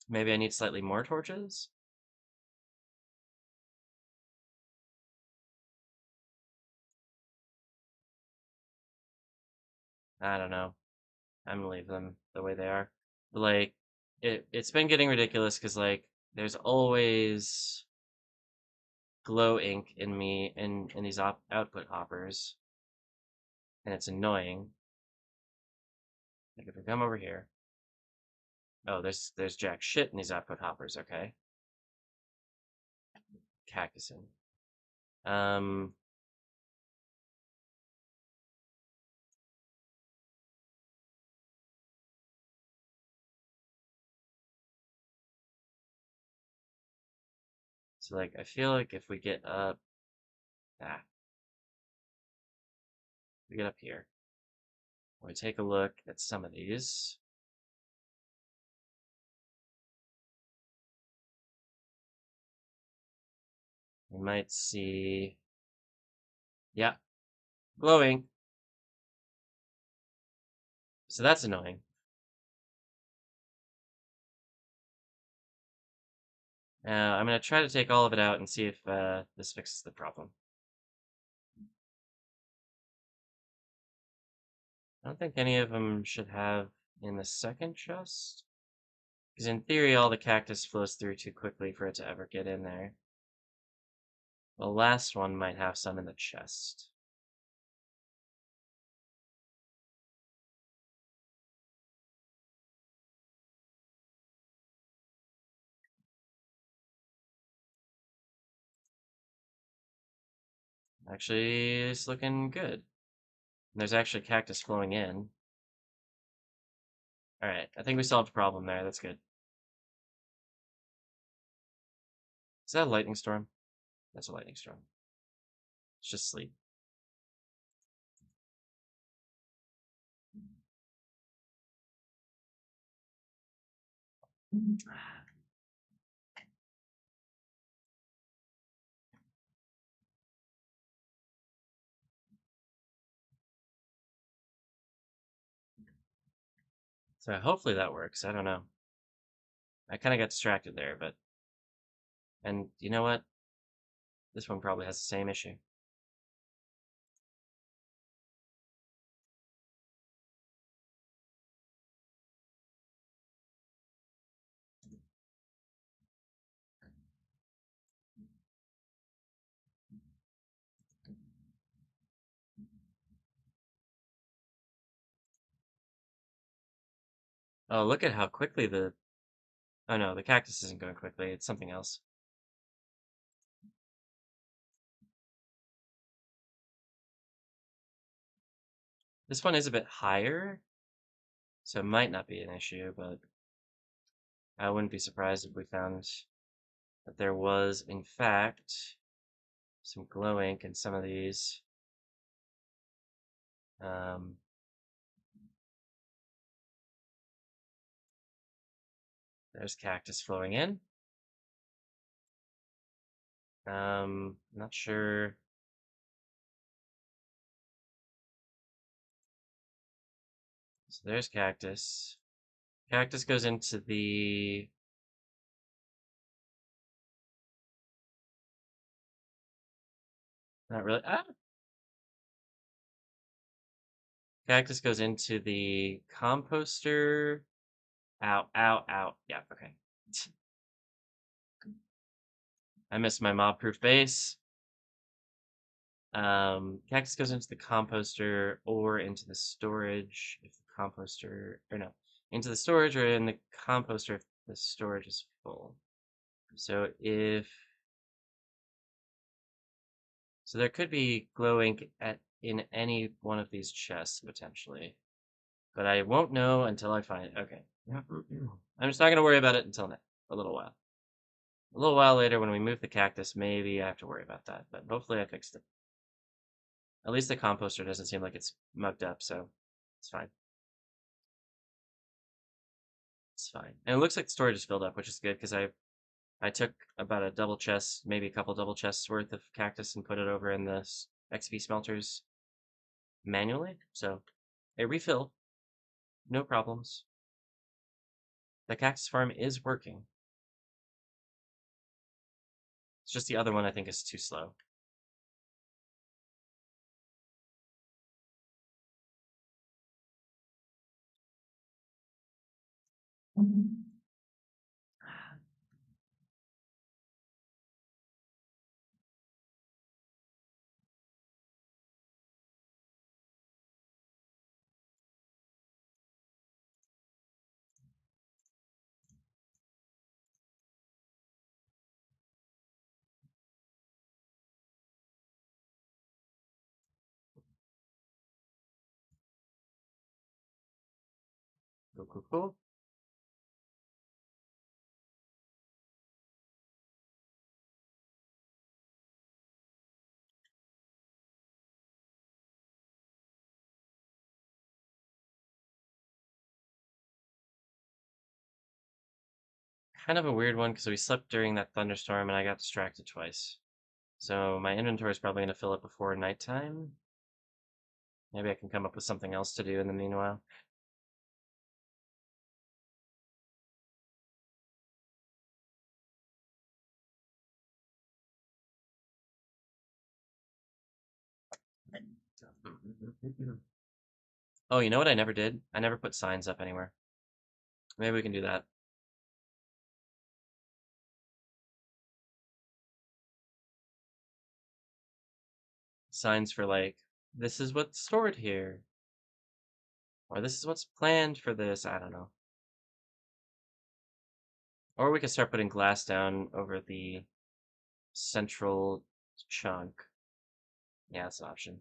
Maybe I need slightly more torches? I don't know. I'm gonna leave them the way they are. But like, it's been getting ridiculous because like, there's always glow ink in me in these output hoppers, and it's annoying. Like if I come over here, oh, there's jack shit in these output hoppers. Okay, cactusing. Um, so like I feel like if we get up, ah, we get up here. We take a look at some of these. We might see, yeah, glowing. So that's annoying. I'm going to try to take all of it out and see if this fixes the problem. I don't think any of them should have in the second chest. Because in theory, all the cactus flows through too quickly for it to ever get in there. The last one might have some in the chest. Actually, it's looking good. And there's actually cactus flowing in. Alright, I think we solved a problem there. That's good. Is that a lightning storm? That's a lightning storm. It's just sleep. So hopefully that works. I don't know. I kind of got distracted there, but... And you know what? This one probably has the same issue. Oh, look at how quickly the... Oh no, the cactus isn't going quickly. It's something else. This one is a bit higher, so it might not be an issue, but I wouldn't be surprised if we found that there was, in fact, some glow ink in some of these. There's cactus flowing in. Not sure. So there's cactus. Cactus goes into the... Not really. Ah! Cactus goes into the composter. Ow, ow, ow. Yeah, okay. I missed my mob-proof base. Cactus goes into the composter or into the storage if the composter, or no, into the storage or in the composter if the storage is full. So so there could be glow ink in any one of these chests potentially, but I won't know until I find it. Okay. I'm just not gonna worry about it until a little while. A little while later when we move the cactus, maybe I have to worry about that, but hopefully I fixed it. At least the composter doesn't seem like it's mugged up, so it's fine. It's fine. And it looks like the storage is filled up, which is good because I took about a double chest, maybe a couple double chests worth of cactus and put it over in the XP smelters manually. So a refill, no problems. The cactus farm is working. It's just the other one I think is too slow. Cool, cool, cool. Kind of a weird one because we slept during that thunderstorm and I got distracted twice. So my inventory is probably going to fill up before nighttime. Maybe I can come up with something else to do in the meanwhile. Oh, you know what I never did? I never put signs up anywhere. Maybe we can do that. Signs for like, this is what's stored here. Or this is what's planned for this, I don't know. Or we could start putting glass down over the central chunk. Yeah, that's an option.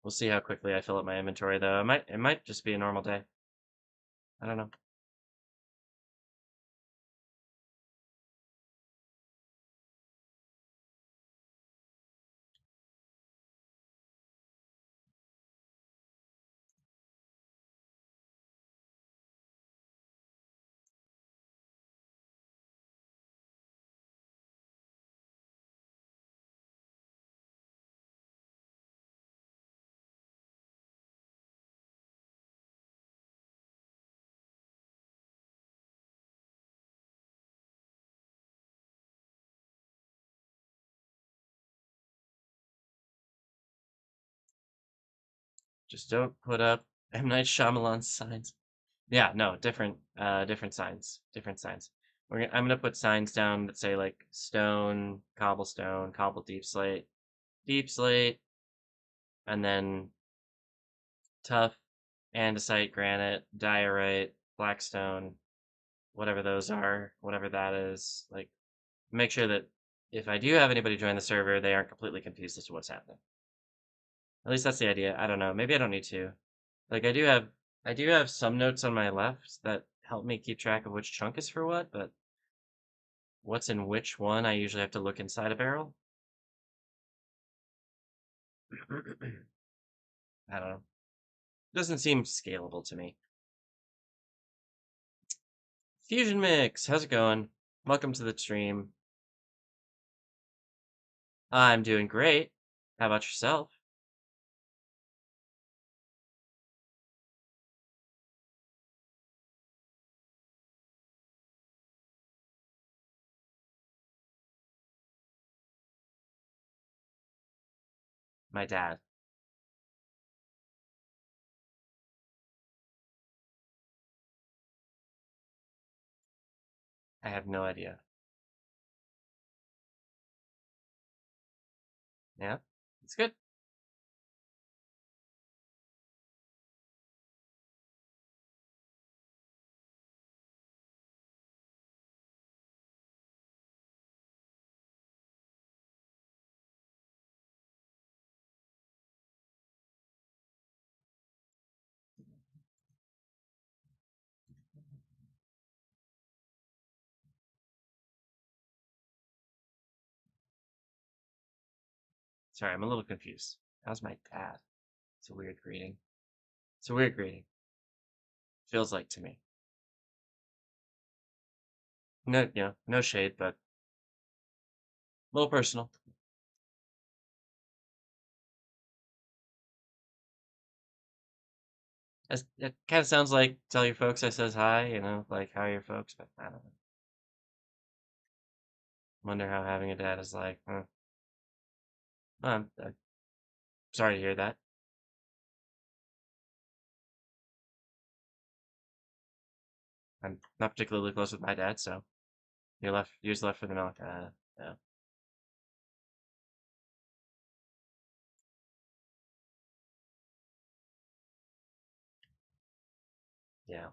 We'll see how quickly I fill up my inventory though. It might just be a normal day. I don't know. Just don't put up M. Night Shyamalan signs. Yeah, no, different signs. Different signs. I'm gonna put signs down that say like stone, cobble deep slate, and then tough, andesite, granite, diorite, blackstone, whatever those are, whatever that is. Like, make sure that if I do have anybody join the server, they aren't completely confused as to what's happening. At least that's the idea. I don't know. Maybe I don't need to. Like, I do have some notes on my left that help me keep track of which chunk is for what, but what's in which one, I usually have to look inside a barrel. I don't know. Doesn't seem scalable to me. Fusion Mix, how's it going? Welcome to the stream. I'm doing great. How about yourself? My dad. I have no idea. Yeah, it's good. Sorry, I'm a little confused. How's my dad? It's a weird greeting. It's a weird greeting. Feels like to me. No, no shade, but a little personal. It kind of sounds like tell your folks I says hi, like how are your folks, but I don't know. Wonder how having a dad is like. Huh. I'm sorry to hear that. I'm not particularly close with my dad, so years left for the milk. Yeah, yeah.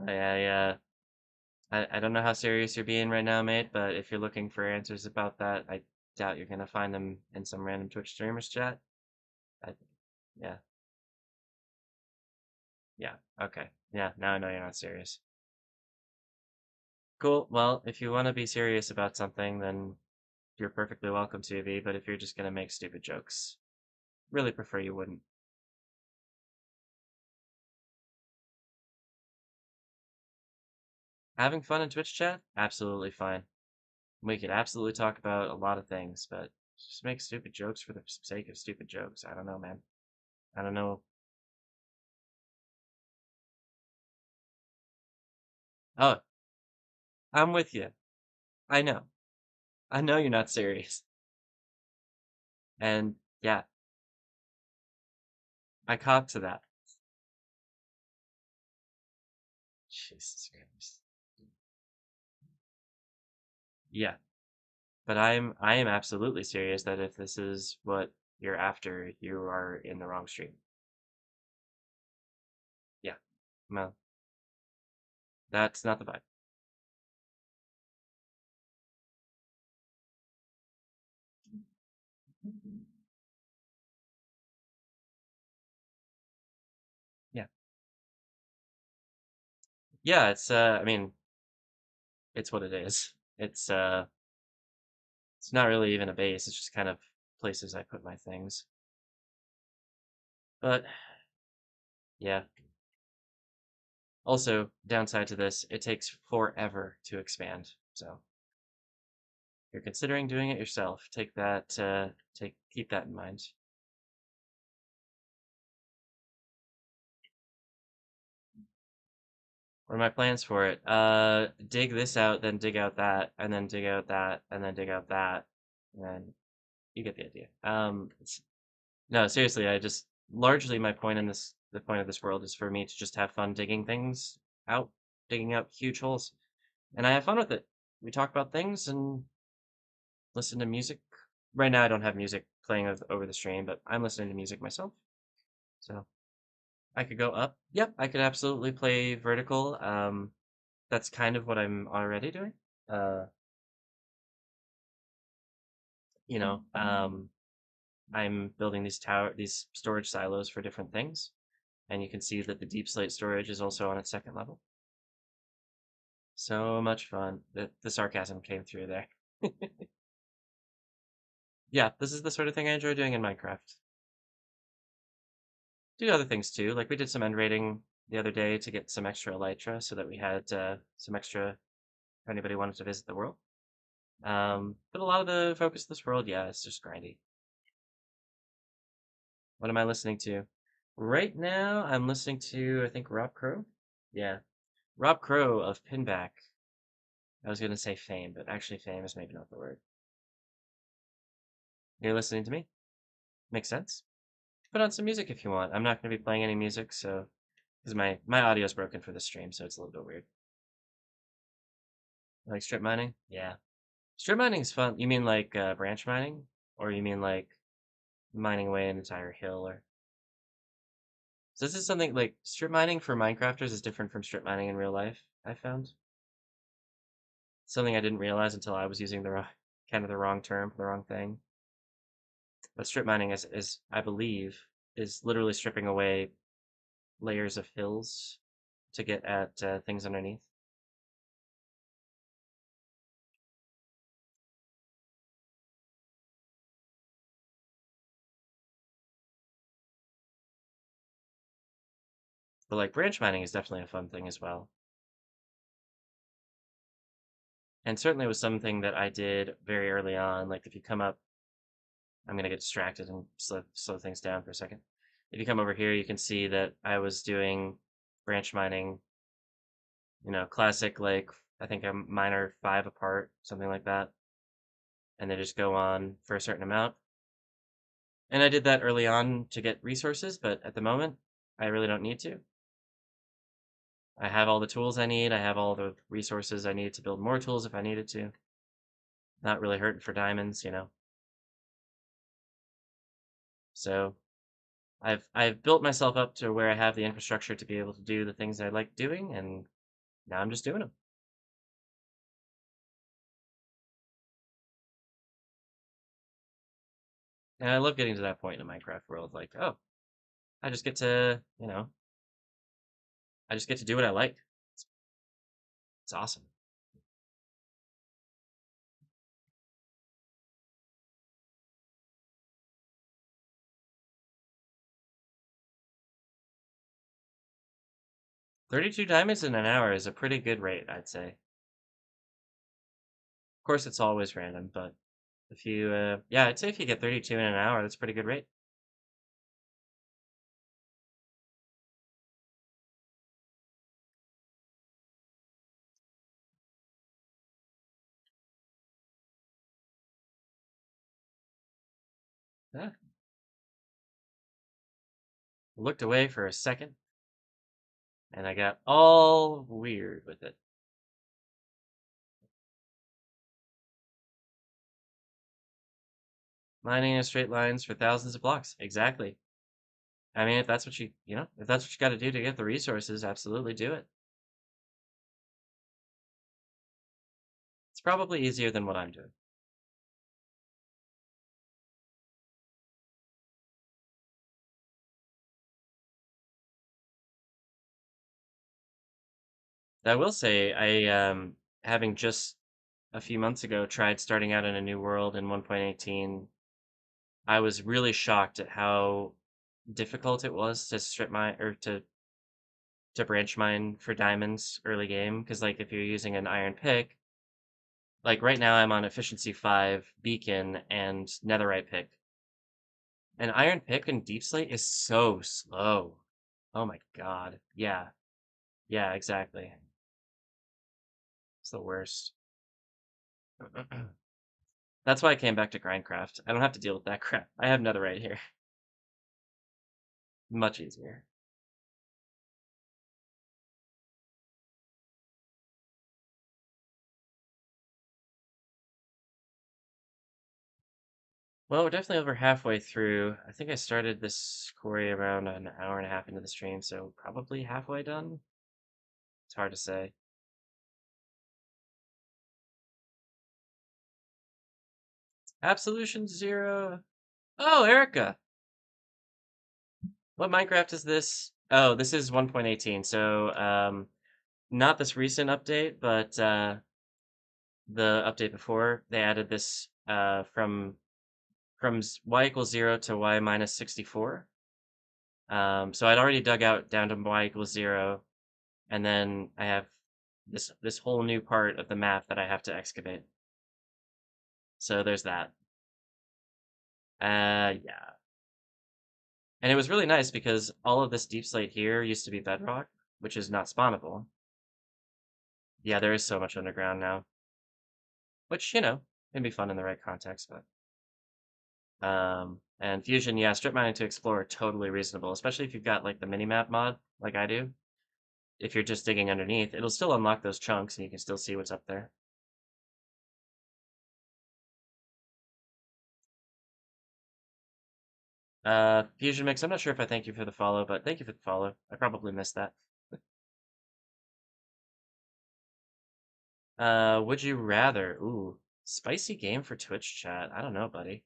I, I, uh, I don't know how serious you're being right now, mate, but if you're looking for answers about that, I doubt you're gonna find them in some random Twitch streamers chat. I, yeah, yeah, okay. Yeah, now I know you're not serious. Cool. Well, if you want to be serious about something, then you're perfectly welcome to be, but if you're just gonna make stupid jokes, really prefer you wouldn't. Having fun in Twitch chat? Absolutely fine. We could absolutely talk about a lot of things, but just make stupid jokes for the sake of stupid jokes. I don't know, man. I don't know. Oh, I'm with you. I know. I know you're not serious. And yeah, I caught to that. Jesus Christ. Yeah, but I am absolutely serious that if this is what you're after, you are in the wrong stream. Yeah. No, that's not the vibe. Yeah. Yeah, I mean, it's what it is. It's not really even a base, it's just kind of places I put my things. But yeah. Also, downside to this, it takes forever to expand. So, if you're considering doing it yourself, keep that in mind. What are my plans for it? Dig this out, then dig out that, and then dig out that, and then dig out that, and then you get the idea. No, seriously, I just largely my point in this the point of this world is for me to just have fun digging things out, digging out huge holes, and I have fun with it. We talk about things and listen to music. Right now, I don't have music playing over the stream, but I'm listening to music myself. So I could go up. Yep, I could absolutely play vertical. That's kind of what I'm already doing. Uh, you know, I'm building these storage silos for different things, and you can see that the deep slate storage is also on its second level. So much fun. The sarcasm came through there. Yeah, this is the sort of thing I enjoy doing in Minecraft. Do other things too, like we did some end raiding the other day to get some extra elytra so that we had some extra if anybody wanted to visit the world. But a lot of the focus of this world, yeah, it's just grindy. What am I listening to? Right now, I'm listening to, I think, Rob Crow. Yeah, Rob Crow of Pinback. I was going to say Fame, but actually Fame is maybe not the word. You're listening to me? Makes sense. Put on some music if you want. I'm not going to be playing any music, so because my audio is broken for the stream, so it's a little bit weird. Like strip mining? Yeah. Strip mining is fun. You mean like branch mining? Or you mean like mining away an entire hill? Or so this is something like strip mining for Minecrafters is different from strip mining in real life, I found. Something I didn't realize until I was using kind of the wrong term for the wrong thing. But strip mining is I believe, is literally stripping away layers of hills to get at things underneath. But like branch mining is definitely a fun thing as well. And certainly was something that I did very early on. Like if you come up, I'm gonna get distracted and slow things down for a second. If you come over here, you can see that I was doing branch mining, classic like I think a miner 5 apart, something like that. And they just go on for a certain amount. And I did that early on to get resources, but at the moment, I really don't need to. I have all the tools I need. I have all the resources I need to build more tools if I needed to. Not really hurting for diamonds. So I've built myself up to where I have the infrastructure to be able to do the things I like doing, and now I'm just doing them. And I love getting to that point in the Minecraft world, like, oh, I just get to, I just get to do what I like. It's awesome. 32 diamonds in an hour is a pretty good rate, I'd say. Of course, it's always random, but if you, yeah, I'd say if you get 32 in an hour, that's a pretty good rate. Yeah. Looked away for a second, and I got all weird with it. Mining in straight lines for thousands of blocks. Exactly. I mean, if that's what if that's what you got to do to get the resources, absolutely do it. It's probably easier than what I'm doing. I will say, having just a few months ago tried starting out in a new world in 1.18, I was really shocked at how difficult it was to strip mine or to branch mine for diamonds early game. Because like if you're using an iron pick, like right now I'm on efficiency 5 beacon and netherite pick. An iron pick in deep slate is so slow. Oh my god. Yeah. Yeah, exactly. It's the worst. That's why I came back to GrindCraft. I don't have to deal with that crap. I have netherite here. Much easier. Well, we're definitely over halfway through. I think I started this quarry around an hour and a half into the stream, so probably halfway done. It's hard to say. Absolution Zero. Oh, Erica. What Minecraft is this? Oh, this is 1.18. So, not this recent update, but the update before they added this from y equals 0 to y minus 64. So I'd already dug out down to y equals 0, and then I have this whole new part of the map that I have to excavate. So there's that. Yeah. And it was really nice because all of this deep slate here used to be bedrock, which is not spawnable. Yeah, there is so much underground now, which, can be fun in the right context, but and fusion, yeah, strip mining to explore totally reasonable, especially if you've got like the minimap mod like I do. If you're just digging underneath, it'll still unlock those chunks and you can still see what's up there. Fusion Mix, I'm not sure if I thank you for the follow, but thank you for the follow. I probably missed that. Would you rather? Ooh, spicy game for Twitch chat. I don't know, buddy.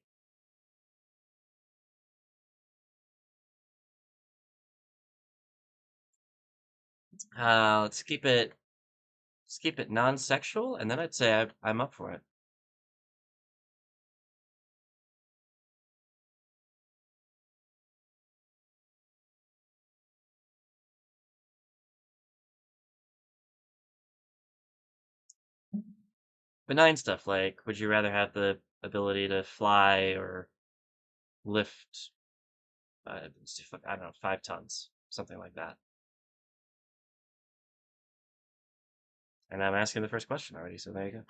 Let's keep it non-sexual, and then I'd say I'm up for it. Benign stuff like, would you rather have the ability to fly or lift, I don't know, 5 tons, something like that. And I'm asking the first question already, so there you go.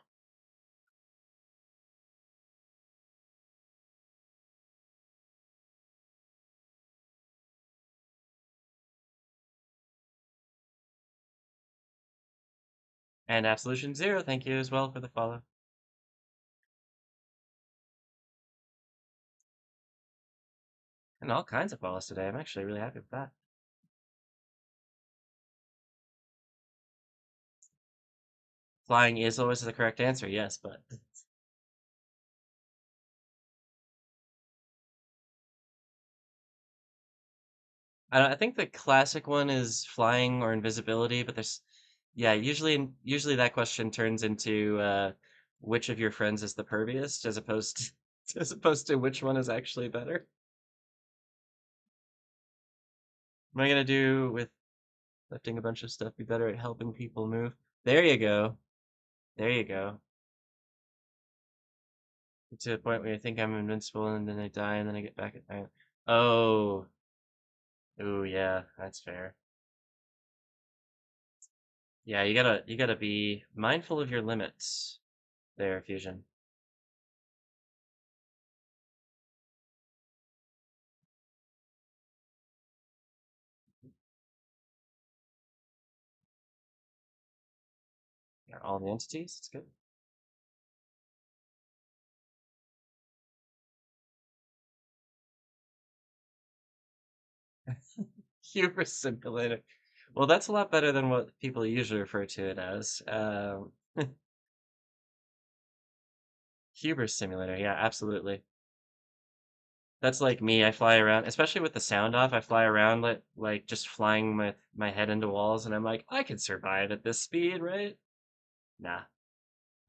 And Absolution Zero, thank you as well for the follow. And all kinds of follows today. I'm actually really happy with that. Flying is always the correct answer, yes, but I think the classic one is flying or invisibility, but yeah, usually that question turns into which of your friends is the perviest, as opposed to, as opposed to which one is actually better. What am I gonna do with lifting a bunch of stuff? Be better at helping people move. There you go. There you go. To the point where you think I'm invincible, and then I die, and then I get back at my. Oh, oh yeah, that's fair. Yeah, you gotta be mindful of your limits there, Fusion. Yeah, all the entities, it's good. Hubris Simulator. Well, that's a lot better than what people usually refer to it as. Hubris Simulator, yeah, absolutely. That's like me. I fly around, especially with the sound off. I fly around like just flying with my head into walls, and I'm like, I can survive at this speed, right? Nah.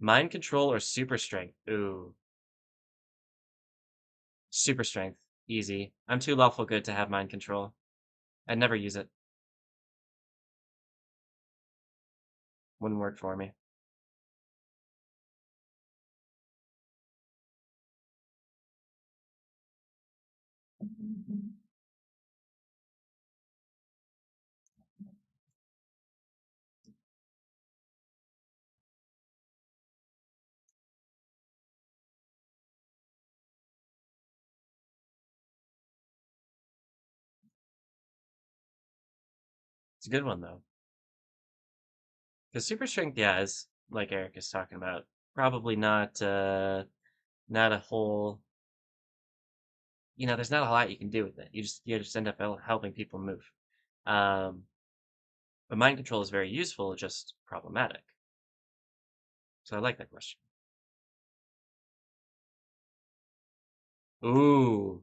Mind control or super strength? Ooh, super strength, easy. I'm too lawful good to have mind control. I'd never use it. Wouldn't work for me. It's a good one though. Because super strength, yeah, is like Eric is talking about, probably not a whole. There's not a lot you can do with it. You just end up helping people move. Um, but mind control is very useful, just problematic. So I like that question. Ooh,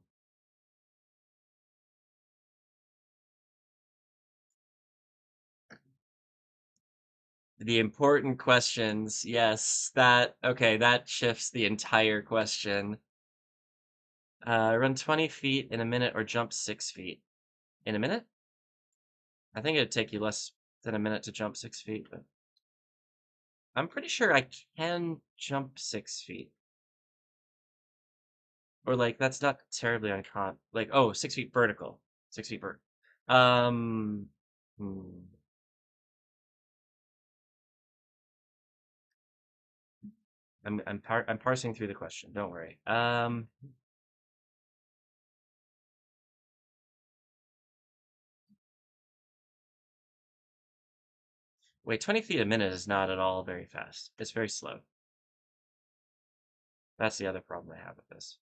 the important questions. Yes, that shifts the entire question. Run 20 feet in a minute or jump 6 feet in a minute? I think it'd take you less than a minute to jump 6 feet, but I'm pretty sure I can jump 6 feet. Or like that's not terribly uncommon. Like, oh, 6 feet vertical. 6 feet vert. Um, hmm. I'm parsing through the question. Don't worry. Wait, 20 feet a minute is not at all very fast. It's very slow. That's the other problem I have with this.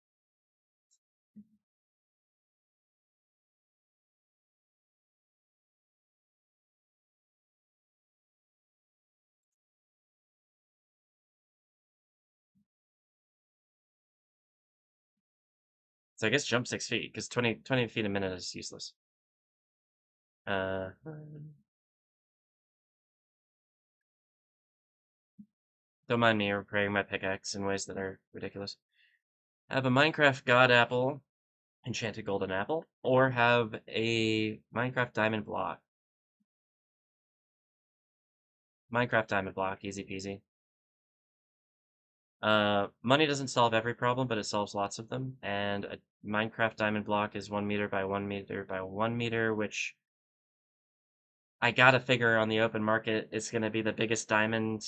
So I guess jump 6 feet because 20 feet a minute is useless. Uh, don't mind me repairing my pickaxe in ways that are ridiculous. Have a Minecraft God Apple, Enchanted Golden Apple, or have a Minecraft Diamond Block. Minecraft Diamond Block, easy peasy. Money doesn't solve every problem, but it solves lots of them. And a Minecraft Diamond Block is 1 meter by 1 meter by 1 meter, which I gotta figure on the open market is gonna be the biggest diamond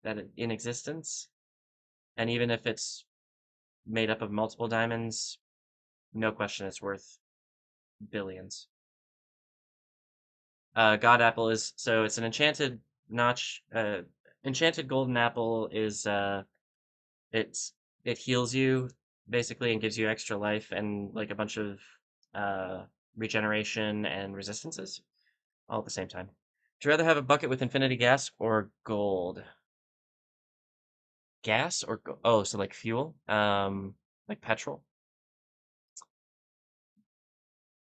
in existence. And even if it's made up of multiple diamonds, no question it's worth billions. God Apple is so it's an enchanted notch. Enchanted Golden Apple is it's it heals you basically and gives you extra life and like a bunch of uh, regeneration and resistances all at the same time. Would you rather have a bucket with infinity gas or gold? Gas or oh, so like fuel, like petrol.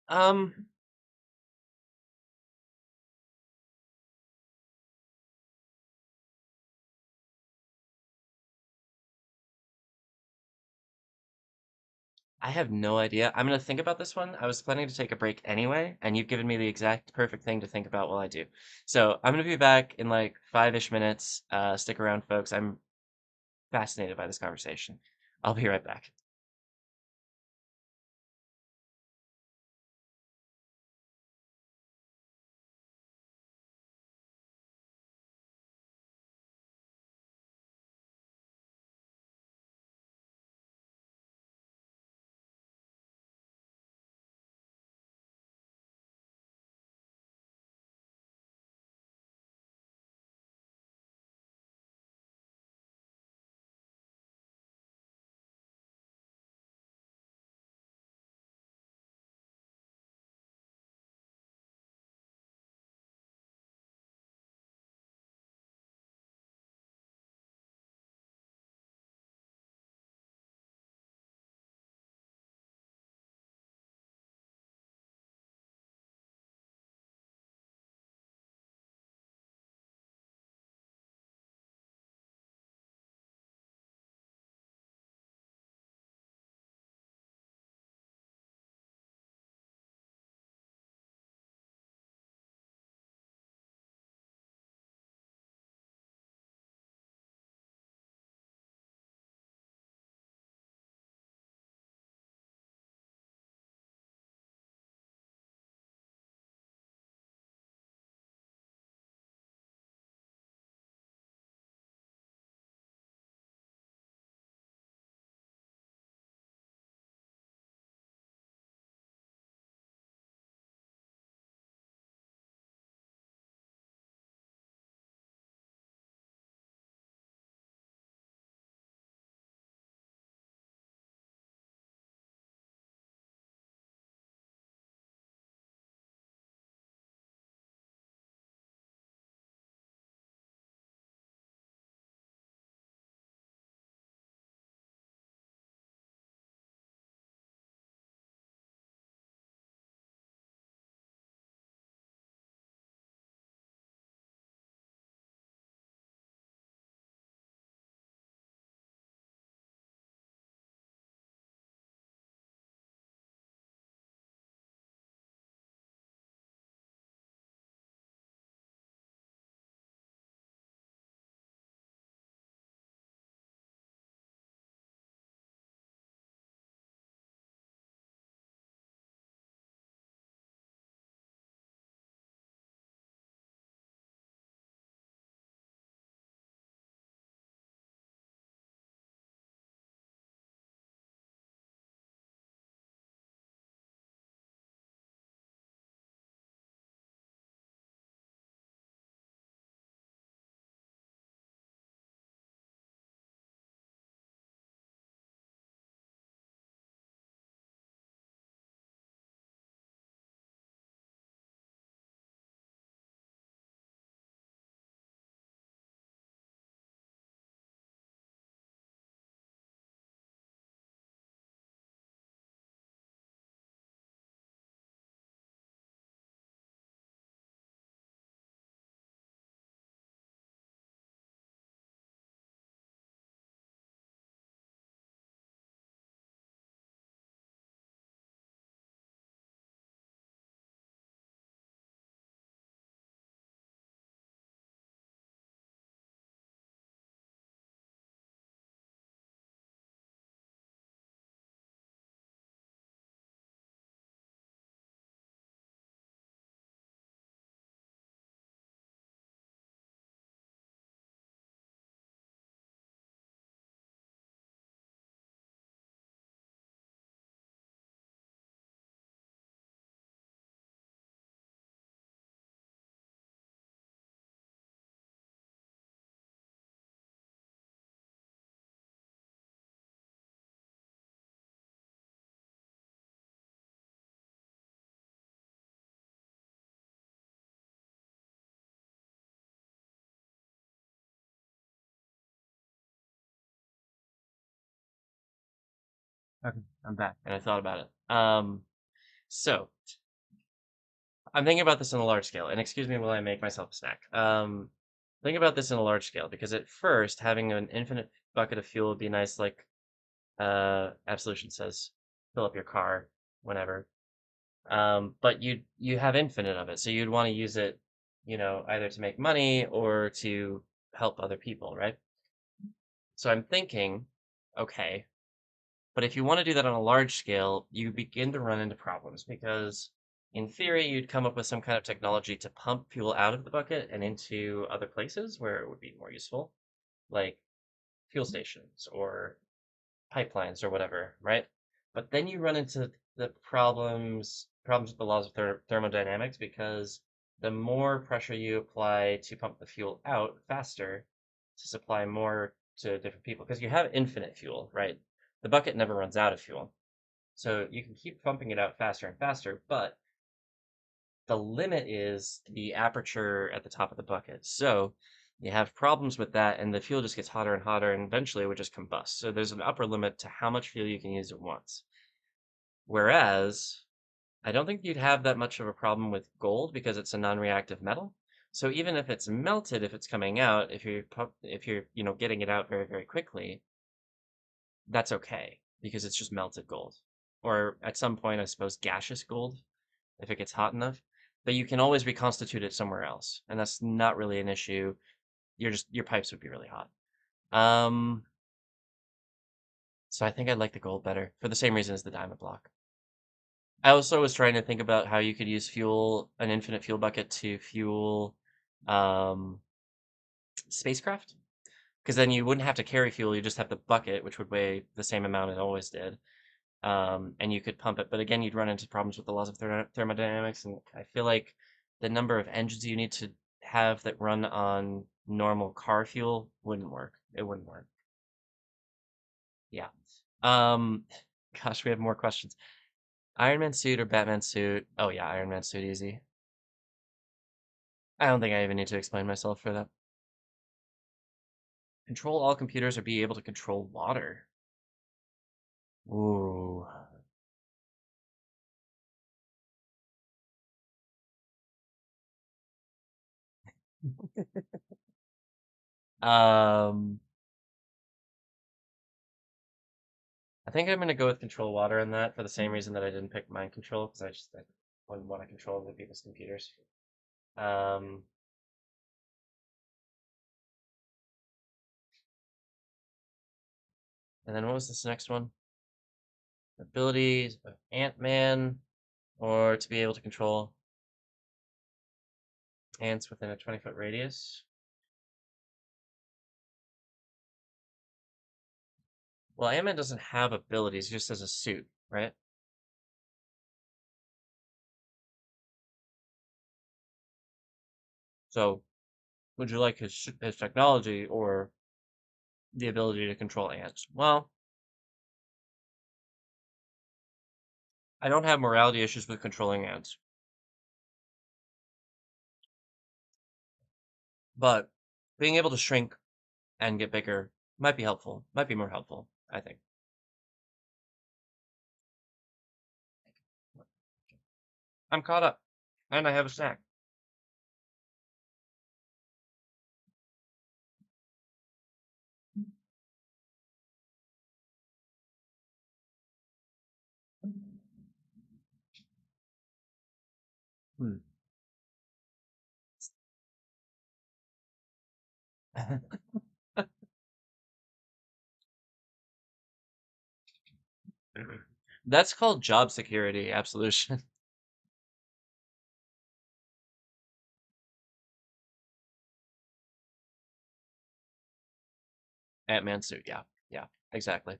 Um, I have no idea. I'm gonna think about this one. I was planning to take a break anyway, and you've given me the exact perfect thing to think about while I do. So I'm gonna be back in like 5-ish minutes. Stick around, folks. I'm fascinated by this conversation. I'll be right back. Okay, I'm back, and I thought about it. So I'm thinking about this on a large scale, and excuse me while I make myself a snack. Think about this on a large scale because at first, having an infinite bucket of fuel would be nice, like Absolution says, fill up your car whenever. But you have infinite of it, so you'd want to use it, either to make money or to help other people, right? So I'm thinking, okay, but if you want to do that on a large scale, you begin to run into problems because, in theory, you'd come up with some kind of technology to pump fuel out of the bucket and into other places where it would be more useful, like fuel stations or pipelines or whatever, right? But then you run into the problems with the laws of thermodynamics because the more pressure you apply to pump the fuel out faster to supply more to different people, because you have infinite fuel, right? The bucket never runs out of fuel. So you can keep pumping it out faster and faster, but the limit is the aperture at the top of the bucket. So you have problems with that, and the fuel just gets hotter and hotter, and eventually it would just combust. So there's an upper limit to how much fuel you can use at once. Whereas I don't think you'd have that much of a problem with gold because it's a non-reactive metal. So even if it's melted, if it's coming out, if you're getting it out very, very quickly, that's okay because it's just melted gold. Or at some point, I suppose gaseous gold if it gets hot enough. But you can always reconstitute it somewhere else, and that's not really an issue. Your pipes would be really hot. Um, so I think I'd like the gold better for the same reason as the diamond block. I also was trying to think about how you could use an infinite fuel bucket to fuel um, spacecraft, because then you wouldn't have to carry fuel. You just have the bucket, which would weigh the same amount it always did, and you could pump it. But again, you'd run into problems with the laws of thermodynamics, and I feel like the number of engines you need to have that run on normal car fuel wouldn't work. It wouldn't work. Yeah. Um, gosh, we have more questions. Iron Man suit or Batman suit? Oh yeah, Iron Man suit easy. I don't think I even need to explain myself for that. Control all computers or be able to control water. Ooh. Um, I think I'm gonna go with control water in that for the same reason that I didn't pick mind control because I wouldn't want to control the people's computers. Um, and then what was this next one? Abilities of Ant-Man or to be able to control ants within a 20-foot radius. Well, Ant-Man doesn't have abilities; he just has a suit, right? So, would you like his technology or the ability to control ants? Well, I don't have morality issues with controlling ants, but being able to shrink and get bigger might be helpful. Might be more helpful, I think. I'm caught up, and I have a snack. Hmm. That's called job security, absolution. Ant-Man suit, yeah. Yeah, exactly.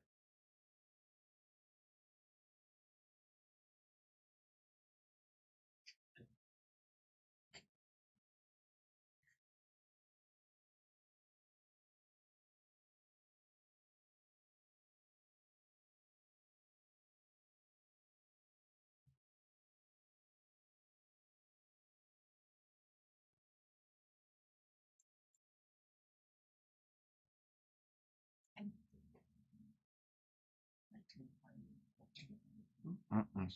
Mm-mm.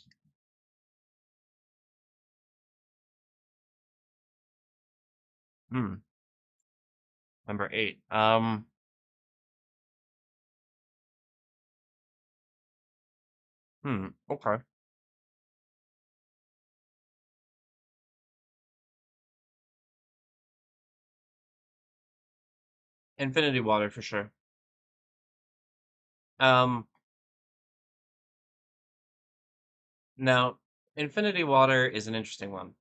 Hmm. Number 8. Okay. Infinity Water for sure. Um, Now, Infinity Water is an interesting one,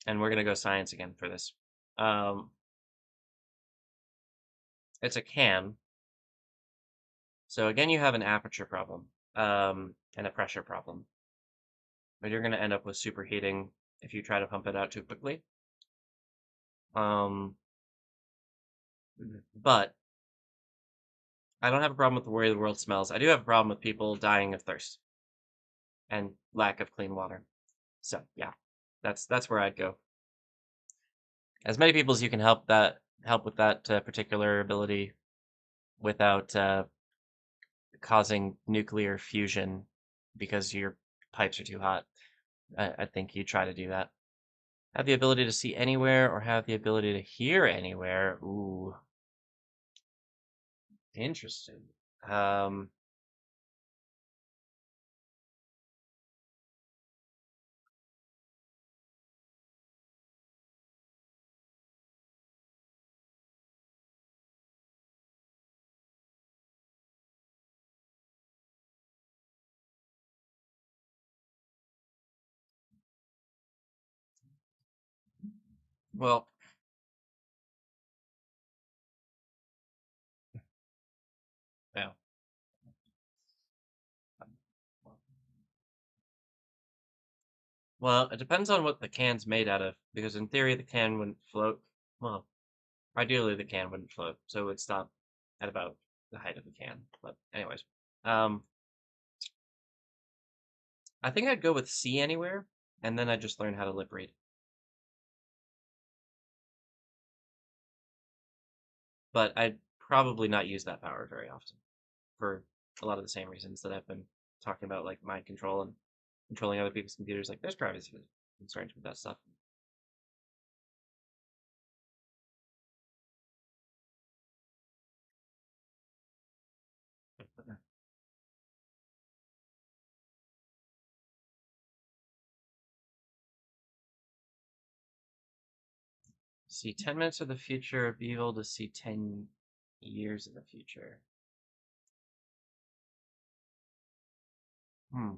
and we're gonna go science again for this. Um, it's a can, so again, you have an aperture problem, and a pressure problem, but you're gonna end up with superheating if you try to pump it out too quickly. Um, but I don't have a problem with the way the world smells. I do have a problem with people dying of thirst and lack of clean water. So yeah, that's where I'd go. As many people as you can help with that particular ability without causing nuclear fusion because your pipes are too hot. I think you try to do that. Have the ability to see anywhere or have the ability to hear anywhere. Ooh, interesting. Um, well, yeah. Well, it depends on what the can's made out of, because in theory the can wouldn't float. Well, ideally the can wouldn't float, so it would stop at about the height of the can. But anyways, um, I think I'd go with see anywhere, and then I'd just learn how to lip read. But I'd probably not use that power very often for a lot of the same reasons that I've been talking about, like mind control and controlling other people's computers. Like, there's privacy concerns with that stuff. See 10 minutes of the future, be able to see 10 years of the future. Hmm.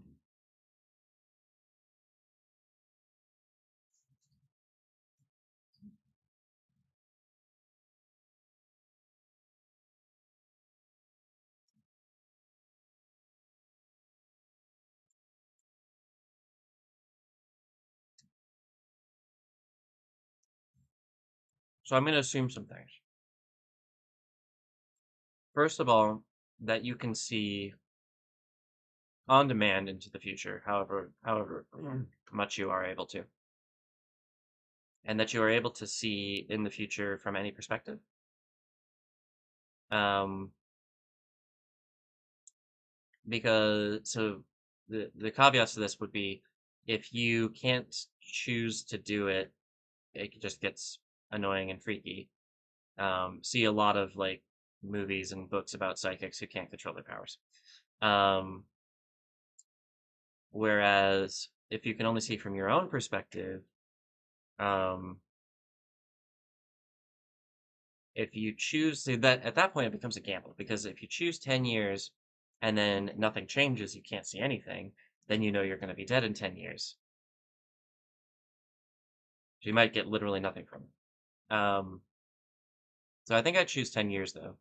So I'm going to assume some things. First of all, that you can see on demand into the future, however much you are able to, and that you are able to see in the future from any perspective. Um, because so the caveats to this would be if you can't choose to do it, it just gets annoying and freaky. See a lot of like movies and books about psychics who can't control their powers. Um, Whereas if you can only see from your own perspective, um, if you choose to that at that point it becomes a gamble because if you choose 10 years and then nothing changes, you can't see anything, then you know you're going to be dead in 10 years. So you might get literally nothing from it. So I think I'd choose 10 years though.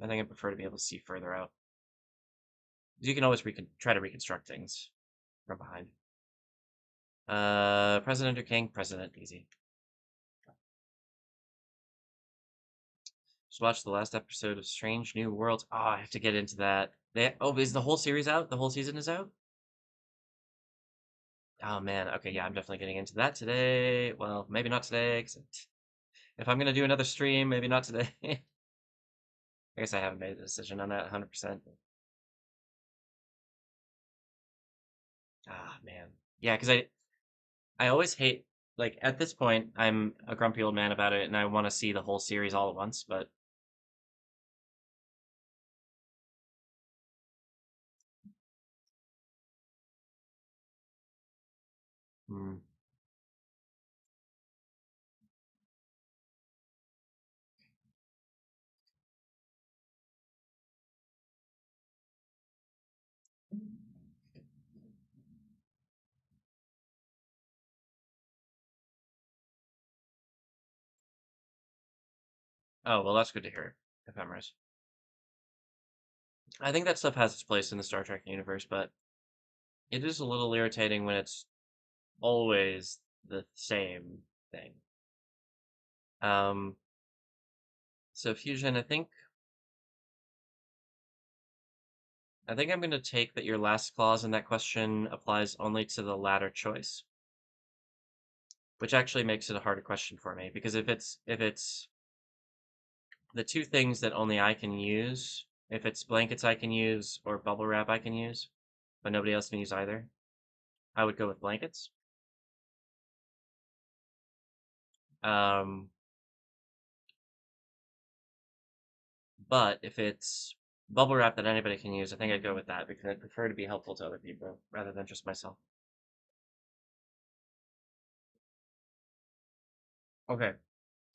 I think I prefer to be able to see further out. 'Cause you can always try to reconstruct things from behind. President or king? President, easy. Just watched the last episode of Strange New Worlds. Oh, I have to get into that. Is the whole series out? The whole season is out? Oh man, okay, yeah, I'm definitely getting into that today. Well, maybe not today, 'cause if I'm gonna do another stream, maybe not today. I guess I haven't made a decision on that 100%. Ah, man. Yeah, because I always hate, like, at this point, I'm a grumpy old man about it, and I want to see the whole series all at once, but hmm. Oh, well, that's good to hear, ephemeris. I think that stuff has its place in the Star Trek universe, but it is a little irritating when it's always the same thing. Um, so Fusion, I think I'm going to take that your last clause in that question applies only to the latter choice, which actually makes it a harder question for me because if it's the two things that only I can use, if it's blankets I can use or bubble wrap I can use, but nobody else can use either, I would go with blankets. Um, but if it's bubble wrap that anybody can use, I think I'd go with that because I'd prefer to be helpful to other people rather than just myself. Okay,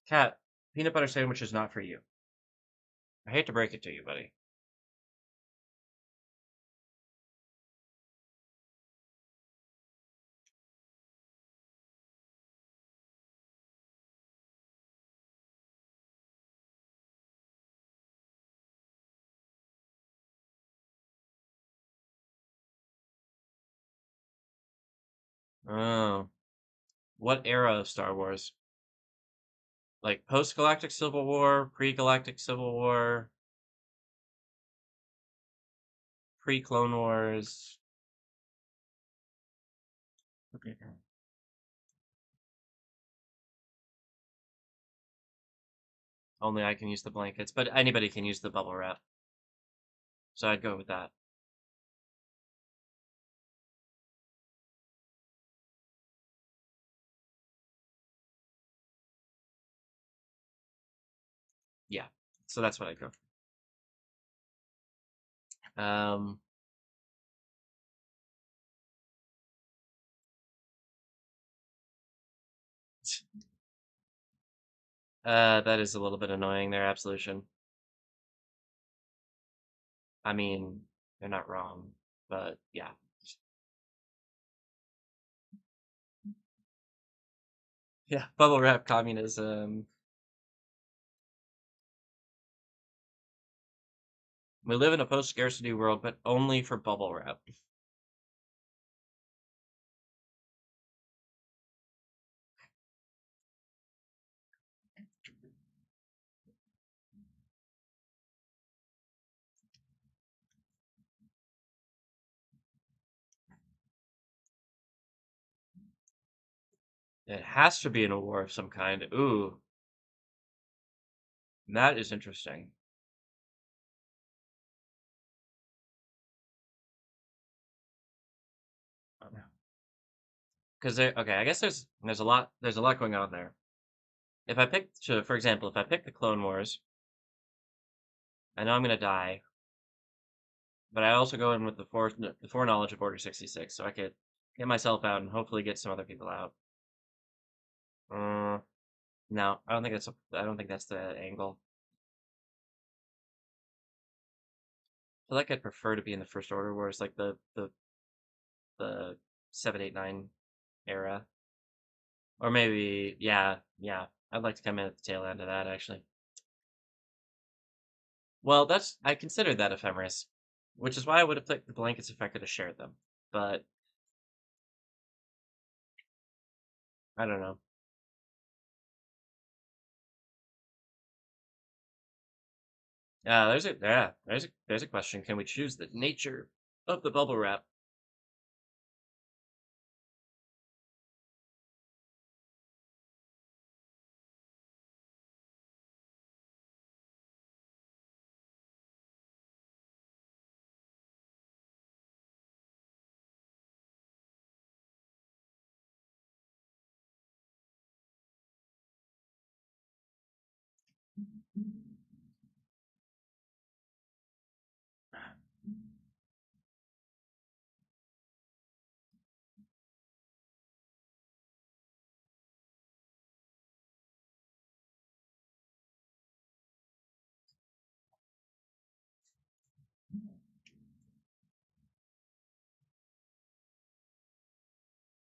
Cat, peanut butter sandwich is not for you. I hate to break it to you, buddy. Oh, what era of Star Wars? Like post-galactic Civil War, pre-galactic Civil War, pre-Clone Wars? Okay. Only I can use the blankets, but anybody can use the bubble wrap. So I'd go with that. Yeah. So that's what I'd go. Um, that is a little bit annoying there, Absolution. I mean, they're not wrong, but yeah. Yeah, bubble wrap communism. We live in a post-scarcity world, but only for bubble wrap. It has to be in a war of some kind. Ooh, that is interesting. Because okay, I guess there's a lot going on there. If I pick, so for example, if I pick the Clone Wars, I know I'm gonna die, but I also go in with the foreknowledge of Order 66, so I could get myself out and hopefully get some other people out. Uh, no, I don't think that's the angle. I feel like I'd prefer to be in the First Order Wars, like the 789 era, or maybe yeah. I'd like to come in at the tail end of that actually. Well, I considered that ephemeris, which is why I would have picked the blankets if I could have shared them. But I don't know. There's a question. Can we choose the nature of the bubble wrap?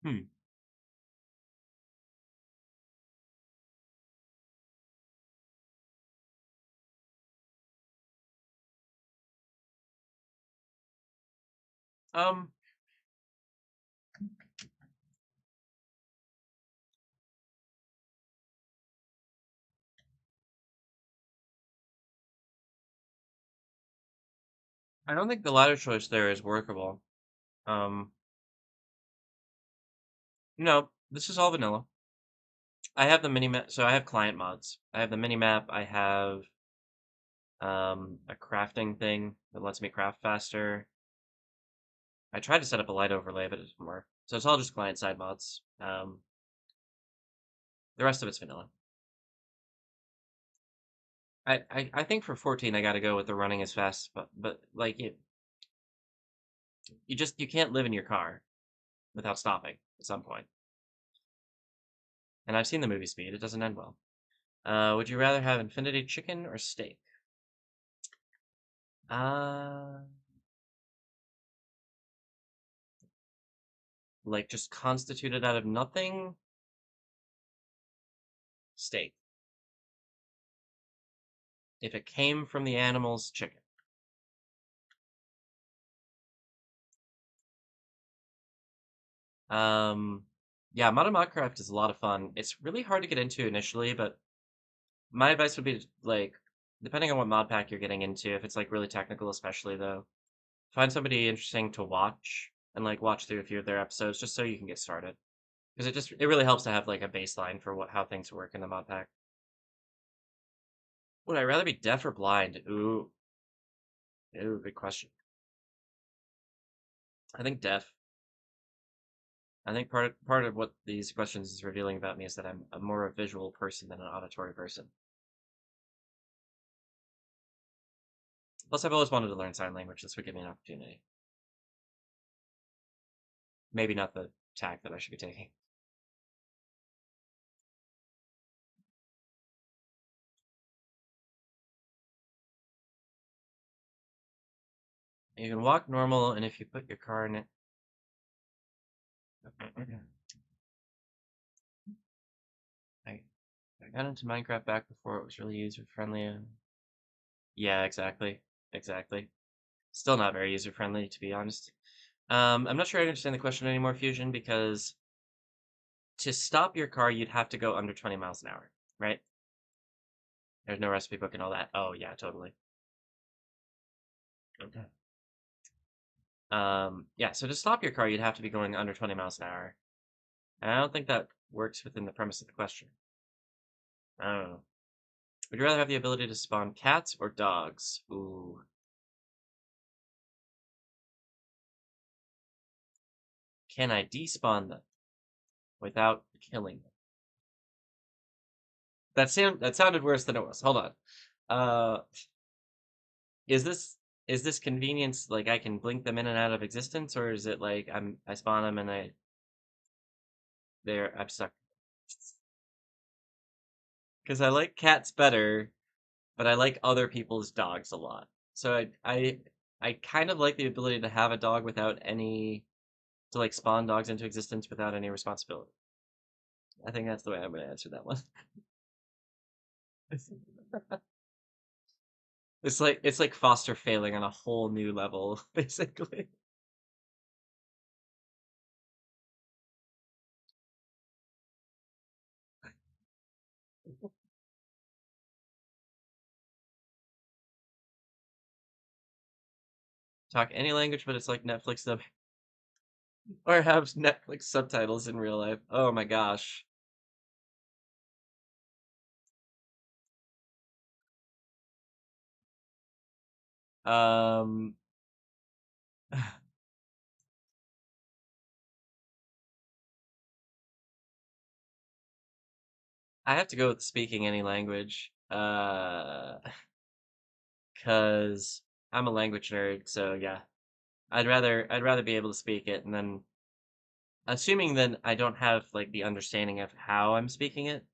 Hmm. Um, I don't think the latter choice there is workable. Um, no, this is all vanilla. I have the mini map, so I have client mods. I have the mini map. I have a crafting thing that lets me craft faster. I tried to set up a light overlay, but it didn't work. So it's all just client side mods. The rest of it's vanilla. I think for 14 I got to go with the running as fast, but like you can't live in your car without stopping at some point. And I've seen the movie Speed; it doesn't end well. Would you rather have infinity chicken or steak? Uh, like just constituted out of nothing? Steak. If it came from the animal's chicken. Um, yeah, Modern Minecraft is a lot of fun. It's really hard to get into initially, but my advice would be like, depending on what mod pack you're getting into, if it's like really technical, especially though, find somebody interesting to watch and like watch through a few of their episodes just so you can get started. Because it really helps to have like a baseline for how things work in the mod pack. Would I rather be deaf or blind? Ooh, good question. I think deaf. I think part of what these questions is revealing about me is that I'm more a visual person than an auditory person. Plus, I've always wanted to learn sign language. This would give me an opportunity. Maybe not the tack that I should be taking. You can walk normal, and if you put your car in it, I, I got into Minecraft back before it was really user friendly. Yeah, exactly. Still not very user friendly, to be honest. I'm not sure I understand the question anymore, Fusion, because to stop your car, you'd have to go under 20 miles an hour, right? There's no recipe book and all that. Oh yeah, totally. Okay. Yeah, so to stop your car, you'd have to be going under 20 miles an hour. And I don't think that works within the premise of the question. I don't know. Would you rather have the ability to spawn cats or dogs? Ooh. Can I despawn them without killing them? That sounded worse than it was. Hold on. Uh, is this convenience like I can blink them in and out of existence, or is it like I spawn them and I'm stuck? Because I like cats better, but I like other people's dogs a lot. So I kind of like the ability to have a dog without any to like spawn dogs into existence without any responsibility. I think that's the way I'm going to answer that one. It's like foster failing on a whole new level, basically. Talk any language, but it's like Netflix dub, or have Netflix subtitles in real life. Oh my gosh. Um, I have to go with speaking any language. Cause I'm a language nerd, so yeah. I'd rather be able to speak it, and then assuming that I don't have like the understanding of how I'm speaking it,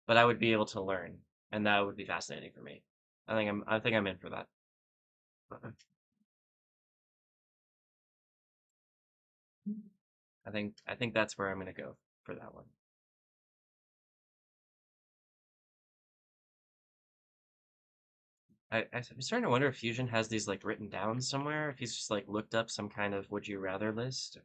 but I would be able to learn, and that would be fascinating for me. I think I'm in for that. I think that's where I'm gonna go for that one. I'm starting to wonder if Fusion has these like written down somewhere. If he's just like looked up some kind of would you rather list.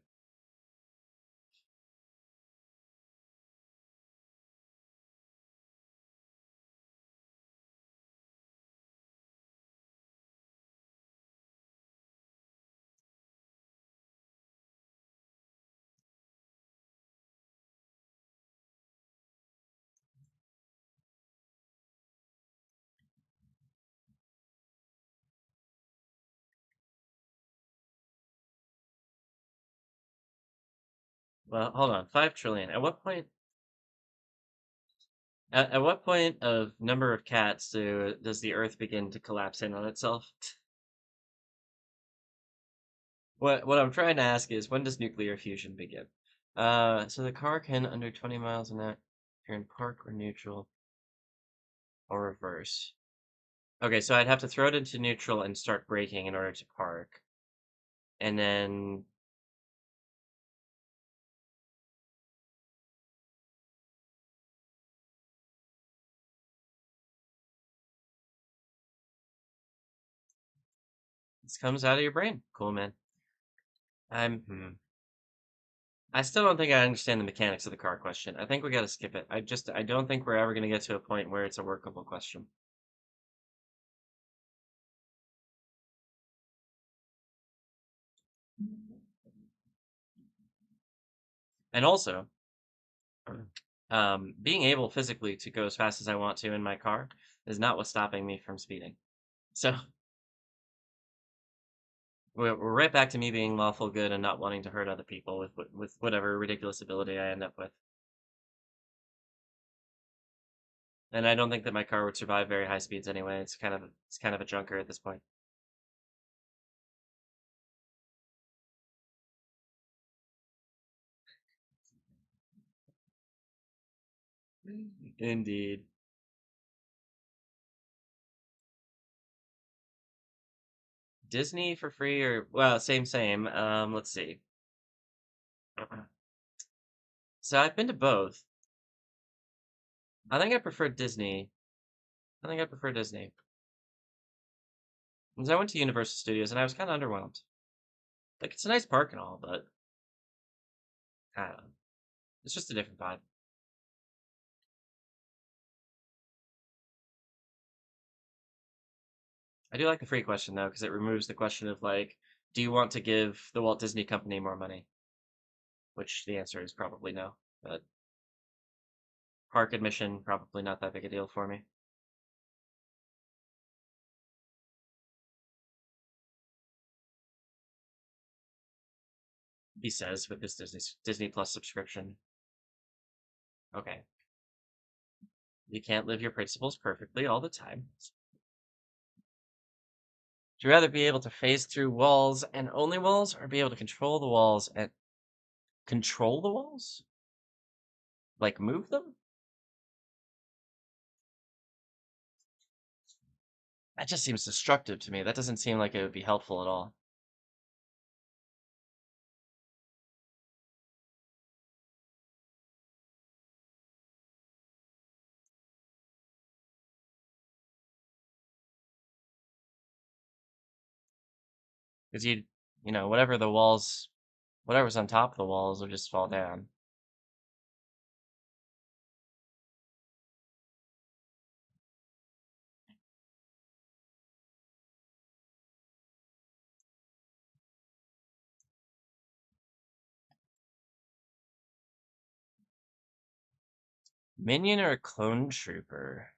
Well, hold on. 5 trillion. At what point of number of cats does the Earth begin to collapse in on itself? What I'm trying to ask is when does nuclear fusion begin? So the car can under 20 miles an hour if you're in park or neutral or reverse. Okay, so I'd have to throw it into neutral and start braking in order to park. And then this comes out of your brain. Cool, man. I still don't think I understand the mechanics of the car question. I think we gotta skip it. I don't think we're ever gonna get to a point where it's a workable question. And also, being able physically to go as fast as I want to in my car is not what's stopping me from speeding. So we're right back to me being lawful good and not wanting to hurt other people with whatever ridiculous ability I end up with. And I don't think that my car would survive very high speeds anyway. It's kind of a junker at this point. Indeed. Disney for free or well, same. Let's see. So I've been to both. I think I prefer Disney. I think I prefer Disney. Because I went to Universal Studios and I was kind of underwhelmed. Like it's a nice park and all, but I don't know. It's just a different vibe. I do like the free question though, because it removes the question of like, do you want to give the Walt Disney Company more money? Which the answer is probably no. But park admission, probably not that big a deal for me. He says with this Disney Plus subscription. Okay. You can't live your principles perfectly all the time. Would you rather be able to phase through walls and only walls, or be able to control the walls and control the walls? Like move them? That just seems destructive to me. That doesn't seem like it would be helpful at all. Because whatever the walls, whatever's on top of the walls will just fall down. Minion or a clone trooper?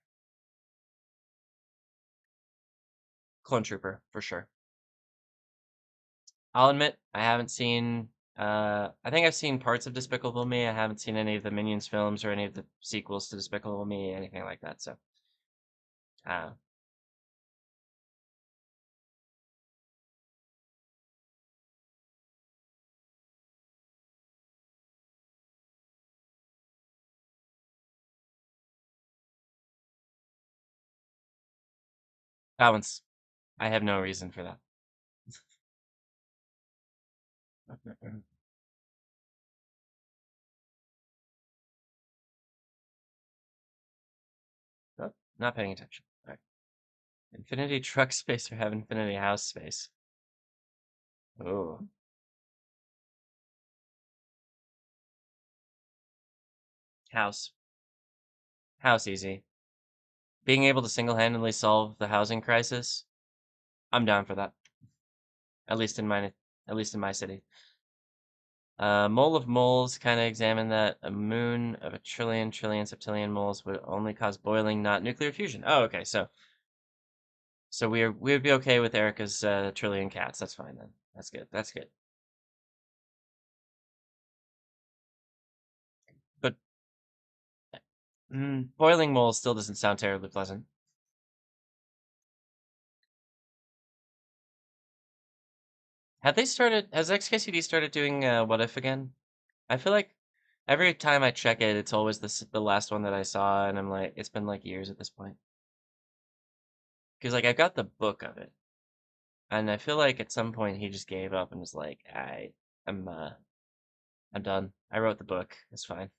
Clone trooper, for sure. I'll admit, I haven't seen. I think I've seen parts of Despicable Me. I haven't seen any of the Minions films or any of the sequels to Despicable Me, anything like that. So, uh, that one's. I have no reason for that. Not paying attention. All right. Infinity truck space or have infinity house space? Oh. House. House easy. Being able to single-handedly solve the housing crisis, I'm down for that. At least in my city. Mole of moles kind of examined that a moon of a trillion septillion moles would only cause boiling, not nuclear fusion. Oh, okay. So we'd be okay with Erica's trillion cats. That's fine then. That's good. That's good. But boiling moles still doesn't sound terribly pleasant. Has XKCD started doing What If again? I feel like every time I check it, it's always the last one that I saw, and I'm like, it's been like years at this point. Because like I've got the book of it, and I feel like at some point he just gave up and was like, I'm uh, I'm done. I wrote the book. It's fine.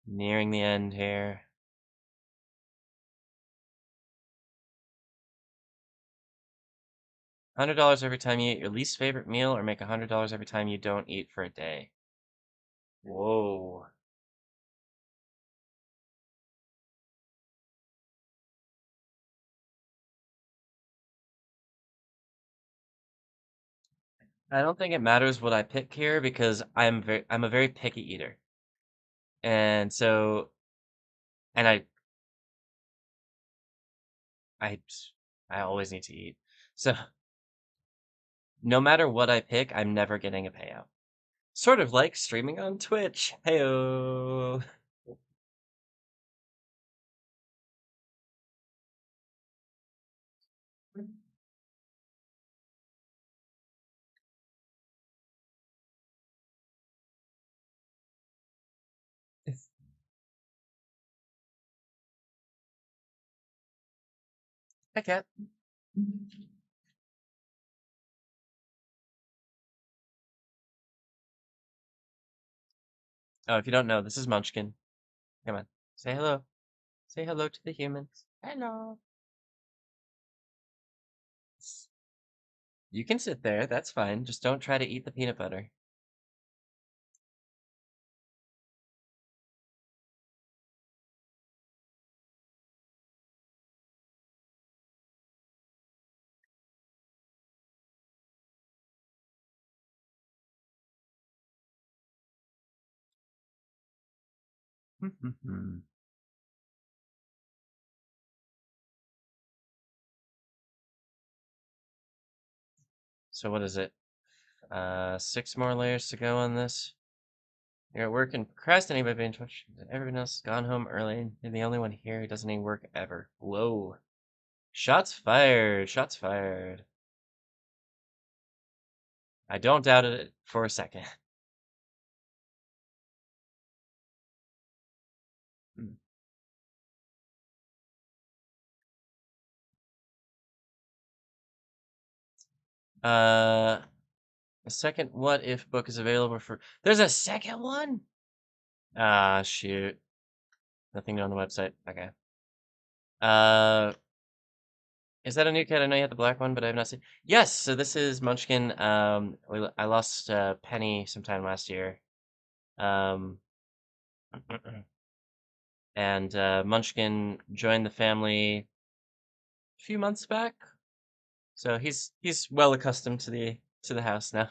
Nearing the end here. $100 every time you eat your least favorite meal, or make $100 every time you don't eat for a day. Whoa. I don't think it matters what I pick here because I'm a very picky eater. And so and I I always need to eat. So no matter what I pick, I'm never getting a payout. Sort of like streaming on Twitch. Heyo. Hi, cat. Oh, if you don't know, this is Munchkin. Come on, say hello. Say hello to the humans. Hello. You can sit there. That's fine. Just don't try to eat the peanut butter. So what is it? 6 more layers to go on this. You're at work and procrastinating by being Twitch. Everyone else has gone home early. You're the only one here who doesn't need work ever. Whoa. Shots fired. Shots fired. I don't doubt it for a second. Hmm. A second What If book is available for. There's a second one? Ah, shoot. Nothing new on the website. Okay. Uh, is that a new cat? I know you had the black one, but I have not seen. Yes, so this is Munchkin. I lost Penny sometime last year. Um, and Munchkin joined the family a few months back, so he's well accustomed to the house now.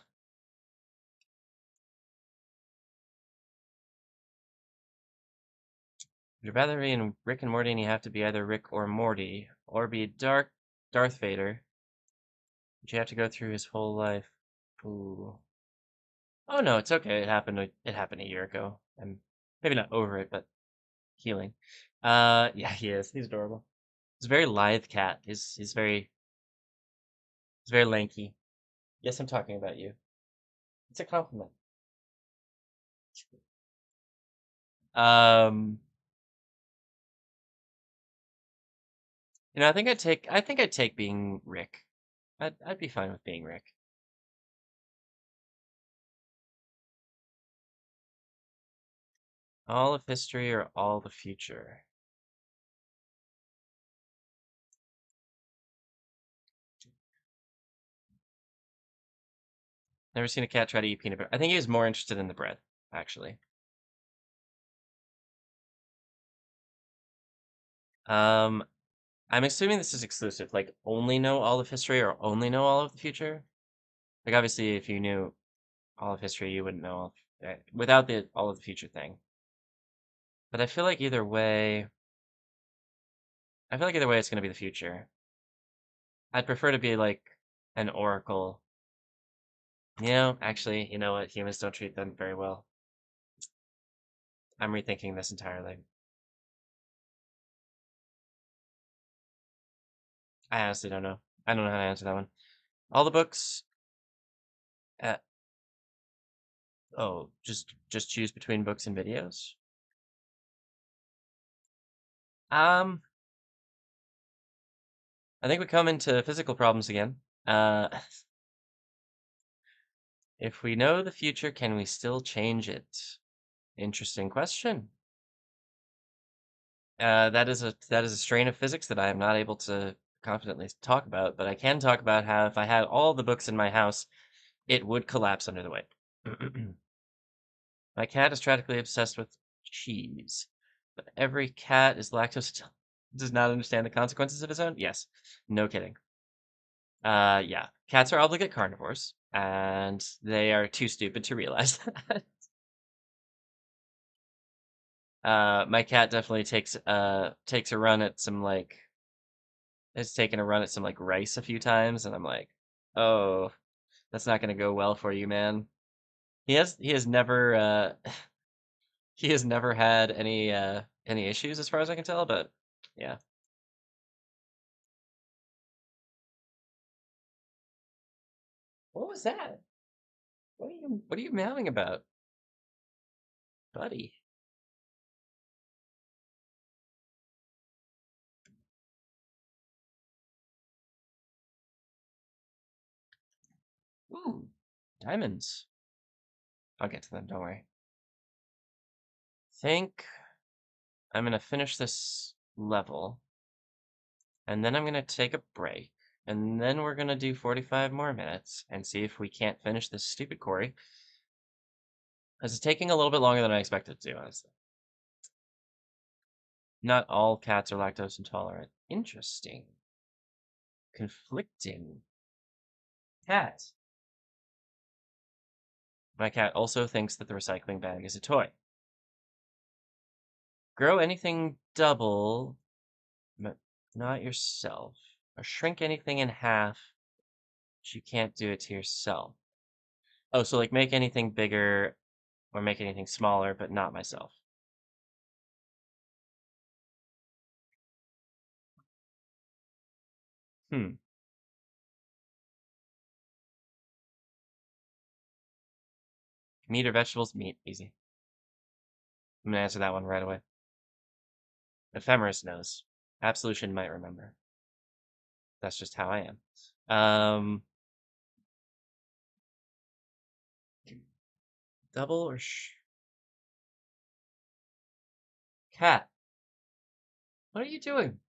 Would you rather be in Rick and Morty and you have to be either Rick or Morty, or be Darth Vader, but you have to go through his whole life? Ooh. Oh no, it's okay. It happened a year ago. I'm maybe not over it, but healing. Yeah, he is. He's adorable. He's a very lithe cat. He's very lanky. Yes, I'm talking about you. It's a compliment. Um, I think I'd take being Rick. I'd be fine with being Rick. All of history or all the future? Never seen a cat try to eat peanut butter. I think he was more interested in the bread, actually. Um, I'm assuming this is exclusive, like only know all of history or only know all of the future. Like obviously, if you knew all of history, you wouldn't know all without the all of the future thing. But I feel like either way, it's gonna be the future. I'd prefer to be like an oracle. Actually, you know what? Humans don't treat them very well. I'm rethinking this entirely. I honestly don't know. I don't know how to answer that one. All the books. Uh, oh, just choose between books and videos. Um, I think we come into physical problems again. If we know the future, can we still change it? Interesting question. That is a strain of physics that I am not able to confidently talk about, but I can talk about how if I had all the books in my house, it would collapse under the weight. My cat is tragically obsessed with cheese, but every cat is lactose does not understand the consequences of his own. Yes, no kidding. Yeah, cats are obligate carnivores, and they are too stupid to realize that. My cat definitely takes a run at some like has taken a run at some like rice a few times, and I'm like, oh, that's not gonna go well for you, man. He has never he has never had any issues as far as I can tell, but yeah. What was that? What are you meowing about, buddy? Ooh, diamonds. I'll get to them, don't worry. Think I'm gonna finish this level, and then I'm gonna take a break, and then we're gonna do 45 more minutes and see if we can't finish this stupid quarry. This is taking a little bit longer than I expected it to, honestly. Not all cats are lactose intolerant. Interesting. Conflicting. Cat. My cat also thinks that the recycling bag is a toy. Grow anything double, but not yourself. Or shrink anything in half, but you can't do it to yourself. Oh, so like make anything bigger or make anything smaller, but not myself. Hmm. Meat or vegetables? Meat. Easy. I'm gonna answer that one right away. Ephemeris knows. Absolution might remember. That's just how I am. Double or cat? What are you doing?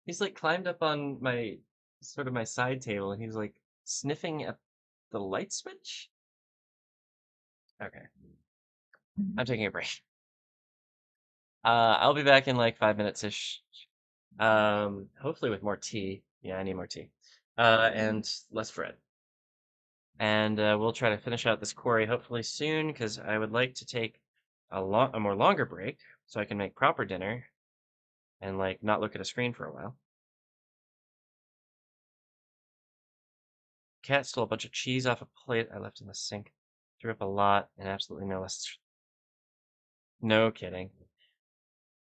He's like climbed up on my sort of my side table and he's like sniffing at the light switch. Okay, I'm taking a break. I'll be back in like 5 minutes ish. Hopefully with more tea. Yeah, I need more tea. And less bread. And we'll try to finish out this quarry hopefully soon because I would like to take a more longer break so I can make proper dinner and like not look at a screen for a while. Cat stole a bunch of cheese off a plate I left in the sink. Threw up a lot and absolutely no less. No kidding.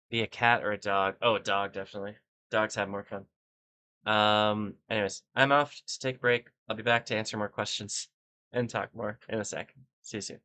Be a cat or a dog. Oh, a dog, definitely. Dogs have more fun. Anyways, I'm off to take a break. I'll be back to answer more questions and talk more in a sec. See you soon.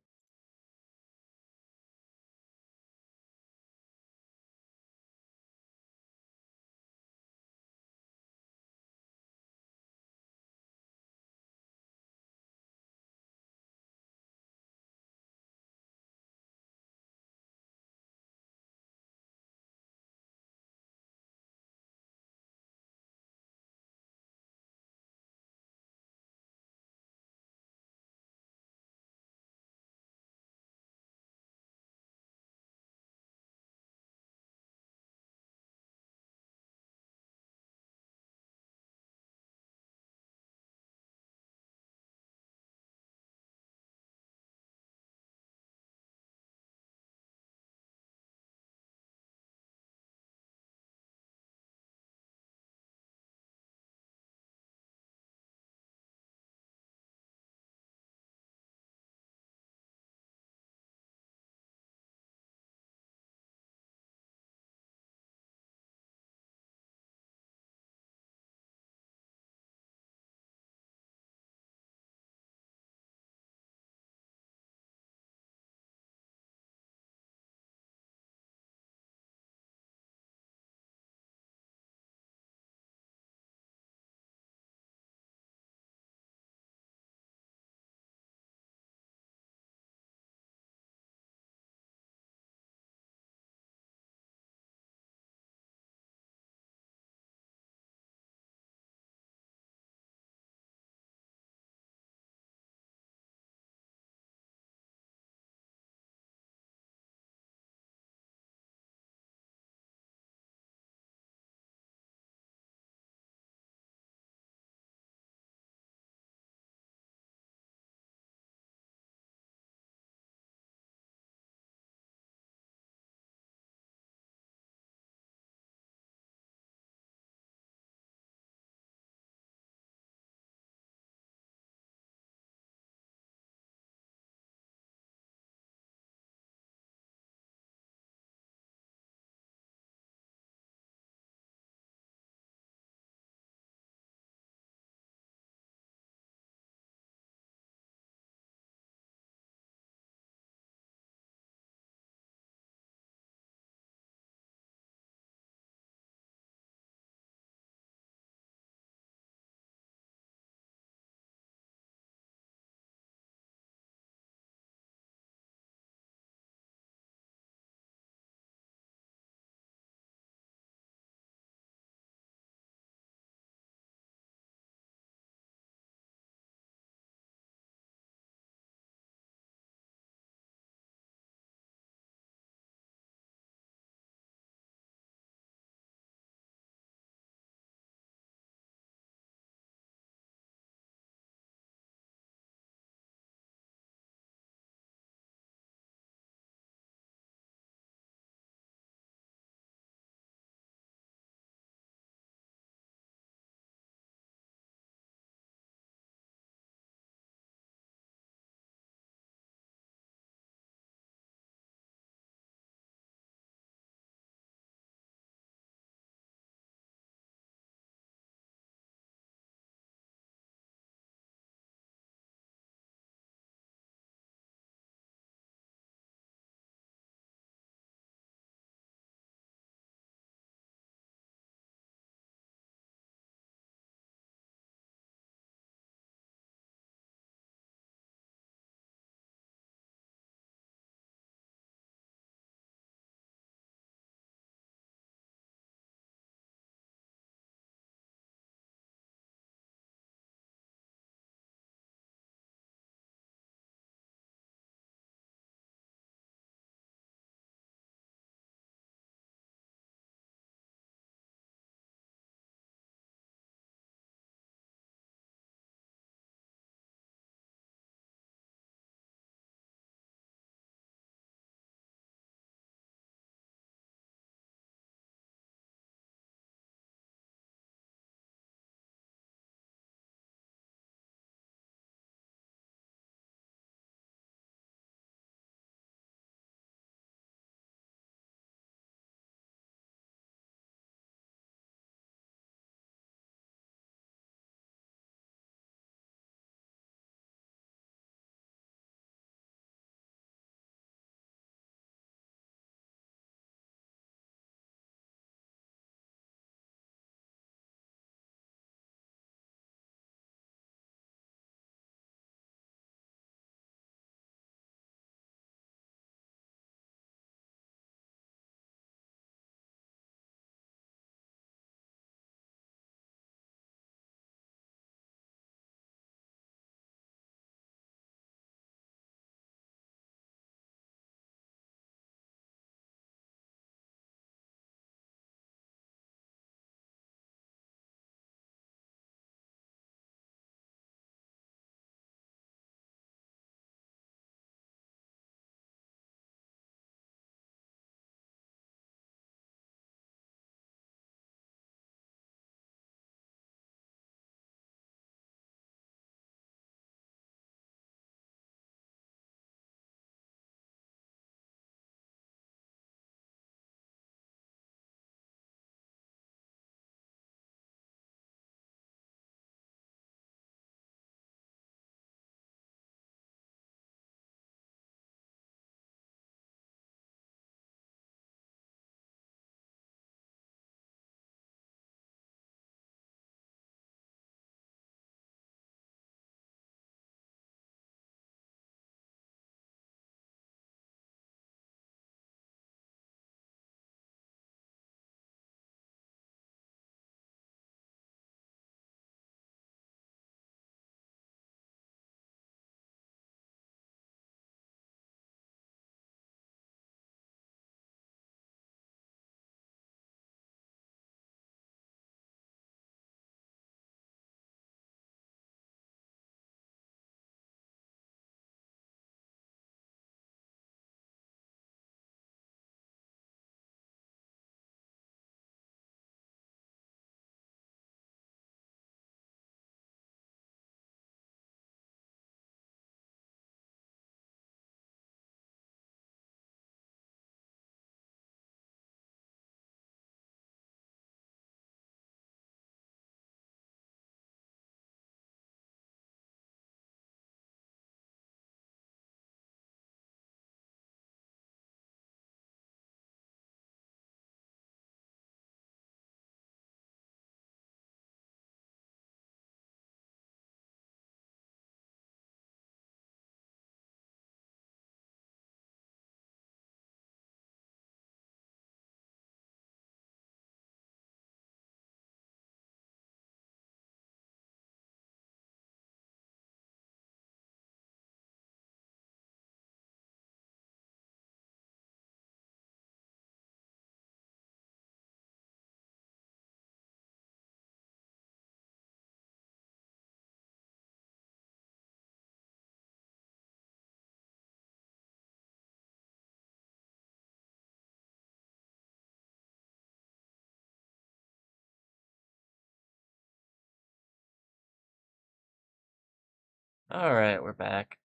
All right, we're back.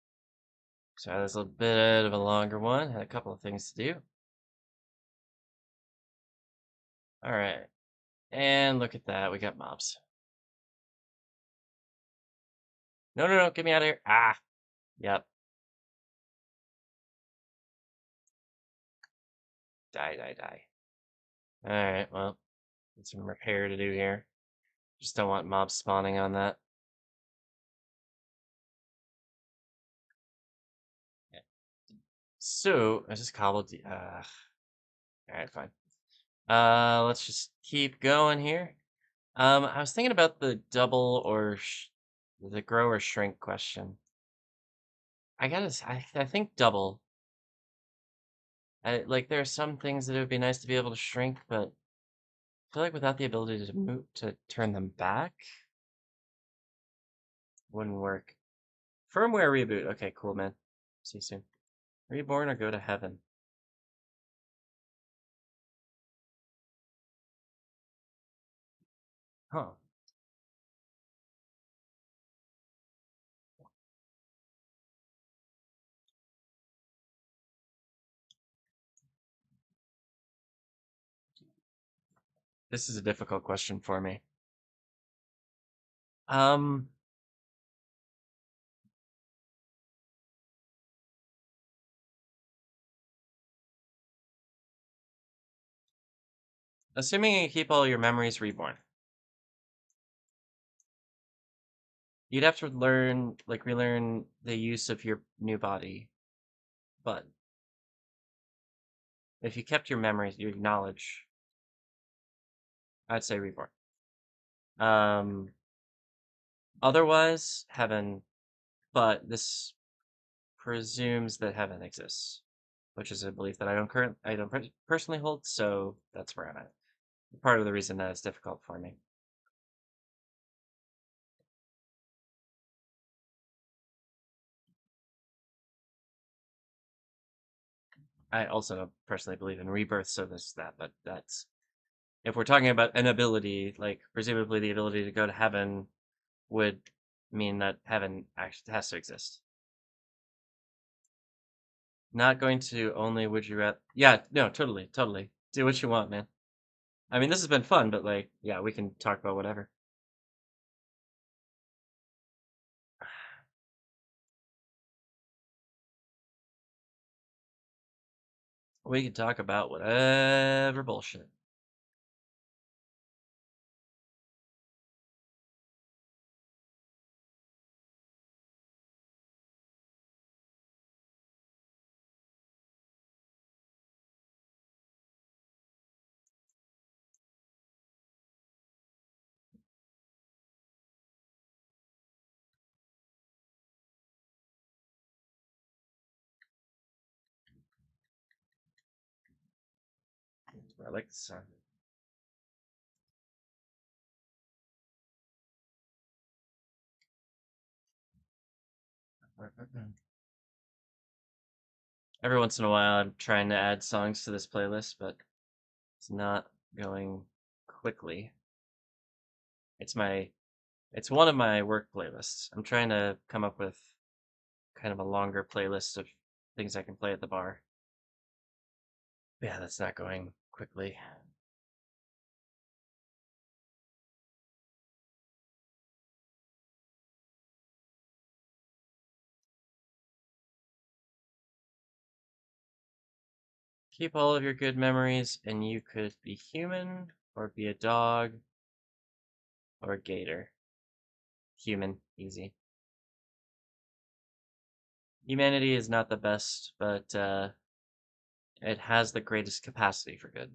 So that was a bit of a longer one. Had a couple of things to do. All right, and look at that. We got mobs. No, no, no! Get me out of here! Ah, yep. Die, die, die. All right, well, got some repair to do here. Just don't want mobs spawning on that. Yeah. So I just cobbled the. All right, fine. Let's just keep going here. I was thinking about the double or the grow or shrink question. I think double. Like there are some things that it would be nice to be able to shrink, but I feel like without the ability to move to turn them back, wouldn't work. Firmware reboot. Okay, cool, man. See you soon. Reborn or go to heaven. Huh. This is a difficult question for me. Um, Assuming you keep all your memories reborn, you'd have to relearn the use of your new body. But if you kept your memories, your knowledge, I'd say reborn. Um, Otherwise, heaven, but this presumes that heaven exists, which is a belief that I don't personally hold, so that's where I'm at. Part of the reason that it's difficult for me. I also personally believe in rebirth, so there's that, but that's if we're talking about an ability, like presumably the ability to go to heaven would mean that heaven actually has to exist. Not going to only would you rather. Yeah, no, totally, totally. Do what you want, man. I mean, this has been fun, but like, yeah, we can talk about whatever. We can talk about whatever bullshit. I like the sound. Every once in a while, I'm trying to add songs to this playlist, but it's not going quickly. It's my, it's one of my work playlists. I'm trying to come up with kind of a longer playlist of things I can play at the bar. Yeah, that's not going quickly. Keep all of your good memories, and you could be human, or be a dog, or a gator. Human, easy. Humanity is not the best, but it has the greatest capacity for good.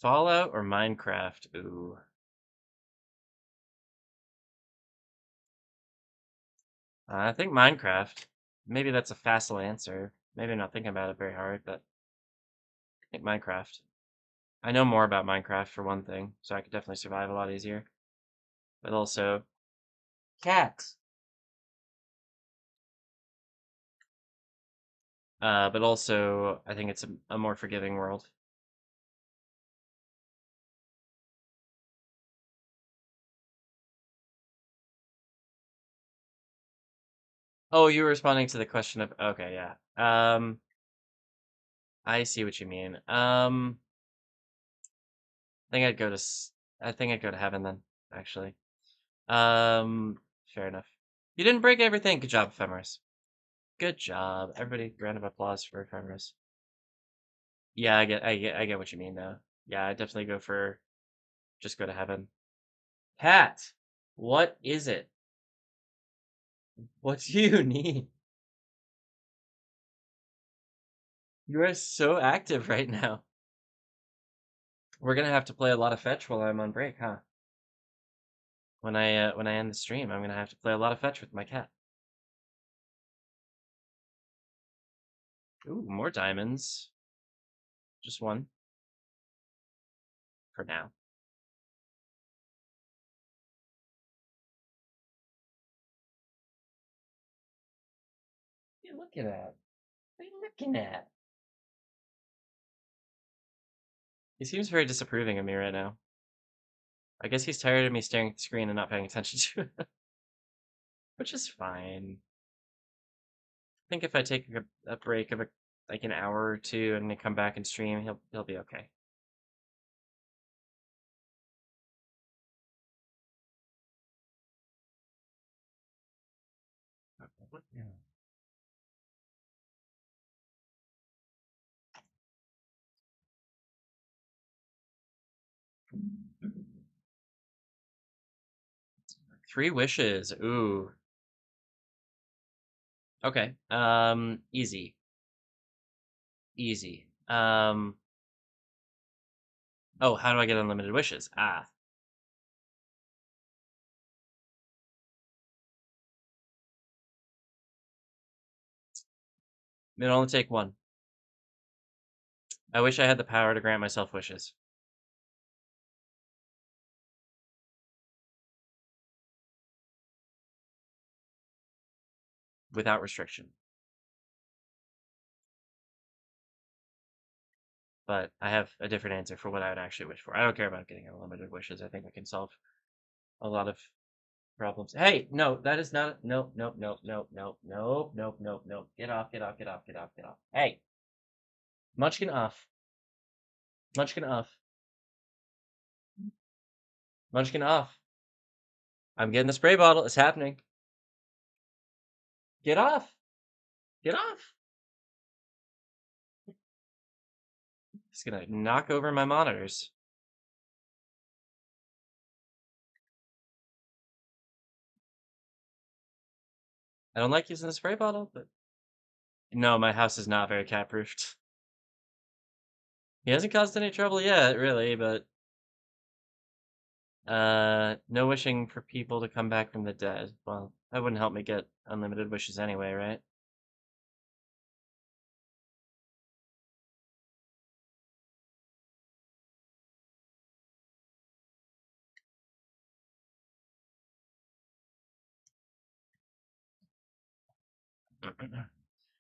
Fallout or Minecraft? Ooh. I think Minecraft. Maybe that's a facile answer. Maybe I'm not thinking about it very hard, but I think Minecraft. I know more about Minecraft for one thing, so I could definitely survive a lot easier. But also, cats. But also, I think it's a more forgiving world. Oh, you were responding to the question of okay, yeah. I see what you mean. I think I'd go to I think I'd go to heaven then, actually. Fair enough. You didn't break everything. Good job, Ephemeris. Good job. Everybody, round of applause for Ephemeris. Yeah, I get what you mean though. Yeah, I definitely go for just go to heaven. Pat, what is it? What do you need? You are so active right now. We're gonna have to play a lot of fetch while I'm on break, huh? When I end the stream, I'm gonna have to play a lot of fetch with my cat. Ooh, more diamonds. Just one for now. What are you looking at? What are you looking at? He seems very disapproving of me right now. I guess he's tired of me staring at the screen and not paying attention to it, which is fine. I think if I take a break of like an hour or two and then come back and stream, he'll be okay. Yeah. 3 wishes. Ooh. Okay. Easy. Easy. Oh, how do I get unlimited wishes? Ah. It'll only take one. I wish I had the power to grant myself wishes. Without restriction. But I have a different answer for what I would actually wish for. I don't care about getting unlimited wishes. I think I can solve a lot of problems. Hey, no, that is not. Nope, nope, nope, nope, nope, nope, nope, nope, nope. Get off, get off, get off, get off, get off. Hey, Munchkin off. Munchkin off. Munchkin off. I'm getting the spray bottle. It's happening. Get off. Get off. He's gonna knock over my monitors. I don't like using the spray bottle, but no, my house is not very cat proofed. He hasn't caused any trouble yet, really, but no wishing for people to come back from the dead. Well, that wouldn't help me get unlimited wishes anyway, right?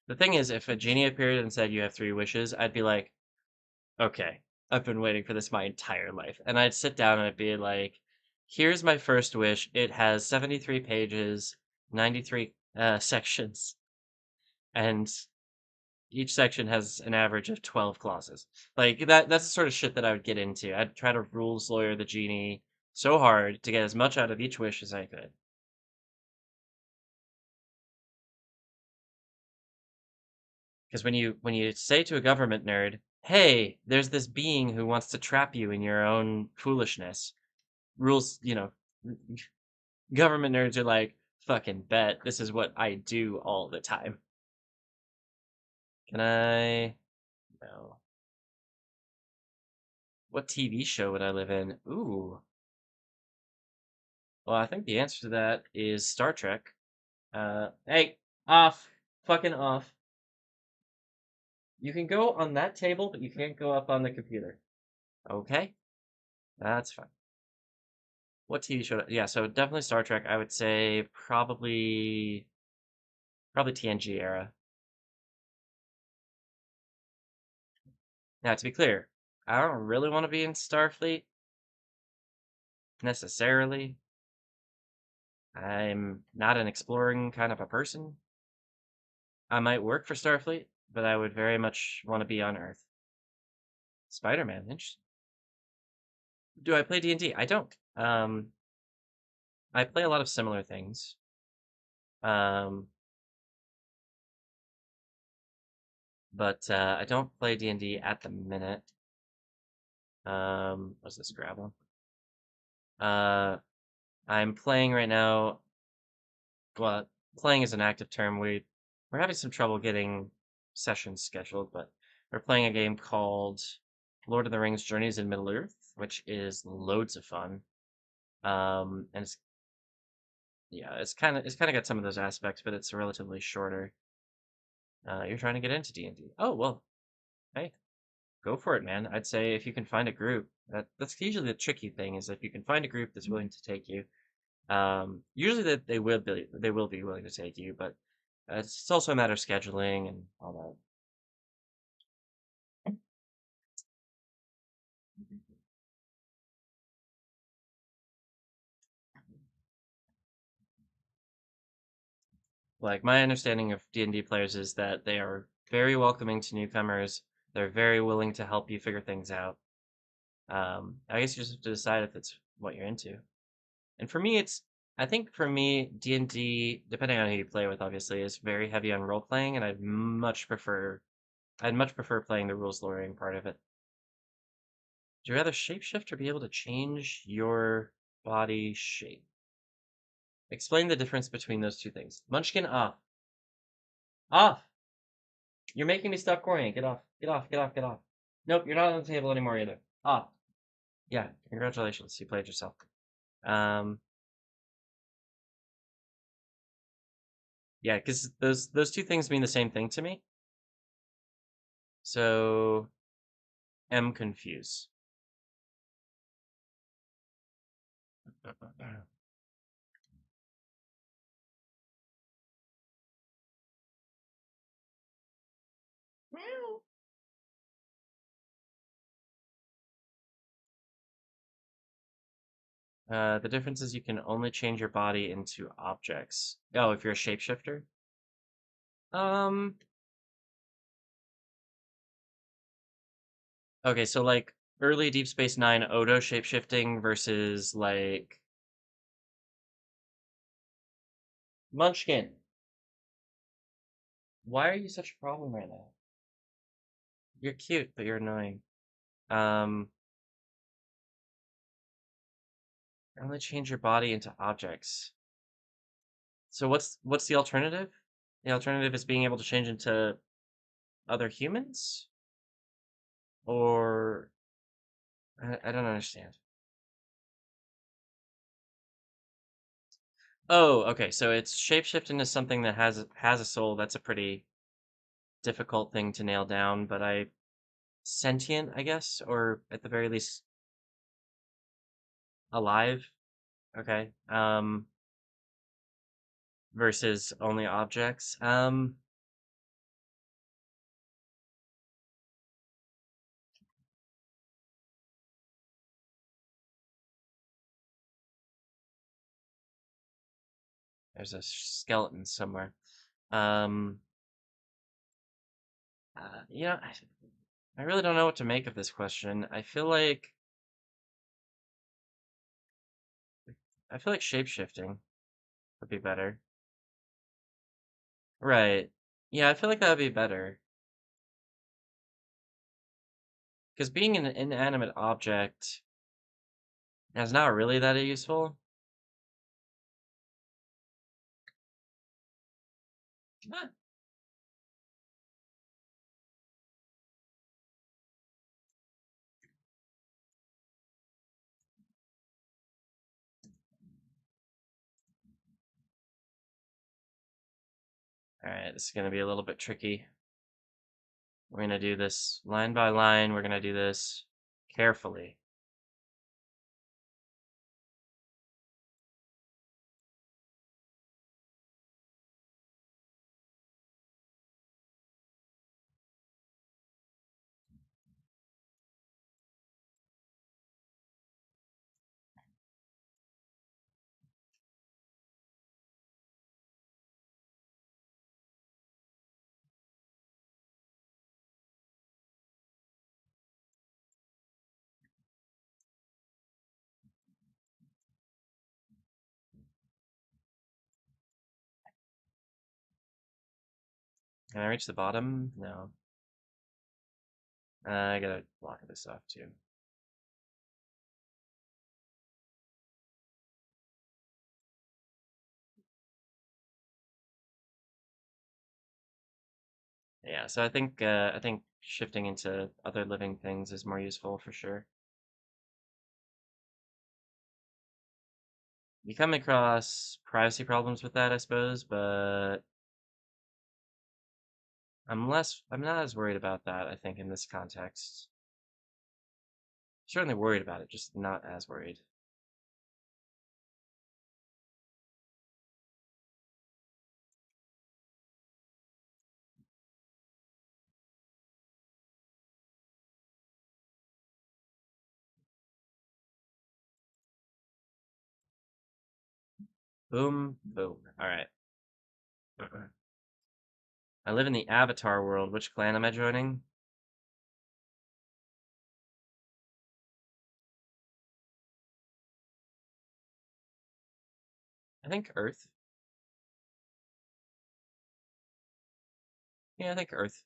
The thing is, if a genie appeared and said you have 3 wishes, I'd be like, okay, I've been waiting for this my entire life. And I'd sit down and I'd be like, here's my first wish. It has 73 pages, 93 sections, and each section has an average of 12 clauses. Like that's the sort of shit that I would get into. I'd try to rules lawyer the genie so hard to get as much out of each wish as I could. Because when you say to a government nerd, "Hey, there's this being who wants to trap you in your own foolishness," rules, government nerds are like, "Fucking bet, this is what I do all the time." Can I? No. What TV show would I live in? Ooh. Well, I think the answer to that is Star Trek. Hey, off. Fucking off. You can go on that table, but you can't go up on the computer. Okay? That's fine. What TV show? Yeah, so definitely Star Trek. I would say probably TNG era. Now, to be clear, I don't really want to be in Starfleet necessarily. I'm not an exploring kind of a person. I might work for Starfleet, but I would very much want to be on Earth. Spider-Man, interesting. Do I play D&D? I don't. I play a lot of similar things. Um, but I don't play D&D at the minute. What's this gravel? I'm playing right now. Well, playing is an active term. We're having some trouble getting sessions scheduled, but we're playing a game called Lord of the Rings: Journeys in Middle Earth, which is loads of fun. And it's yeah, it's kind of got some of those aspects, but it's relatively shorter. You're trying to get into D&D. Oh well, hey, go for it, man. I'd say if you can find a group, that's usually the tricky thing is if you can find a group that's willing to take you. Usually that they will be willing to take you, but it's also a matter of scheduling and all that. Like my understanding of D&D players is that they are very welcoming to newcomers. They're very willing to help you figure things out. I guess you just have to decide if it's what you're into. And for me, I think for me, D&D, depending on who you play with, obviously, is very heavy on role playing, and I'd much prefer playing the rules lawyering part of it. Do you rather shapeshift or be able to change your body shape? Explain the difference between those two things. Munchkin, off. Off! You're making me stop crying. Get off. Get off. Get off. Get off. Nope, you're not on the table anymore either. Off. Yeah, congratulations. You played yourself. Um, yeah, because those two things mean the same thing to me. So, am confused. The difference is you can only change your body into objects. Oh, if you're a shapeshifter? Um, okay, so like early Deep Space Nine Odo shapeshifting versus like Munchkin. Why are you such a problem right now? You're cute, but you're annoying. Um, only change your body into objects. So what's the alternative? The alternative is being able to change into other humans? Or I don't understand. Oh, okay. So it's shapeshift into something that has a soul. That's a pretty difficult thing to nail down, but I sentient, I guess, or at the very least alive. Okay. Versus only objects. There's a skeleton somewhere. Um, you know, I really don't know what to make of this question. I feel like shapeshifting would be better. Right. Yeah, I feel like that would be better. Because being an inanimate object is not really that useful. Huh. Alright, this is going to be a little bit tricky. We're going to do this line by line. We're going to do this carefully. Can I reach the bottom? No. I gotta block this off too. Yeah, so I think shifting into other living things is more useful for sure. You come across privacy problems with that, I suppose, but I'm not as worried about that, I think, in this context. Certainly worried about it, just not as worried. Boom, boom. All right. I live in the Avatar world. Which clan am I joining? I think Earth. Yeah, I think Earth.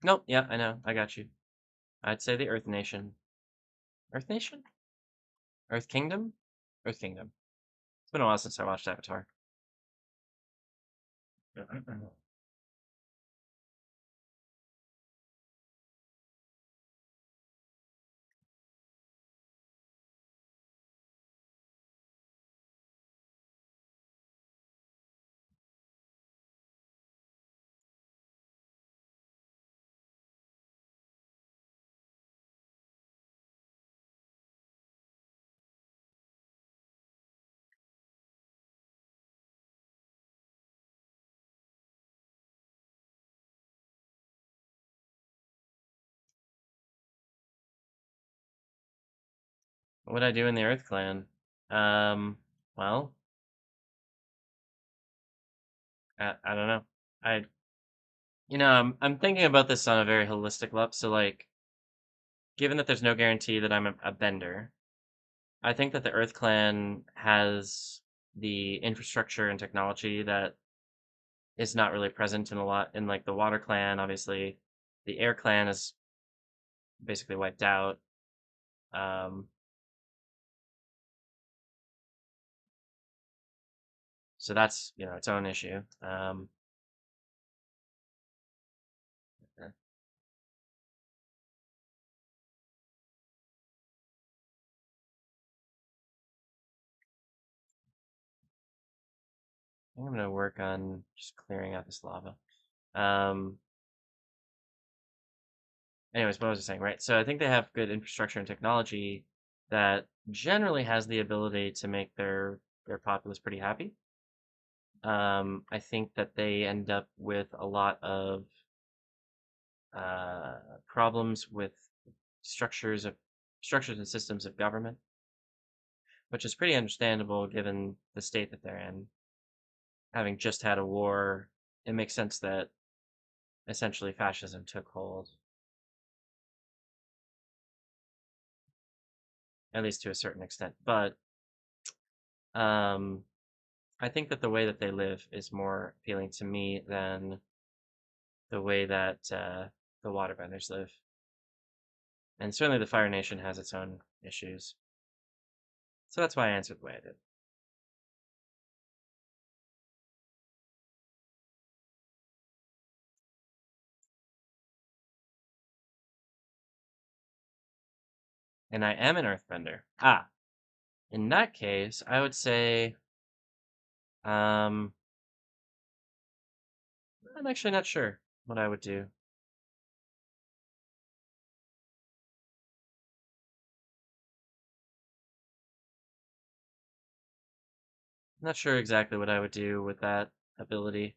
Nope, yeah, I know. I got you. I'd say the Earth Nation. Earth Nation? Earth Kingdom? Earth Kingdom. It's been a while since I watched Avatar. I'm What would I do in the Earth Clan? Um, well, I don't know. I, I'm thinking about this on a very holistic level. So, like, given that there's no guarantee that I'm a bender, I think that the Earth Clan has the infrastructure and technology that is not really present in a lot in like the Water Clan. Obviously, the Air Clan is basically wiped out. Um, so that's its own issue. I think I'm gonna work on just clearing out this lava. Um, Anyways, what was I saying? Right. So I think they have good infrastructure and technology that generally has the ability to make their populace pretty happy. I think that they end up with a lot of problems with structures of structures and systems of government, which is pretty understandable given the state that they're in. Having just had a war, it makes sense that essentially fascism took hold. at least to a certain extent. But um, I think that the way that they live is more appealing to me than the way that the waterbenders live. And certainly the Fire Nation has its own issues. So that's why I answered the way I did. And I am an Earthbender. Ah, in that case, I would say I'm actually not sure what I would do. I'm not sure exactly what I would do with that ability.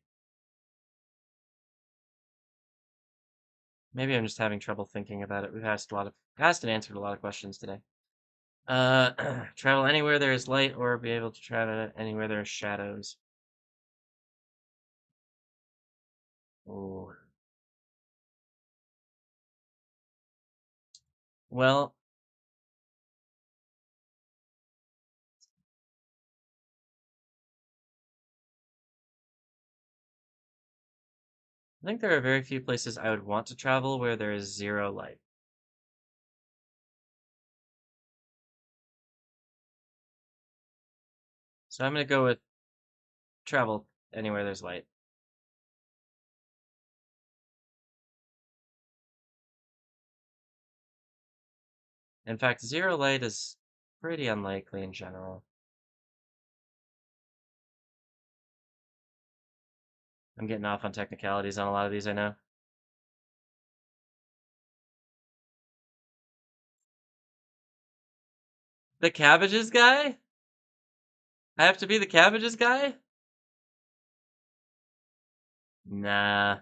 Maybe I'm just having trouble thinking about it. We've asked and answered a lot of questions today. Travel anywhere there is light, or be able to travel anywhere there are shadows. Ooh. Well, I think there are very few places I would want to travel where there is zero light. So I'm gonna go with travel anywhere there's light. In fact, zero light is pretty unlikely in general. I'm getting off on technicalities on a lot of these, I know. The cabbages guy? I have to be the cabbages guy? Nah.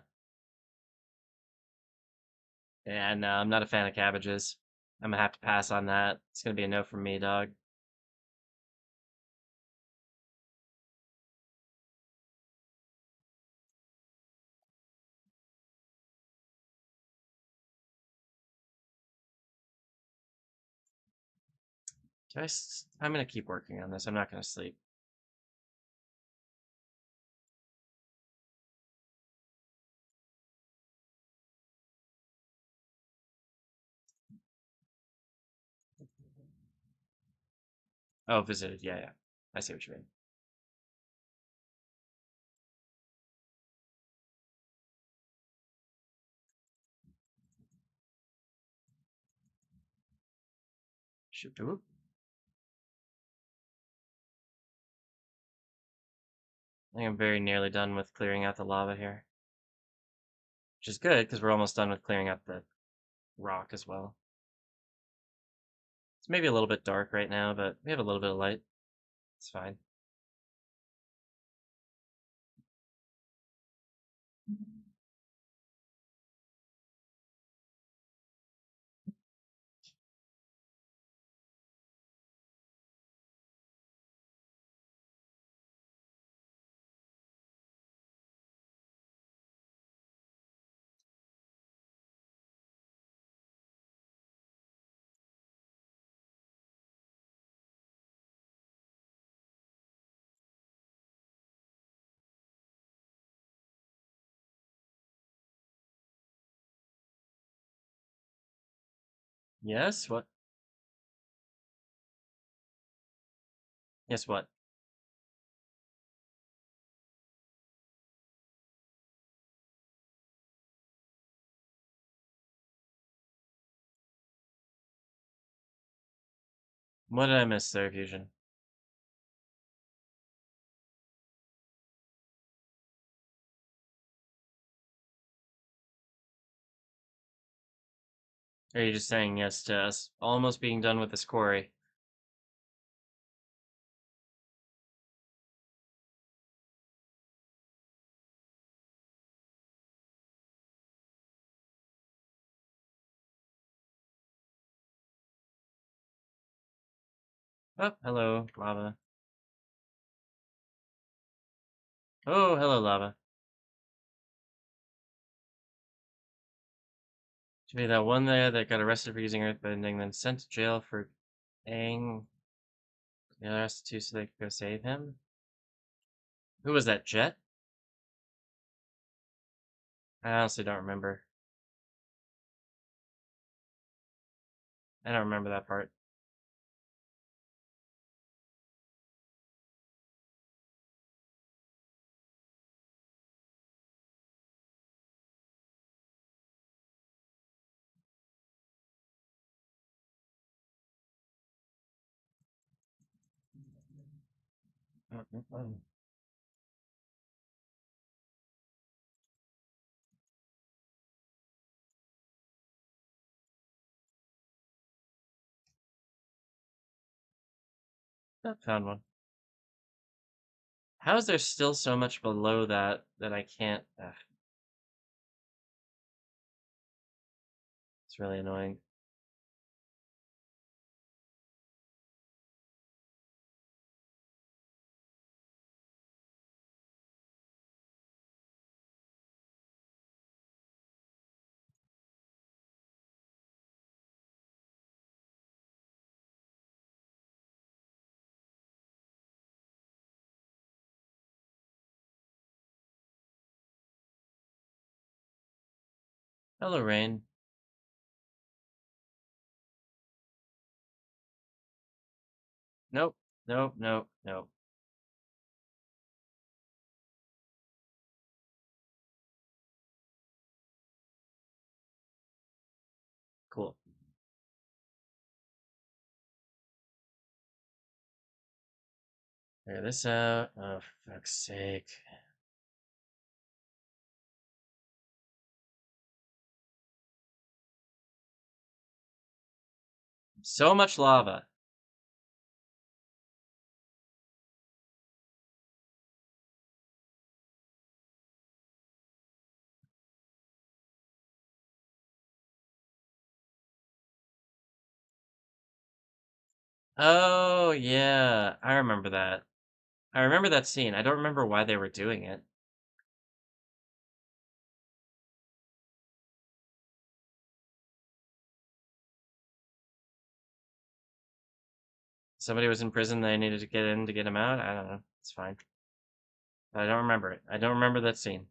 Yeah, no, I'm not a fan of cabbages. I'm gonna have to pass on that. It's gonna be a no from me, dog. I'm gonna keep working on this. I'm not gonna sleep. Oh, visited. Yeah, yeah. I see what you mean. Shoot. Oop. I think I'm very nearly done with clearing out the lava here. Which is good, because we're almost done with clearing out the rock as well. It's maybe a little bit dark right now, but we have a little bit of light. It's fine. Yes? What? Yes, what? What did I miss there, Fusion? Or are you just saying yes to us almost being done with this quarry? Oh, hello, lava. Oh, hello, lava. Should be that one there that got arrested for using earthbending, then sent to jail for Aang the other rest too so they could go save him. Who was that, Jet? I honestly don't remember. I don't remember that part. I found one. How is there still so much below that that I can't? It's really annoying. Hello, Rain. Nope. Nope. Nope. Nope. Cool. Figure this out. Oh, for fuck's sake. So much lava. Oh, yeah. I remember that. I remember that scene. I don't remember why they were doing it. Somebody was in prison. They needed to get in to get him out. I don't know. It's fine. But I don't remember it. I don't remember that scene.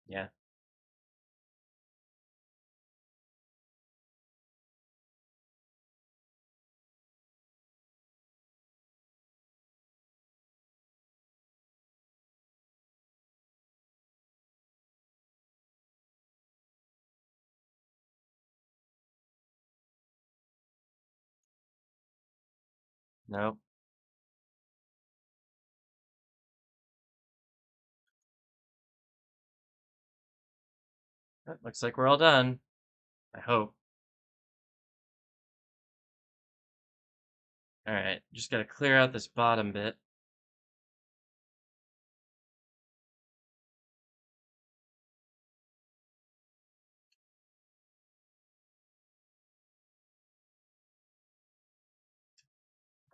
Yeah. Nope. Looks like we're all done. I hope. Alright. Just gotta clear out this bottom bit.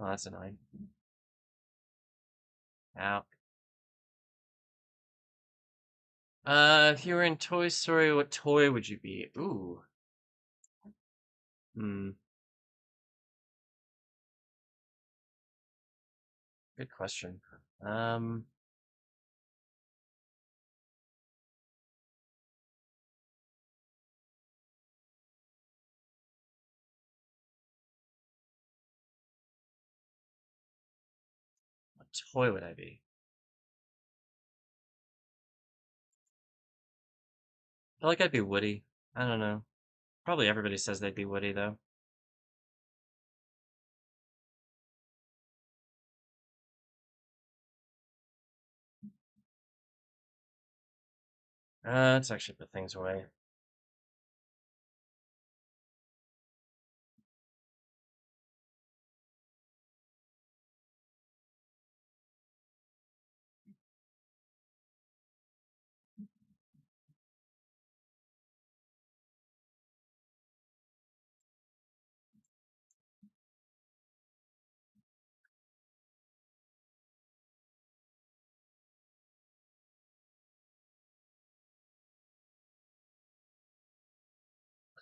Oh, that's annoying. Ow. If you were in Toy Story, what toy would you be? Ooh. Hmm. Good question. Um. What toy would I be? I feel like I'd be Woody. I don't know. Probably everybody says they'd be Woody, though. Let's actually put things away.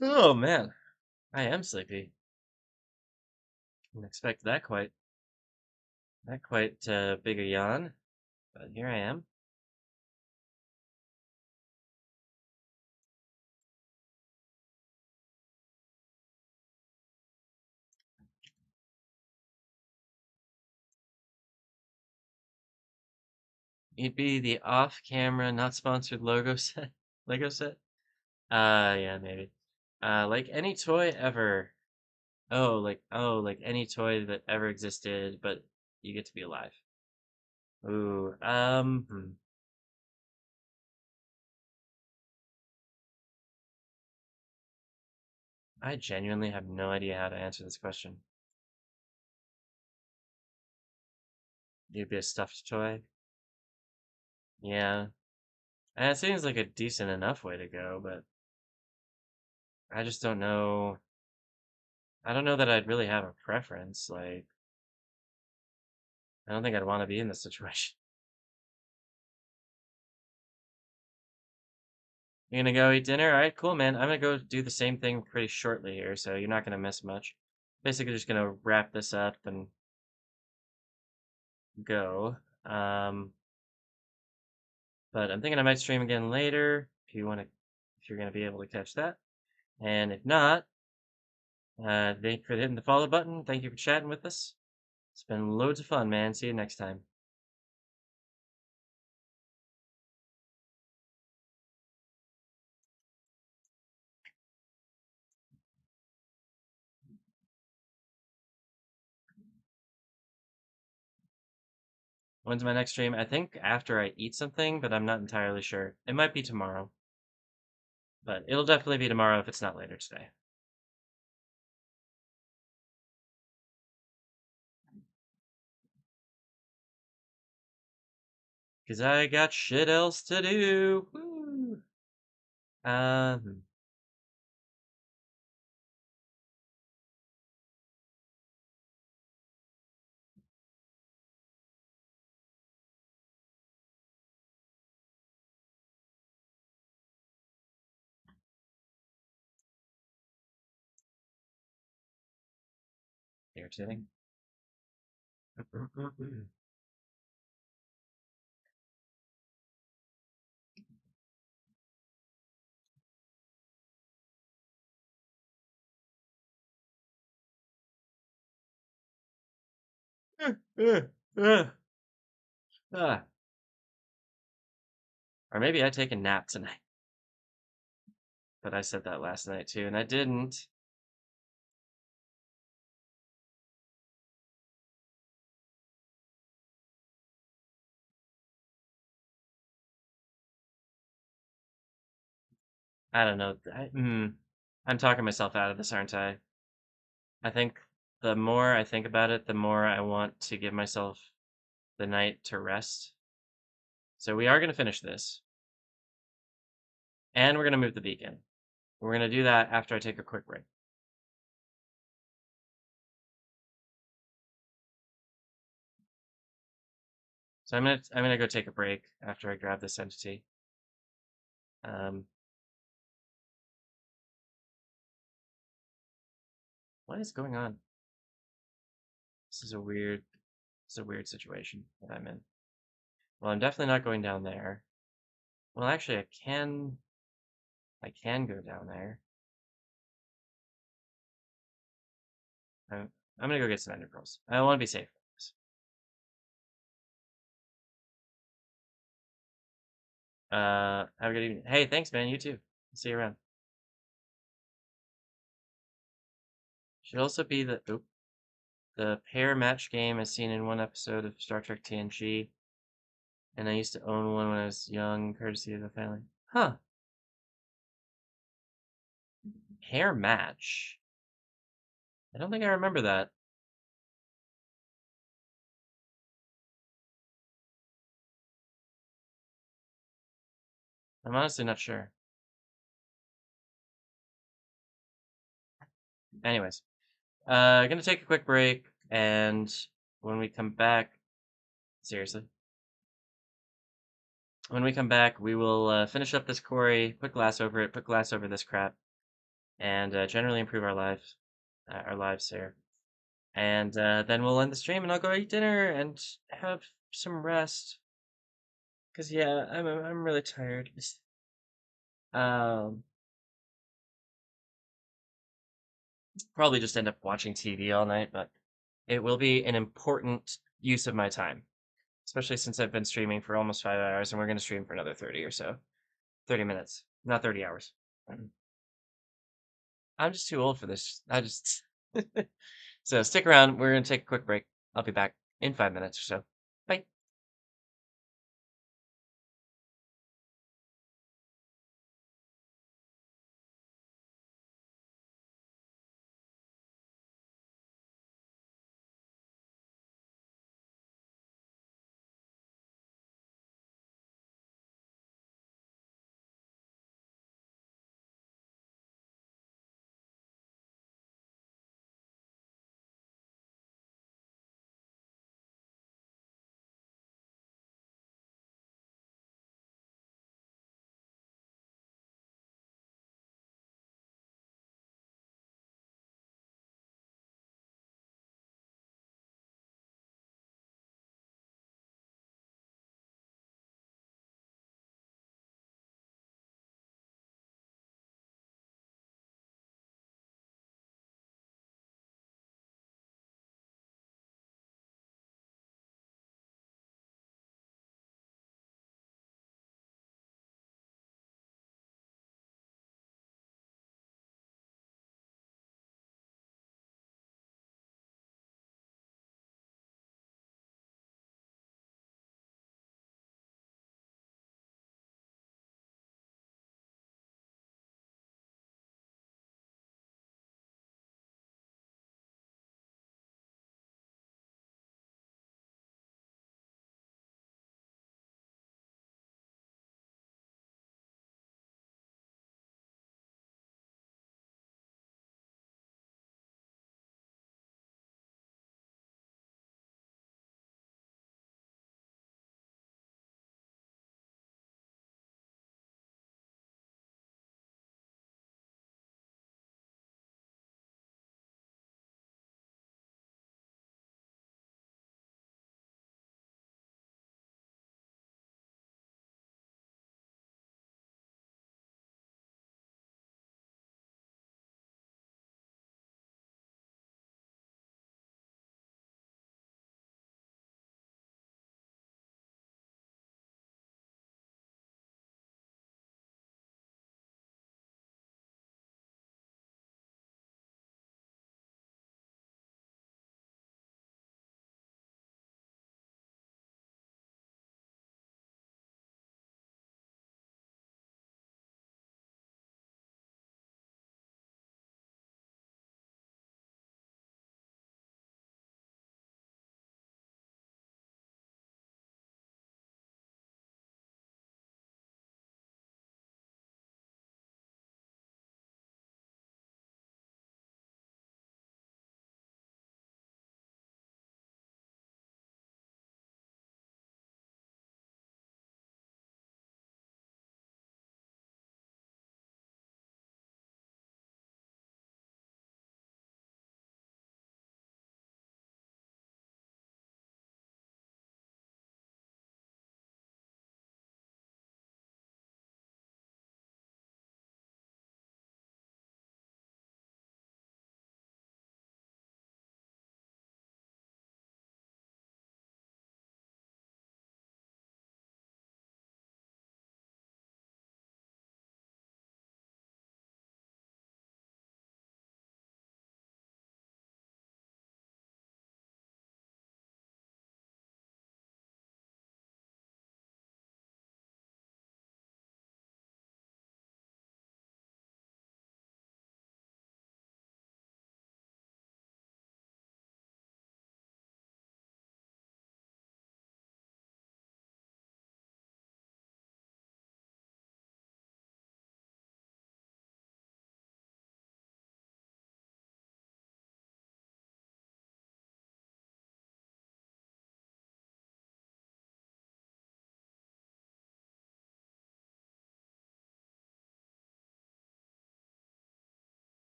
Oh, man. I am sleepy. Didn't expect that quite big a yawn, but here I am. You'd be the off-camera, not sponsored logo set, Lego set. Yeah, maybe. Like any toy ever. Oh, like any toy that ever existed, but you get to be alive. Ooh, I genuinely have no idea how to answer this question. You'd be a stuffed toy? Yeah. And it seems like a decent enough way to go, but I just don't know. I don't know that I'd really have a preference. Like, I don't think I'd want to be in this situation. You gonna go eat dinner? All right, cool, man. I'm gonna go do the same thing pretty shortly here, so you're not gonna miss much. Basically, just gonna wrap this up and go. But I'm thinking I might stream again later if you're gonna be able to catch that. And if not, thank you for hitting the follow button. Thank you for chatting with us. It's been loads of fun, man. See you next time. When's my next stream? I think after I eat something, but I'm not entirely sure. It might be tomorrow, but it'll definitely be tomorrow if it's not later today. Because I got shit else to do. Woo. Um, Irritating. Ah. Or maybe I take a nap tonight. But I said that last night too, and I didn't. I don't know. I'm talking myself out of this, aren't I? I think the more I think about it, the more I want to give myself the night to rest. So we are going to finish this, and we're going to move the beacon. We're going to do that after I take a quick break. So I'm gonna go take a break after I grab this entity. Um, what is going on? This is a weird situation that I'm in. Well, I'm definitely not going down there. Well, actually, I can go down there. I'm gonna go get some ender pearls. I want to be safe. Have a good evening. Hey, thanks, man. You too. See you around. Should also be the pair match game as seen in one episode of Star Trek TNG, and I used to own one when I was young, courtesy of the family. Huh? Pair match. I don't think I remember that. I'm honestly not sure. Anyways, gonna take a quick break, and when we come back, seriously, when we come back, we will finish up this quarry, put glass over it, put glass over this crap, and generally improve our lives here. And then we'll end the stream and I'll go eat dinner and have some rest. Cause yeah, I'm really tired. Um, Probably just end up watching TV all night, but it will be an important use of my time, especially since I've been streaming for almost 5 hours and we're going to stream for another 30 or so. 30 minutes, not 30 hours. I'm just too old for this. I just. So stick around. We're going to take a quick break. I'll be back in 5 minutes or so. Bye.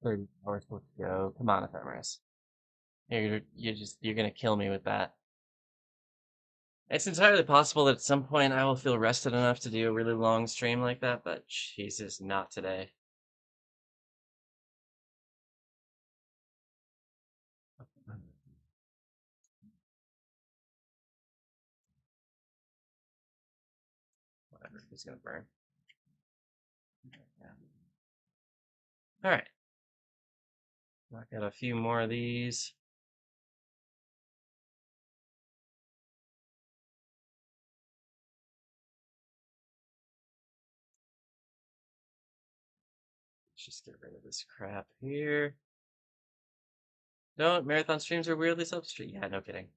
30 hours left to go. Come on, Ephemeris. You're gonna kill me with that. It's entirely possible that at some point I will feel rested enough to do a really long stream like that, but Jesus, not today. Whatever, it's gonna burn. Yeah. Alright. Knock out a few more of these. Let's just get rid of this crap here. No, marathon streams are weirdly self-stream. Yeah, no kidding.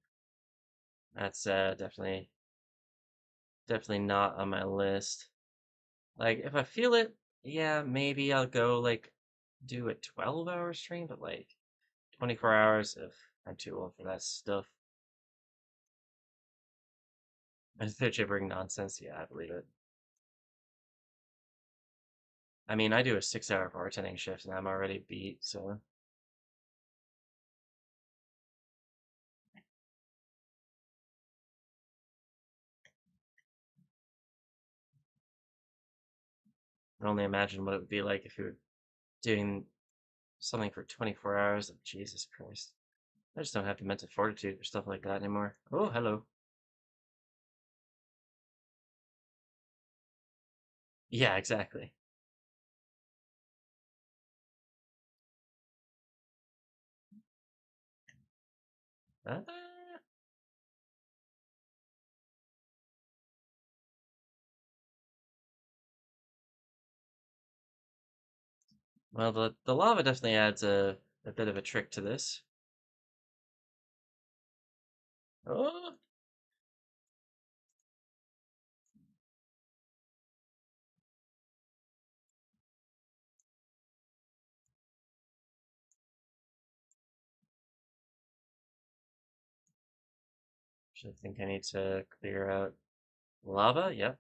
That's definitely not on my list. Like, if I feel it, yeah, maybe I'll go like do a 12-hour stream, but like 24 hours if I'm too old for that stuff. And they're gibbering nonsense, yeah, I believe it. I mean, I do a 6-hour bartending shift and I'm already beat, so. I can only imagine what it would be like if you were doing something for 24 hours. Jesus Christ. I just don't have the mental fortitude for stuff like that anymore. Oh, hello. Yeah, exactly. Uh, well, the lava definitely adds a bit of a trick to this. Oh, I think I need to clear out lava. Yep.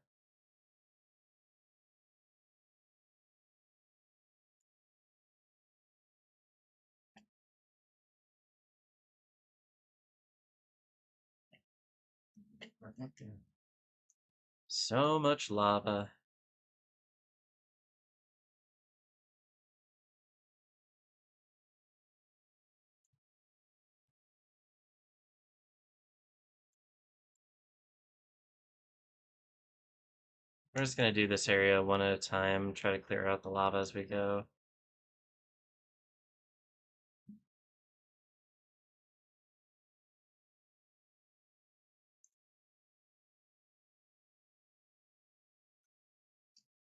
So much lava. We're just gonna do this area one at a time, try to clear out the lava as we go.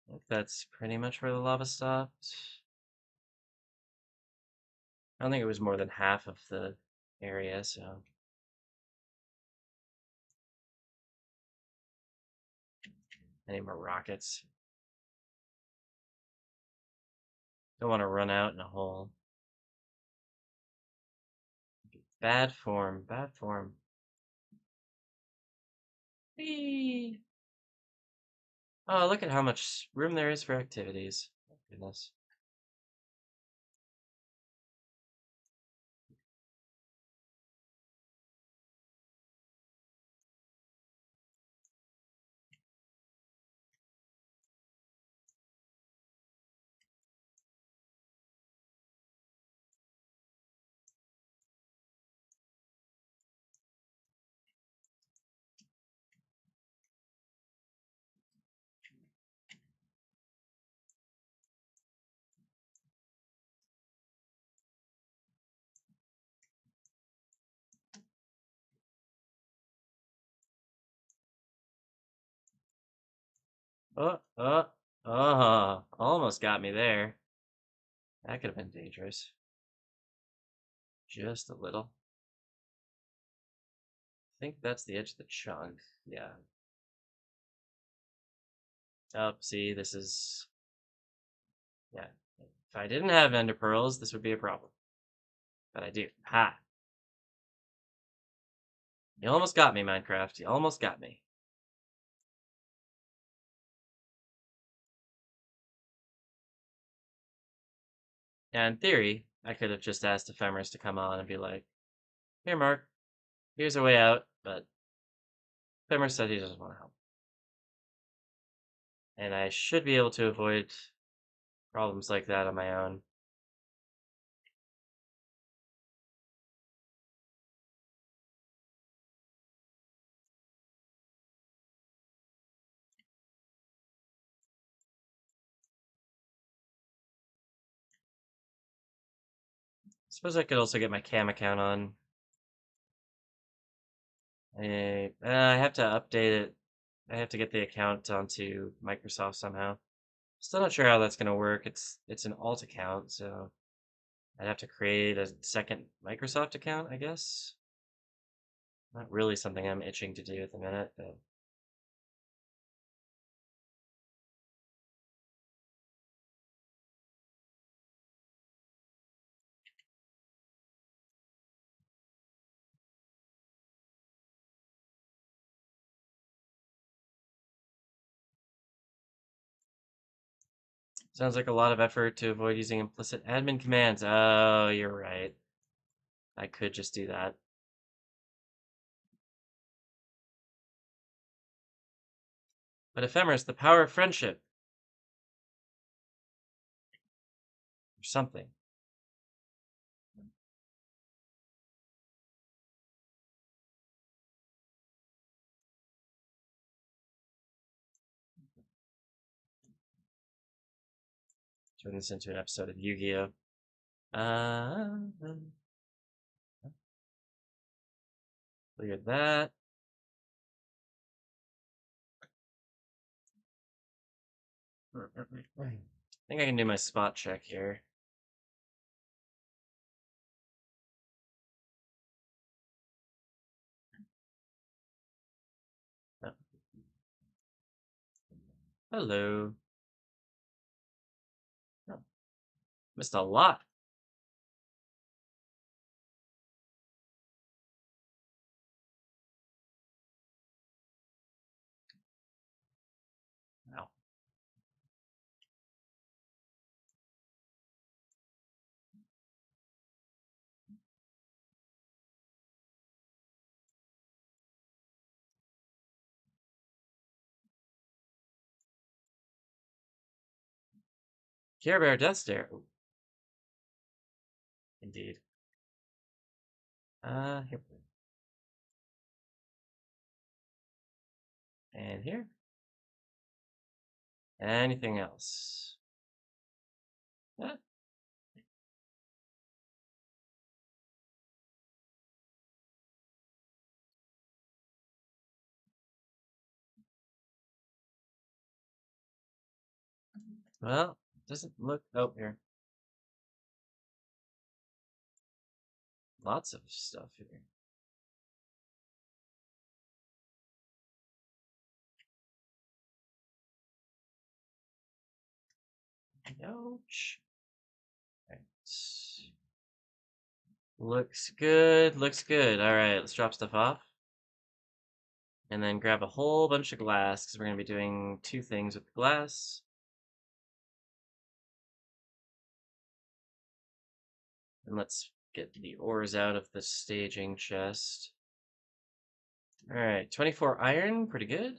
I think that's pretty much where the lava stopped. I don't think it was more than half of the area, so. Any more rockets? Don't want to run out in a hole. Bad form, bad form. Whee! Oh, look at how much room there is for activities. Oh, goodness. Almost got me there. That could have been dangerous. Just a little. I think that's the edge of the chunk. Yeah. Oh, see, this is... Yeah. If I didn't have ender pearls, this would be a problem. But I do. Ha! You almost got me, Minecraft. You almost got me. Yeah, in theory, I could have just asked Ephemeris to come on and be like, "Here, Mark, here's a way out," but Ephemeris said he doesn't want to help. And I should be able to avoid problems like that on my own. Suppose I could also get my cam account on. I have to update it. I have to get the account onto Microsoft somehow. Still not sure how that's gonna work. It's an alt account, so I'd have to create a second Microsoft account, I guess. Not really something I'm itching to do at the minute, but sounds like a lot of effort to avoid using implicit admin commands. Oh, you're right. I could just do that. But Ephemeris, the power of friendship. Or something. Turn this into an episode of Yu-Gi-Oh! Clear that. I think I can do my spot check here. Oh. Hello. Oh, missed a lot. Wow. Care Bear Death Stare. Ooh, indeed. Here. And here. Anything else? Yeah. Well, doesn't look. Oh, here. Lots of stuff here. Ouch. Right. Looks good. Looks good. All right, let's drop stuff off. And then grab a whole bunch of glass, because we're going to be doing two things with the glass. And let's get the ores out of the staging chest. Alright, 24 iron, pretty good.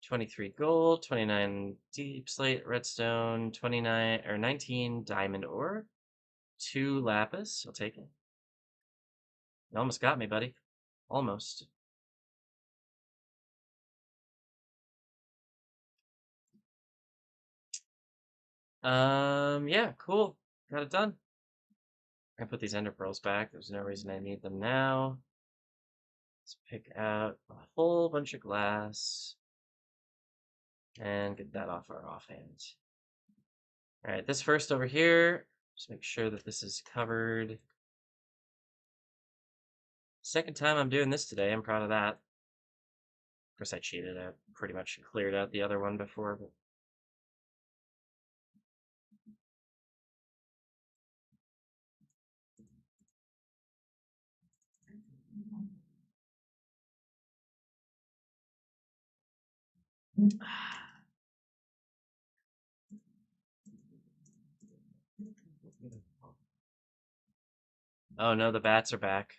23 gold, 29 deep slate redstone, 29 or 19 diamond ore, 2 lapis. I'll take it. You almost got me, buddy. Almost. Yeah, cool. Got it done. I'm gonna put these ender pearls back. There's no reason I need them now. Let's pick out a whole bunch of glass and get that off our offhand. All right, this first over here. Just make sure that this is covered. Second time I'm doing this today. I'm proud of that. Of course, I cheated. I pretty much cleared out the other one before, but Oh no, the bats are back.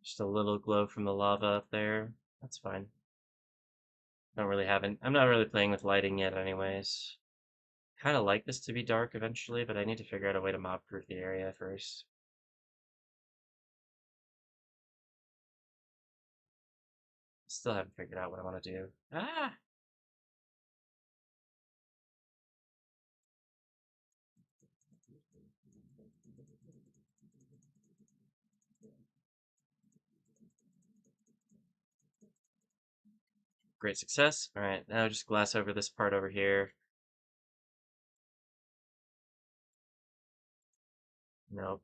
Just a little glow from the lava up there. That's fine. I'm not really playing with lighting yet anyways. Kind of like this to be dark eventually, but I need to figure out a way to mob proof the area first. Still haven't figured out what I want to do. Ah! Great success. Alright, now just glass over this part over here. Nope.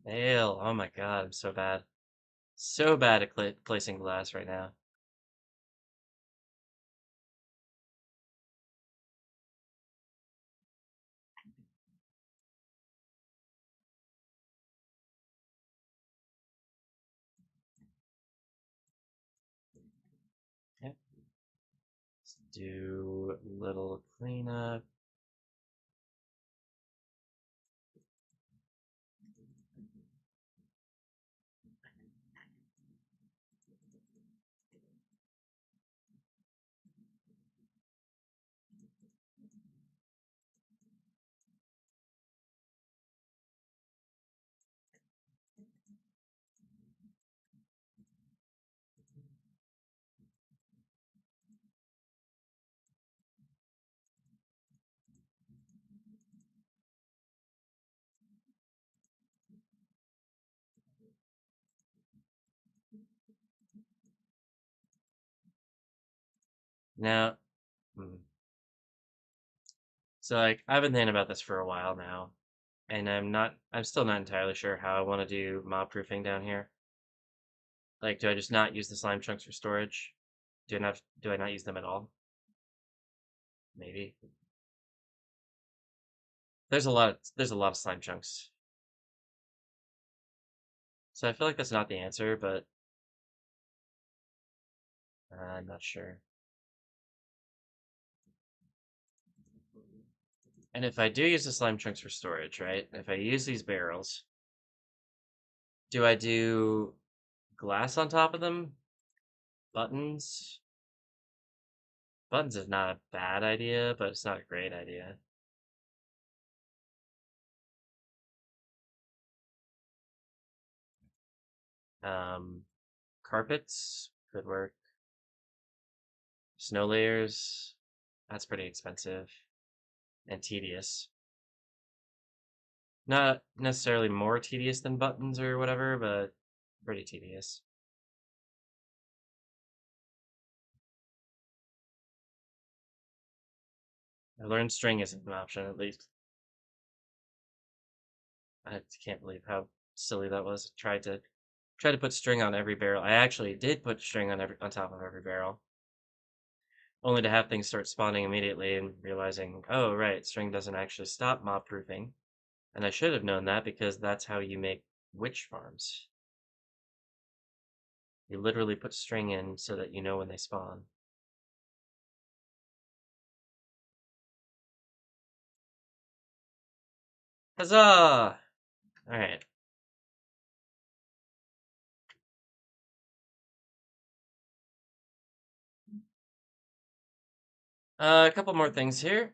Fail. Oh my god, I'm so bad. So bad at placing glass right now. Okay. Let's do a little cleanup. Now, hmm. So like I've been thinking about this for a while now, and I'm still not entirely sure how I want to do mob proofing down here. Like, do I just not use the slime chunks for storage? Do I not use them at all? Maybe. There's a lot of slime chunks. So I feel like that's not the answer, but I'm not sure. And if I do use the slime chunks for storage, right? If I use these barrels, do I do glass on top of them? Buttons? Buttons is not a bad idea, but it's not a great idea. Um, Carpets could work. Snow layers, that's pretty expensive and tedious. Not necessarily more tedious than buttons or whatever, but pretty tedious. I learned string isn't an option, at least. I can't believe how silly that was. Tried to put string on every barrel. I actually did put string on top of every barrel, only to have things start spawning immediately and realizing, oh right, string doesn't actually stop mob proofing. And I should have known that because that's how you make witch farms. You literally put string in so that you know when they spawn. Huzzah! Alright. A couple more things here.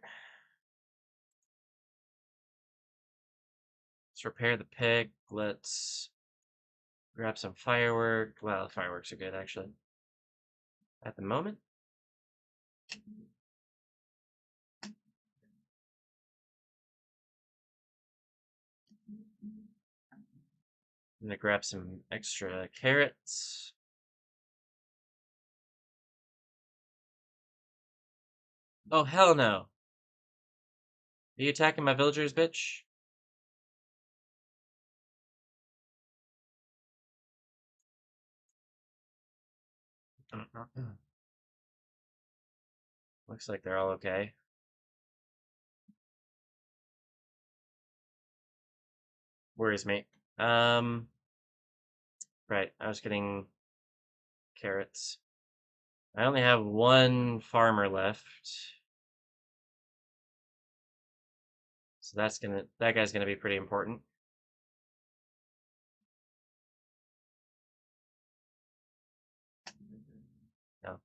Let's repair the pick. Let's grab some firework. Well, fireworks are good, actually, at the moment. I'm gonna grab some extra carrots. Oh, hell no. Are you attacking my villagers, bitch? Looks like they're all okay. Worries me. Right, I was getting carrots. I only have one farmer left. So that guy's gonna be pretty important. No.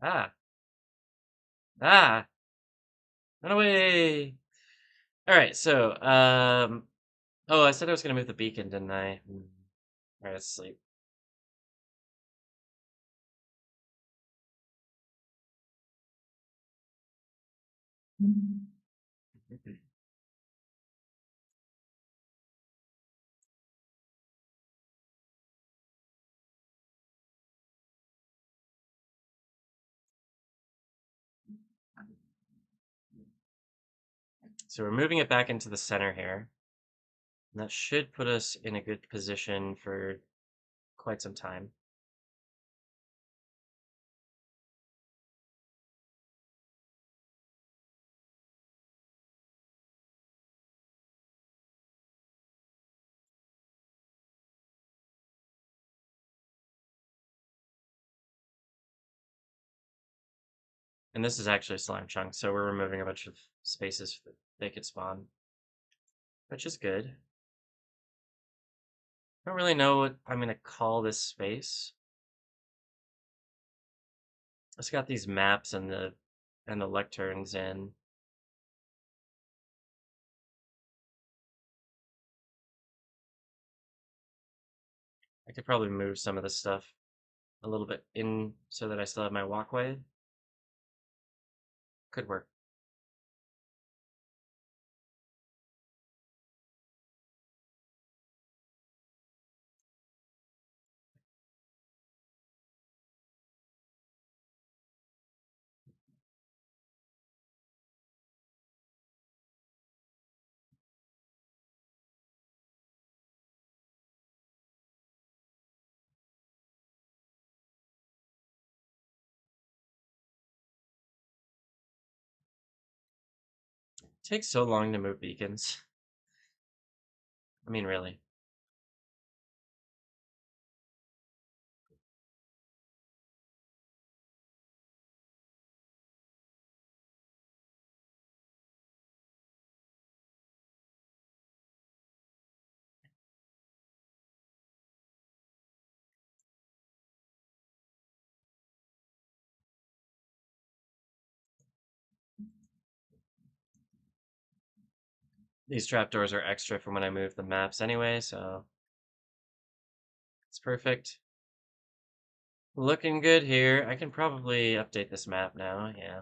Ah. Ah. Run away. Alright, so oh, I said I was gonna move the beacon, didn't I? Alright, let's sleep. So we're moving it back into the center here. And that should put us in a good position for quite some time. And this is actually slime chunks, so we're removing a bunch of spaces that they could spawn, which is good. I don't really know what I'm gonna call this space. It's got these maps and the lecterns in. I could probably move some of this stuff a little bit in so that I still have my walkway. Could work. It takes so long to move beacons. I mean, really. These trapdoors are extra from when I move the maps anyway, so it's perfect. Looking good here. I can probably update this map now, yeah.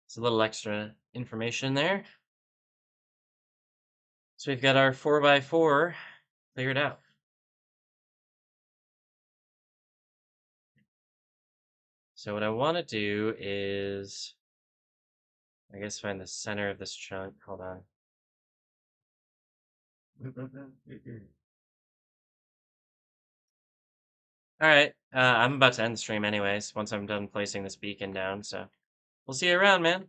It's a little extra information there. So we've got our 4x4 cleared out. So what I want to do is, I guess, find the center of this chunk. Hold on. All right, I'm about to end the stream anyways, once I'm done placing this beacon down, so we'll see you around, man.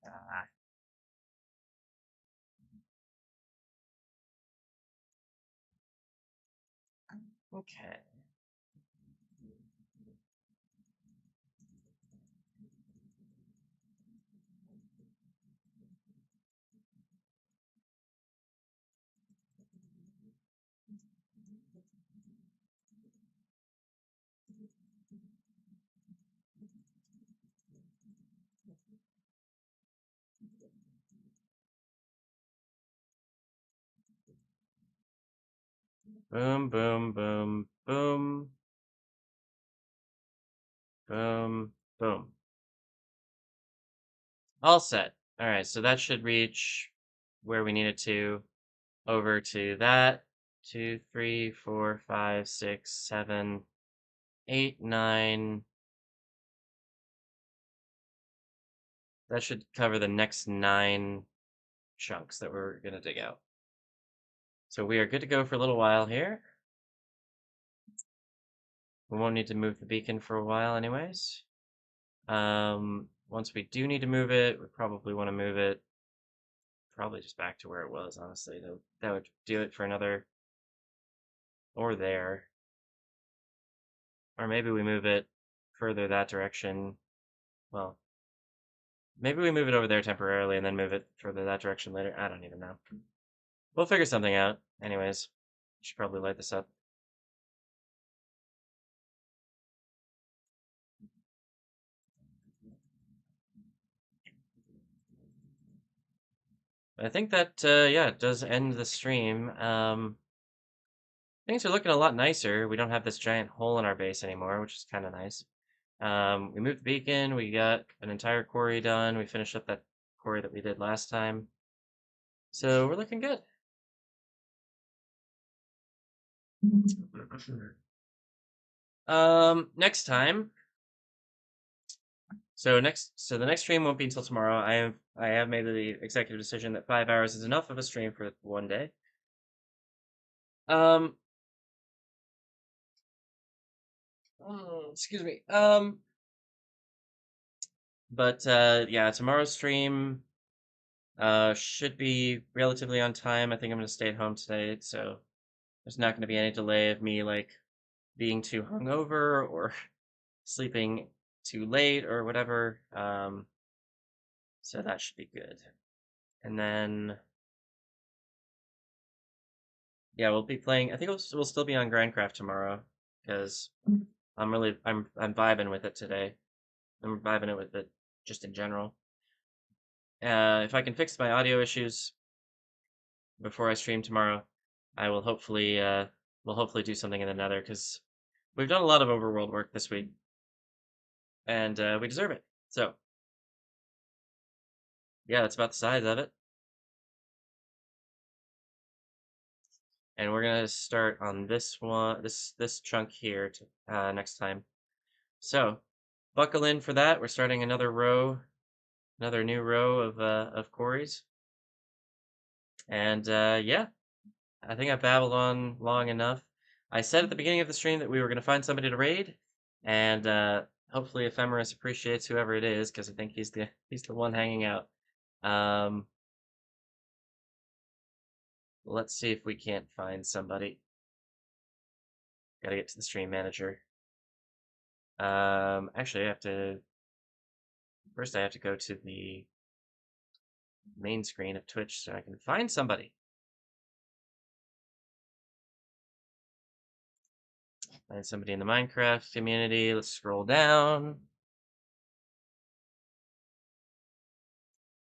Ah. Okay. Boom, boom, boom, boom, boom, boom. All set. All right, so that should reach where we need it to. Over to that. 2, 3, 4, 5, 6, 7, 8, 9. That should cover the next 9 chunks that we're going to dig out. So we are good to go for a little while here. We won't need to move the beacon for a while anyways. Once we do need to move it, we probably want to move it probably just back to where it was, honestly. That would do it for another, or there. Or maybe we move it further that direction. Well, maybe we move it over there temporarily and then move it further that direction later. I don't even know. We'll figure something out. Anyways, should probably light this up. I think that, yeah, it does end the stream. Things are looking a lot nicer. We don't have this giant hole in our base anymore, which is kind of nice. We moved the beacon. We got an entire quarry done. We finished up that quarry that we did last time. So we're looking good. Next time. So the next stream won't be until tomorrow. I have made the executive decision that 5 hours is enough of a stream for one day. Um, excuse me. But yeah, tomorrow's stream should be relatively on time. I think I'm gonna stay at home today, so there's not gonna be any delay of me like being too hungover or sleeping too late or whatever. So that should be good. And then yeah, we'll be playing. I think we'll still be on GrindCraft tomorrow because I'm vibing with it today. I'm vibing it with it just in general. If I can fix my audio issues before I stream tomorrow, I will hopefully do something in the Nether because we've done a lot of overworld work this week, and we deserve it. So yeah, that's about the size of it. And we're gonna start on this one, this chunk here next time. So buckle in for that. We're starting another row, another new row of quarries. And yeah, I think I babbled on long enough. I said at the beginning of the stream that we were gonna find somebody to raid, and hopefully Ephemeris appreciates whoever it is because I think he's the one hanging out. Um, let's see if we can't find somebody. Gotta get to the stream manager. Actually, I have to first. I have to go to the main screen of Twitch so I can find somebody. Find somebody in the Minecraft community. Let's scroll down.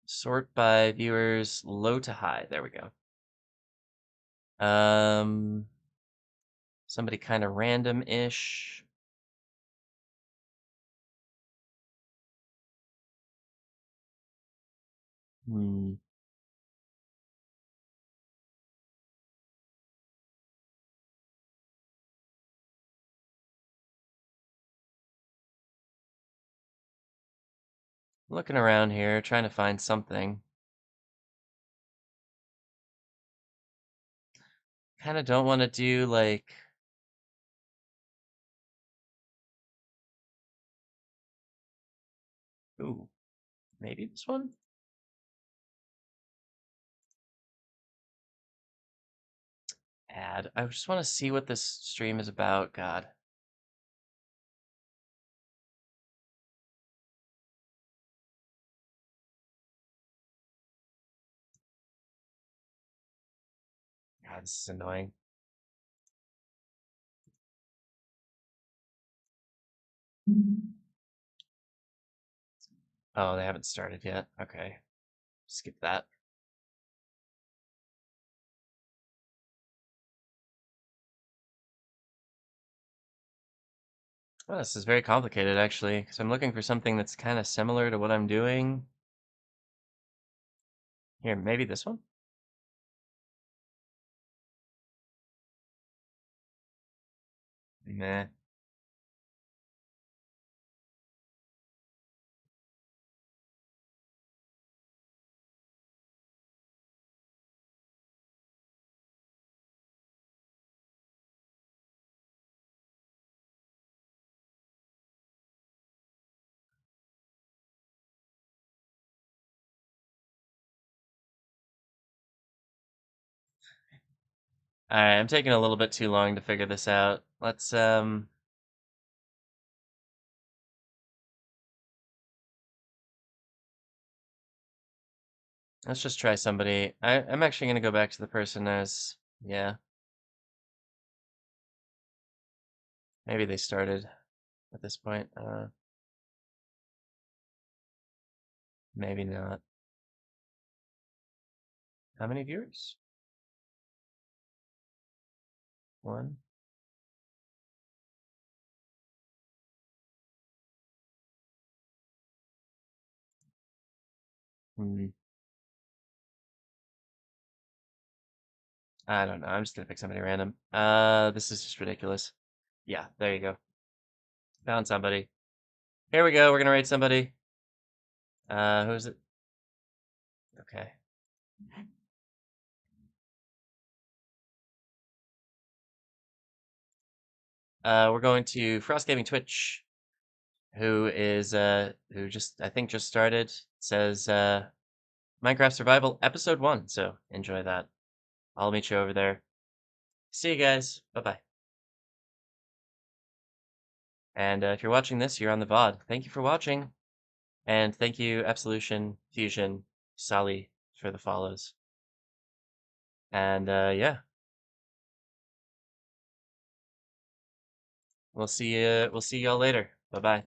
Sort by viewers, low to high. There we go. Somebody kind of random-ish. Hmm. Looking around here, trying to find something. Kind of don't want to do like. Ooh, maybe this one? Add. I just want to see what this stream is about. God. God, this is annoying. Oh, they haven't started yet. Okay. Skip that. Oh, this is very complicated, actually, because I'm looking for something that's kind of similar to what I'm doing. Here, maybe this one? Meh. Alright, I'm taking a little bit too long to figure this out. Let's just try somebody. I'm actually gonna go back to the person as, yeah, maybe they started at this point. Maybe not. How many viewers? One? Hmm. I don't know. I'm just gonna pick somebody random. This is just ridiculous. Yeah, there you go. Found somebody. Here we go. We're gonna rate somebody. Who's it? Okay. We're going to Frost Gaming Twitch, who just I think just started. Says Minecraft Survival Episode 1. So enjoy that. I'll meet you over there. See you guys. Bye bye. And if you're watching this, you're on the VOD. Thank you for watching. And thank you, Absolution, Fusion, Sally, for the follows. And yeah, we'll see y'all later. Bye bye.